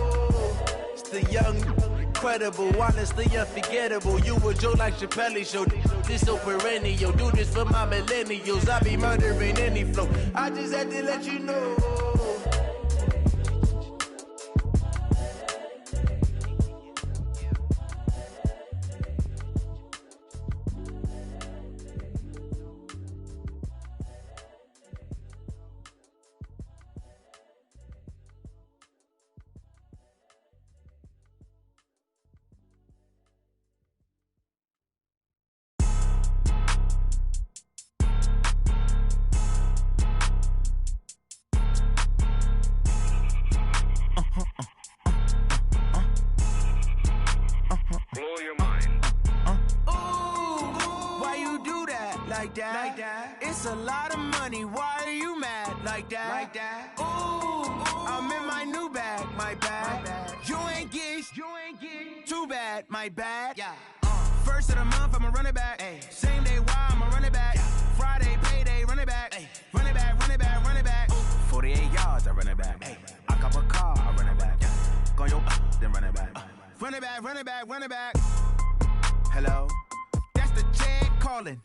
It's the young, incredible, honestly unforgettable. You a joke like Chappelle show. This so perennial. Do this for my millennials. I be murdering any flow. I just had to let you know. It's a lot of money, why are you mad like that? Ooh, I'm in my new bag, my bad. You ain't get too bad, my bad. First of the month, I'ma run it back. Same day, why I'ma run it back. Friday, payday, run it back. Run it back, run it back, run it back. 48 yards, I run it back. I cop a car, I run it back. Go your then run it back. Run it back, run it back, run it back. Hello? That's the check calling.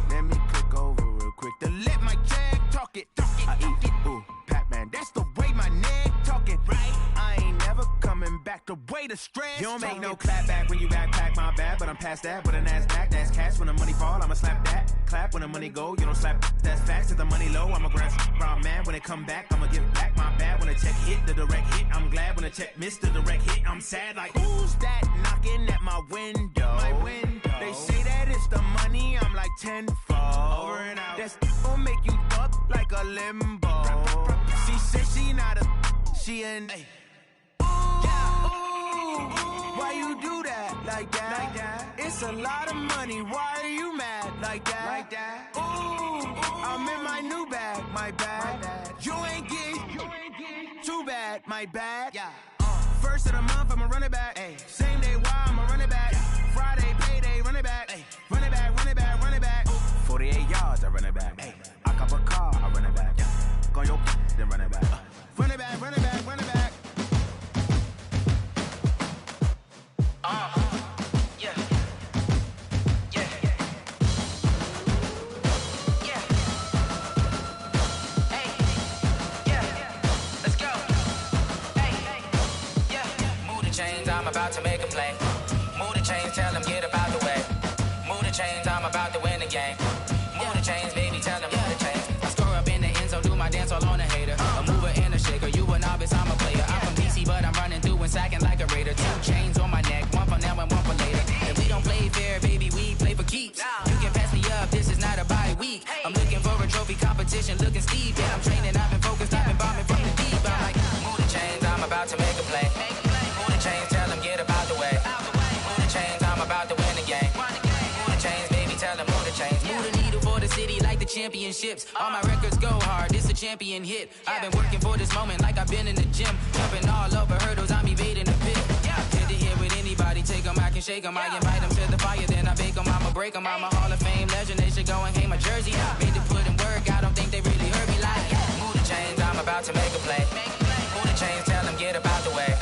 Let me click over real quick to let my check talk it. I eat it, ooh, Pac-Man. That's the way my neck talking. Right? I ain't never coming back the way the stress. You don't make no clap back when you backpack, my bad, but I'm past that. With a NASDAQ, that's cash. When the money fall, I'ma slap that. Clap when the money go, you don't slap. That's facts. If the money low, I'ma grab brown man. When it come back, I'ma give back my bad. When the check hit, the direct hit. I'm glad when the check missed the direct hit. I'm sad like, who's that knocking at my window? My window. They say that it's the money, I'm like tenfold. Over and out. That's gon' make you up like a limbo. She said she not a, she an. Ooh, why you do that like that? It's a lot of money, why are you mad like that? Ooh, I'm in my new bag, my bad. You ain't get too bad, my bad. First of the month, I'ma run it back. Same day, why I'ma run it back. Friday, payday, run it back. Run it back, run it back, run it back. 48 yards, I run it back. I cop a car, I run it back. Go your then run it back. Run it back, run it back, run it back. Yeah. Hey, yeah. Let's go. Hey, yeah. Move the chains, I'm about to make a play. Move the chains, tell them get about the way. Move the chains, I'm about to win the game. Move the chains, baby, tell them move the chains. I score up in the end zone, do my dance all on a hater. A mover and a shaker, you a novice, I'm a player. I'm from DC, but I'm running through and sacking like a raider. 2 chains on my neck, one for now and one for later. And we don't play fair, baby, we play for keeps. You can pass me up, this is not a bye week. I'm looking for a trophy competition, looking steep. Yeah, I'm training, I've been focused, I've been bombing from the deep. I'm like, move the chains, I'm about to make a play. Move the chains, tell them get about the way. Move the chains, I'm about to win the game. Move the chains, baby, tell them move the chains. Move the needle for the city like the championships. All my records go hard, this a champion hit. I've been working for this moment like I've been in the gym. Jumping all over hurdles, I'm evading the pit. Head to head with anybody. nobody take them, I can shake them. I invite them to the fire, then I bake them. I'ma break them. I'm a Hall of Fame legend. They should go and hang my jersey. Made to put in work, I don't think they really heard me like, move the chains, I'm about to make a play. Move the chains, tell them get up out the way.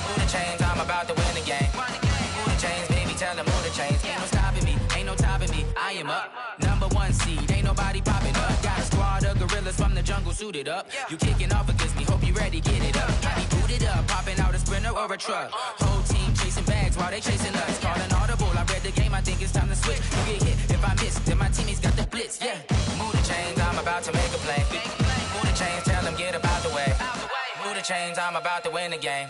Move the chains, I'm about to win the game. Move the chains, baby, tell them move the chains. Ain't no stopping me, ain't no topping me. I am up, number one seed, ain't nobody popping up. Got a squad of gorillas from the jungle suited up. You kicking off against me, hope you ready, get it up. I be booted up, popping out a Sprinter or a truck. Whole team chasing bags while they chasing us. Calling audible, I read the game, I think it's time to switch. You get hit, if I miss, then my teammates got the blitz, yeah. Move the chains, I'm about to make a play. Move the chains, tell them get up out the way. Move the chains, I'm about to win the game.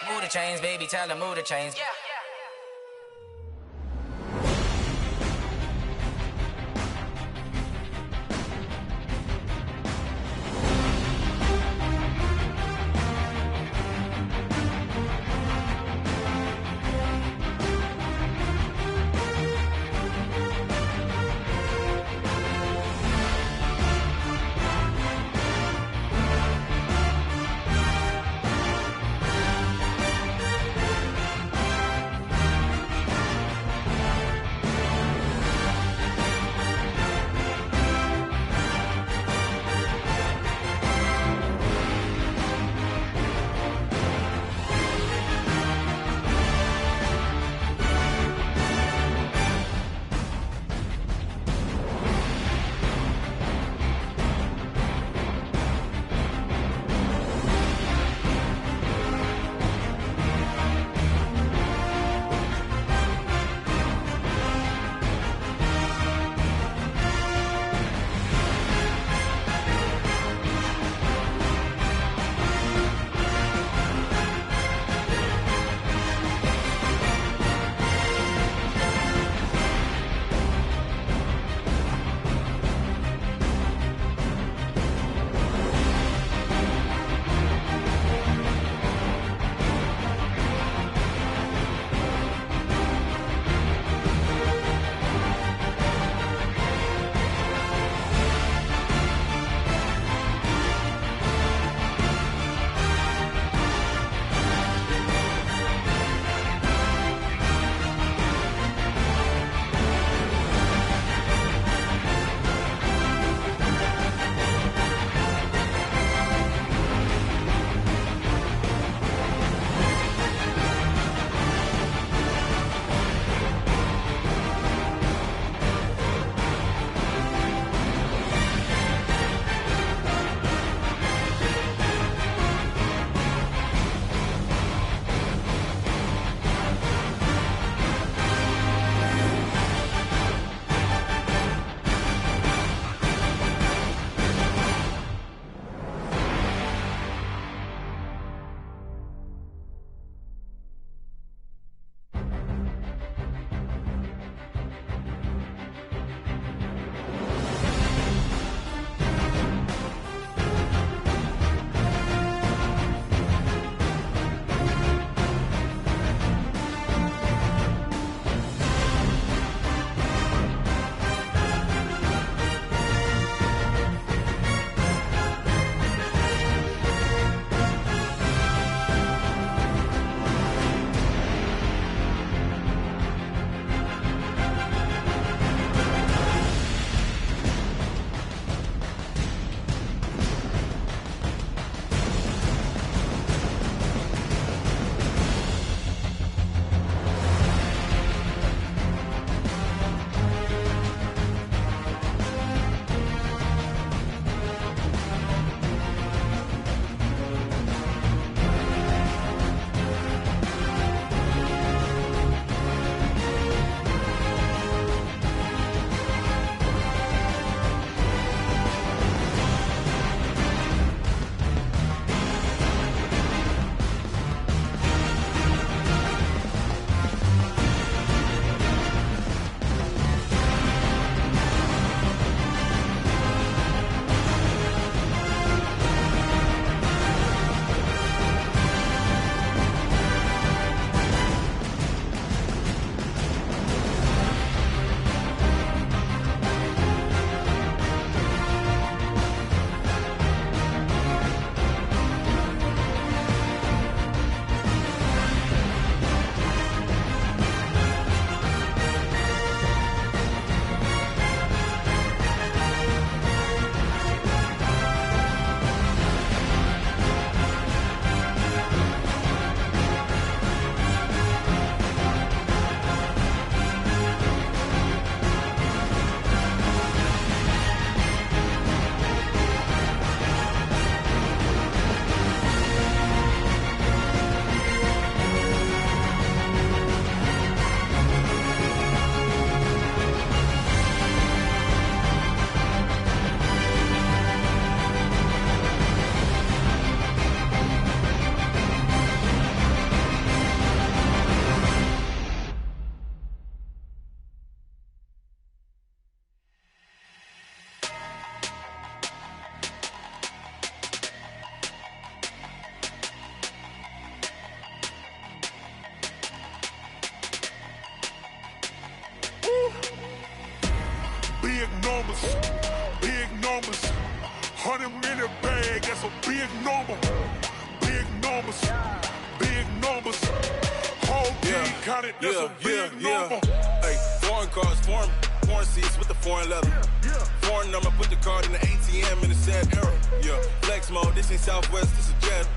Move the chains, baby, tell them move the chains. big numbers. 100-minute bag, that's a big number. Big numbers, big numbers. Whole team counted, that's a big number. Hey, foreign cars, foreign seats with the foreign leather. Foreign number, put the card in the ATM in the sad era. Yeah, flex mode, this ain't Southwest, this is jet.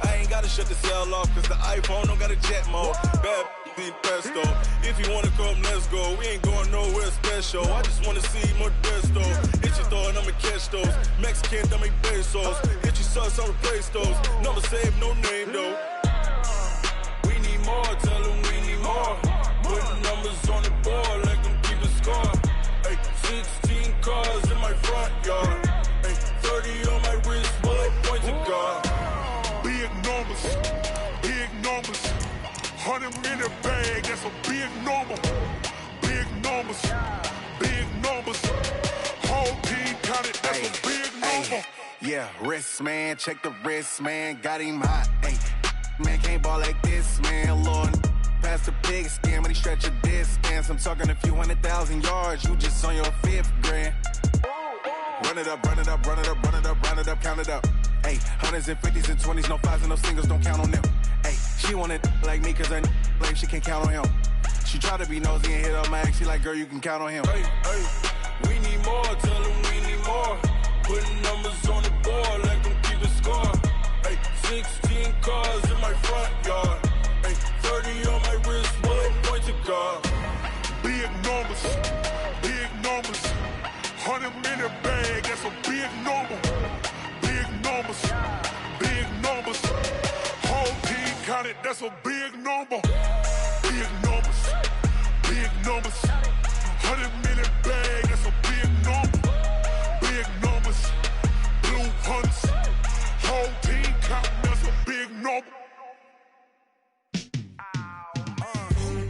I ain't gotta shut the cell off, cause the iPhone don't got a jet mode. Bad need pesto. If you wanna come, let's go. We ain't going nowhere special. I just wanna see more desto. Hit your throw and I'ma catch those. Mexican, don't make pesos. Hit your sus, I'll replace those. Number saved, no name though. We need more, tell them we need more. Putting numbers on the board, like them keep a score. Hey, 16 cars in my front yard. Hey, 30 on my wrist, bullet points of God. Big numbers, big numbers. 100-minute bag, that's a big number. Big numbers, big numbers. Whole team counted, that's a big number. Yeah, wrist man, check the wrist man, got him hot. Ay, man can't ball like this, man. Lord, past the pig skin, when he stretch a distance. I'm talking a few 100,000 yards, you just on your 5th grand. Run it up, run it up, run it up, run it up, run it up, count it up. Ay, 100s and 50s and 20s, no 5s and no singles, don't count on them. Ay, she want it like me, cause her blame, she can't count on him. She try to be nosy and hit up my ex, she like, girl, you can count on him. Hey, hey, we need more, tell them we need more. Putting numbers on the board, like them keep a score. Hey, 16 cars in my front yard. Hey, 30 on my wrist, bullet points of God. Big numbers, big numbers. 100-minute bag, that's a big number. Big numbers, big numbers. Whole team counted, that's a big number. Big numbers, big numbers. 100-minute bag, that's a big number. Big numbers, blue hunts. Whole team counting, that's a big number.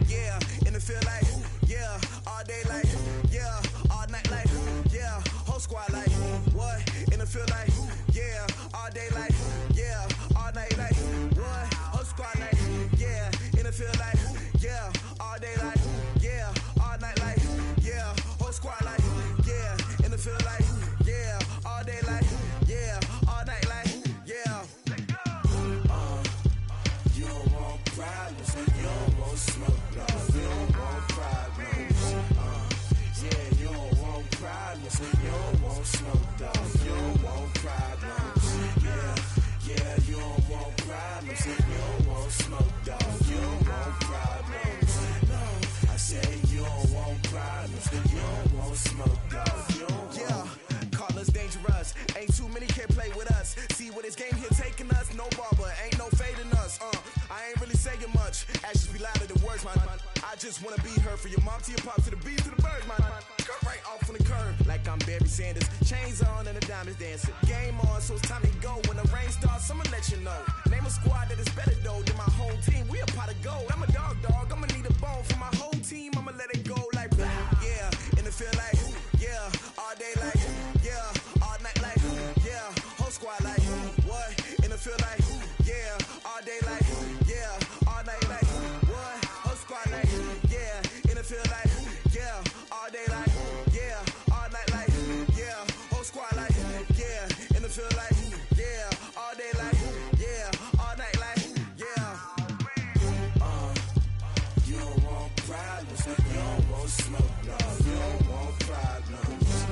Yeah, and it feel like, yeah, all day like, yeah, all night like, yeah, whole squad like, what? And it feel like, yeah, all day like, yeah, all night like, what? Whole squad like, yeah, and it feel like, yeah, all day like, yeah, all night like, yeah, whole squad like, yeah, and it feel like, yeah, all day like, yeah, all night like, yeah. You don't want problems, you don't want smoke, no. You don't want problems, yeah, you don't want problems, you don't want smoke, dog. You don't want problems, yeah, you don't want problems, you don't want smoke, dog. You don't want problems, no. I say you don't want problems, you don't want smoke, dog. You don't Yeah, call us dangerous. Ain't too many can play with us. See what this game here taking us. No barber, ain't no fading us. I ain't really saying much. Actions be louder than words, man. I just wanna be heard. For your mom to your pop to the beat to the bird, man. Cut right off on the curb, like I'm Barry Sanders. Chains on and the diamonds dancing. Game on, so it's time to go. When the rain starts, I'ma let you know. Name a squad that is better though than my home team. We a pot of gold. I'm a dog. I'ma need a bone for my whole team. I'ma let it go like, yeah, and it feel like, yeah, all day like, yeah, all night like, yeah, whole squad like, what? And it feel like, yeah, all day like, yeah, all night like, what? Whole squad like, yeah, and it feel like, yeah, all day like, yeah, all night like, yeah, whole squad like, yeah, and it feel like, yeah, all day like, yeah, all night like, yeah. You don't want problems, you don't want smoke, no. You don't want problems,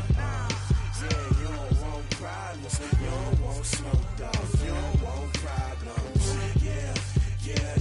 yeah, you don't want problems, you don't want smoke, dog. You don't want problems, yeah,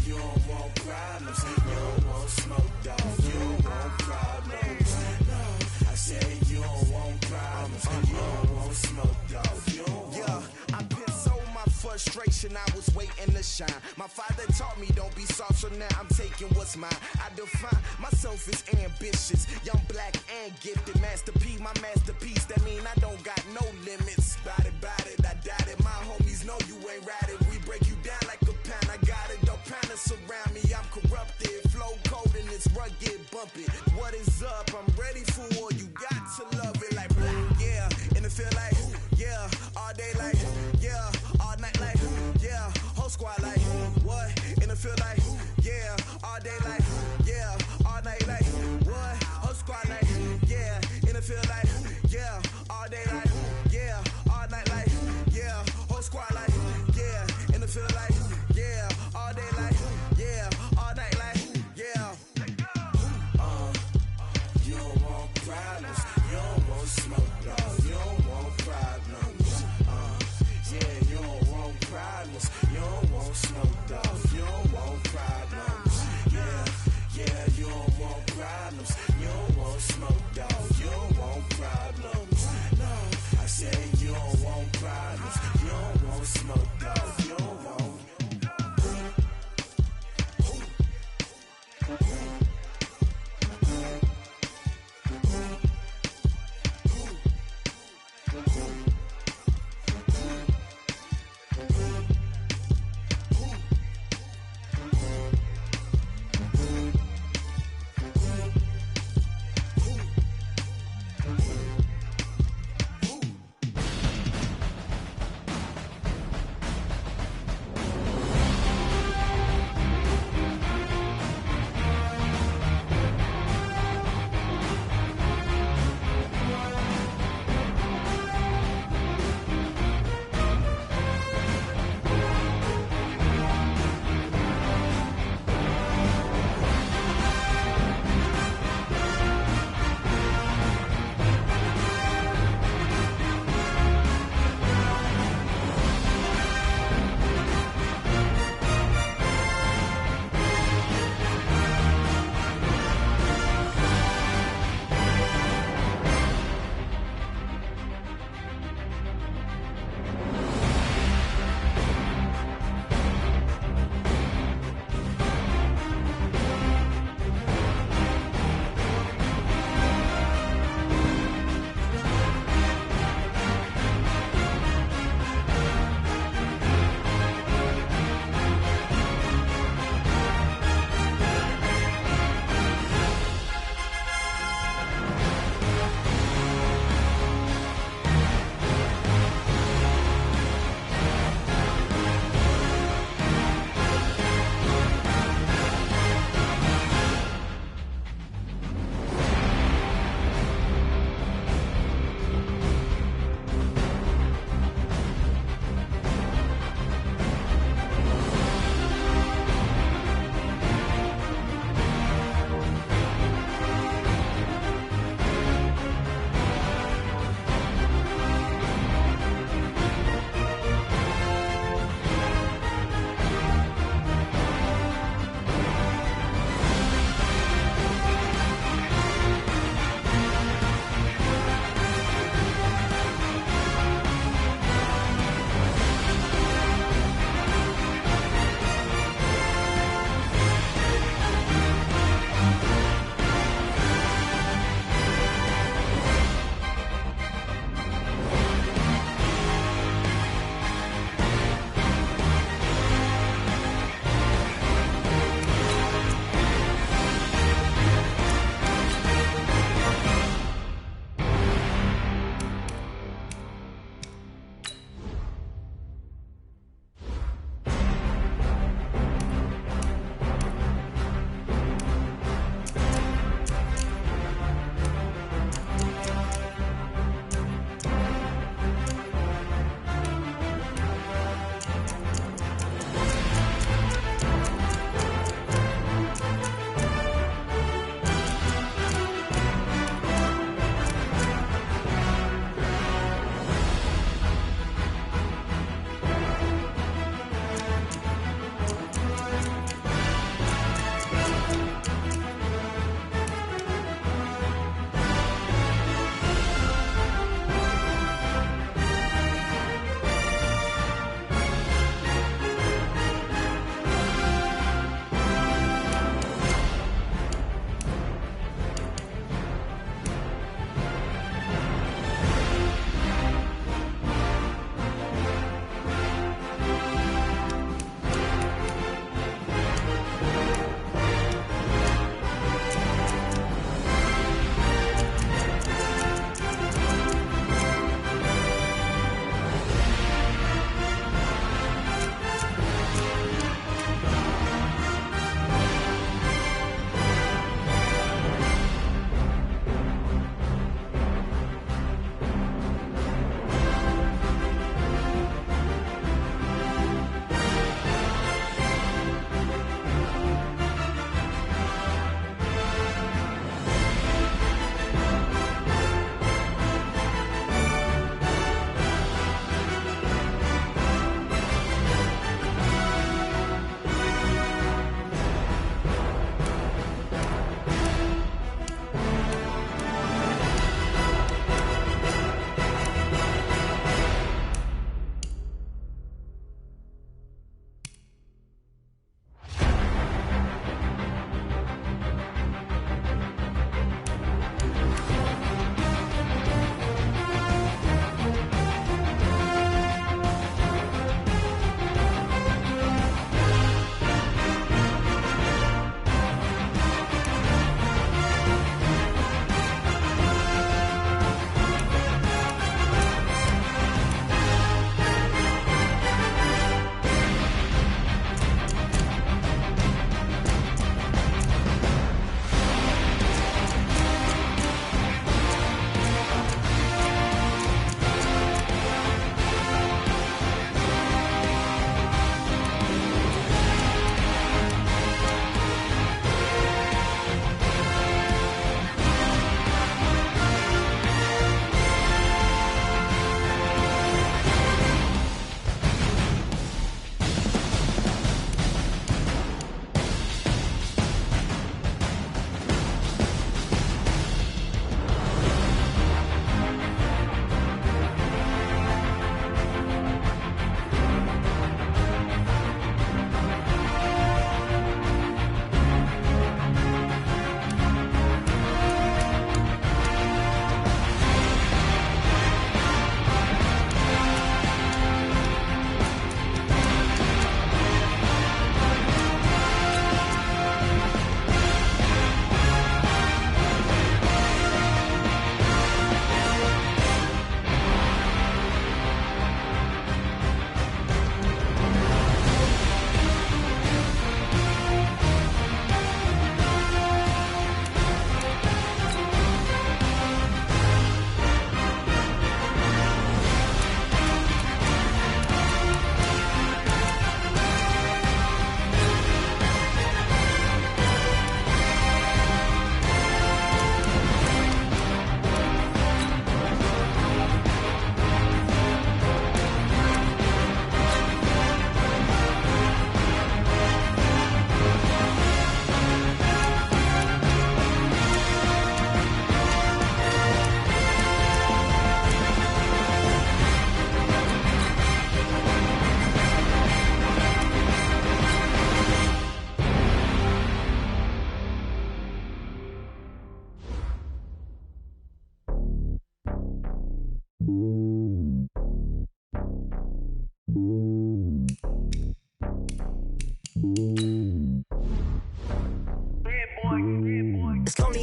you don't want problems, you don't want smoke, dog. You don't want problems, no. I say you don't want problems, you don't want smoke, dog. You don't Yeah, I put so my frustration, I was waiting to shine. My father taught me don't be soft, so now I'm taking what's mine. I define myself as ambitious, young, black, and gifted. Master P, my masterpiece, that mean I don't got no limits. Bout it, I doubt it. My homies know you ain't ratted. We break you down like a pound, I got it. Don't pound us around me, I'm corrupted. Flow cold and it's rugged, bump it. What is up? I'm ready for war, you got to love it like, yeah, and it feel like, yeah, all day like, yeah, all night like, yeah, whole squad like, what? And it feel like, yeah, all day like, yeah, all night like, what? Whole squad like, yeah, and it feel like, yeah,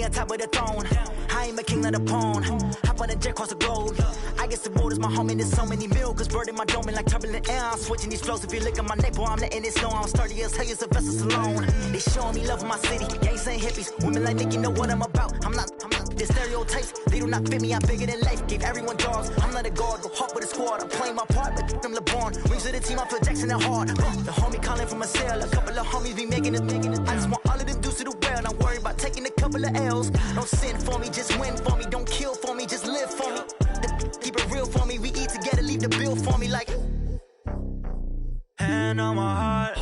on top of the throne. I ain't a king of the pawn. Hop on a jet across the globe. I guess the water's my home and there's so many milk. Bird in my dome like turbulent air. I'm switching these flows. If you look at my neck, boy, I'm letting it snow. I'm sturdy as hell as a vessel alone. They showing me love in my city. Gangs ain't hippies. Women like Nicki know what I'm about. I'm not the stereotypes. They do not fit me. I'm bigger than life. Gave everyone dogs. I'm not a guard. Go hard with a squad. I'm playing my part, but them LeBron. Rings to the team. I feel Jackson and hard. The homie calling from a cell. A couple of homies be making it. I just want all of them dudes to do well. Not worry about taking a couple of L's. Don't sin for me, just win for me. Don't kill for me, just live for me. Keep it real for me. We eat together, leave the bill for me like. Hand on my heart,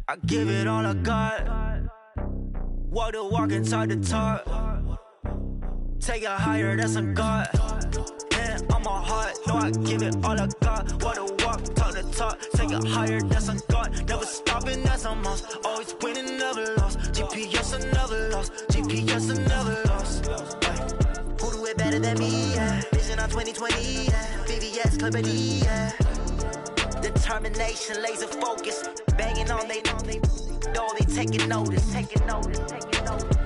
I give it all I got. Walk the walk inside the talk. Take it higher, that's a God. Hand on my heart, no, I give it all I got. Walk the walk, talk the talk. Take it higher, that's a God. Never stopping, that's a must. Always winning, never lost. GPS, I never lost. GPS, I never lost. Who do it better than me? Yeah. Vision on 2020. Yeah. VVS, Clippity. Yeah. Determination, laser focus. Banging on they know they taking notice. Taking notice. Taking notice.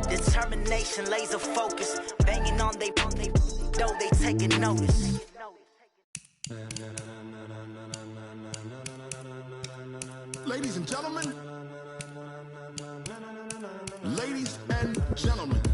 Determination, laser focus. Banging on they know they taking notice. Ladies and gentlemen. Ladies and gentlemen.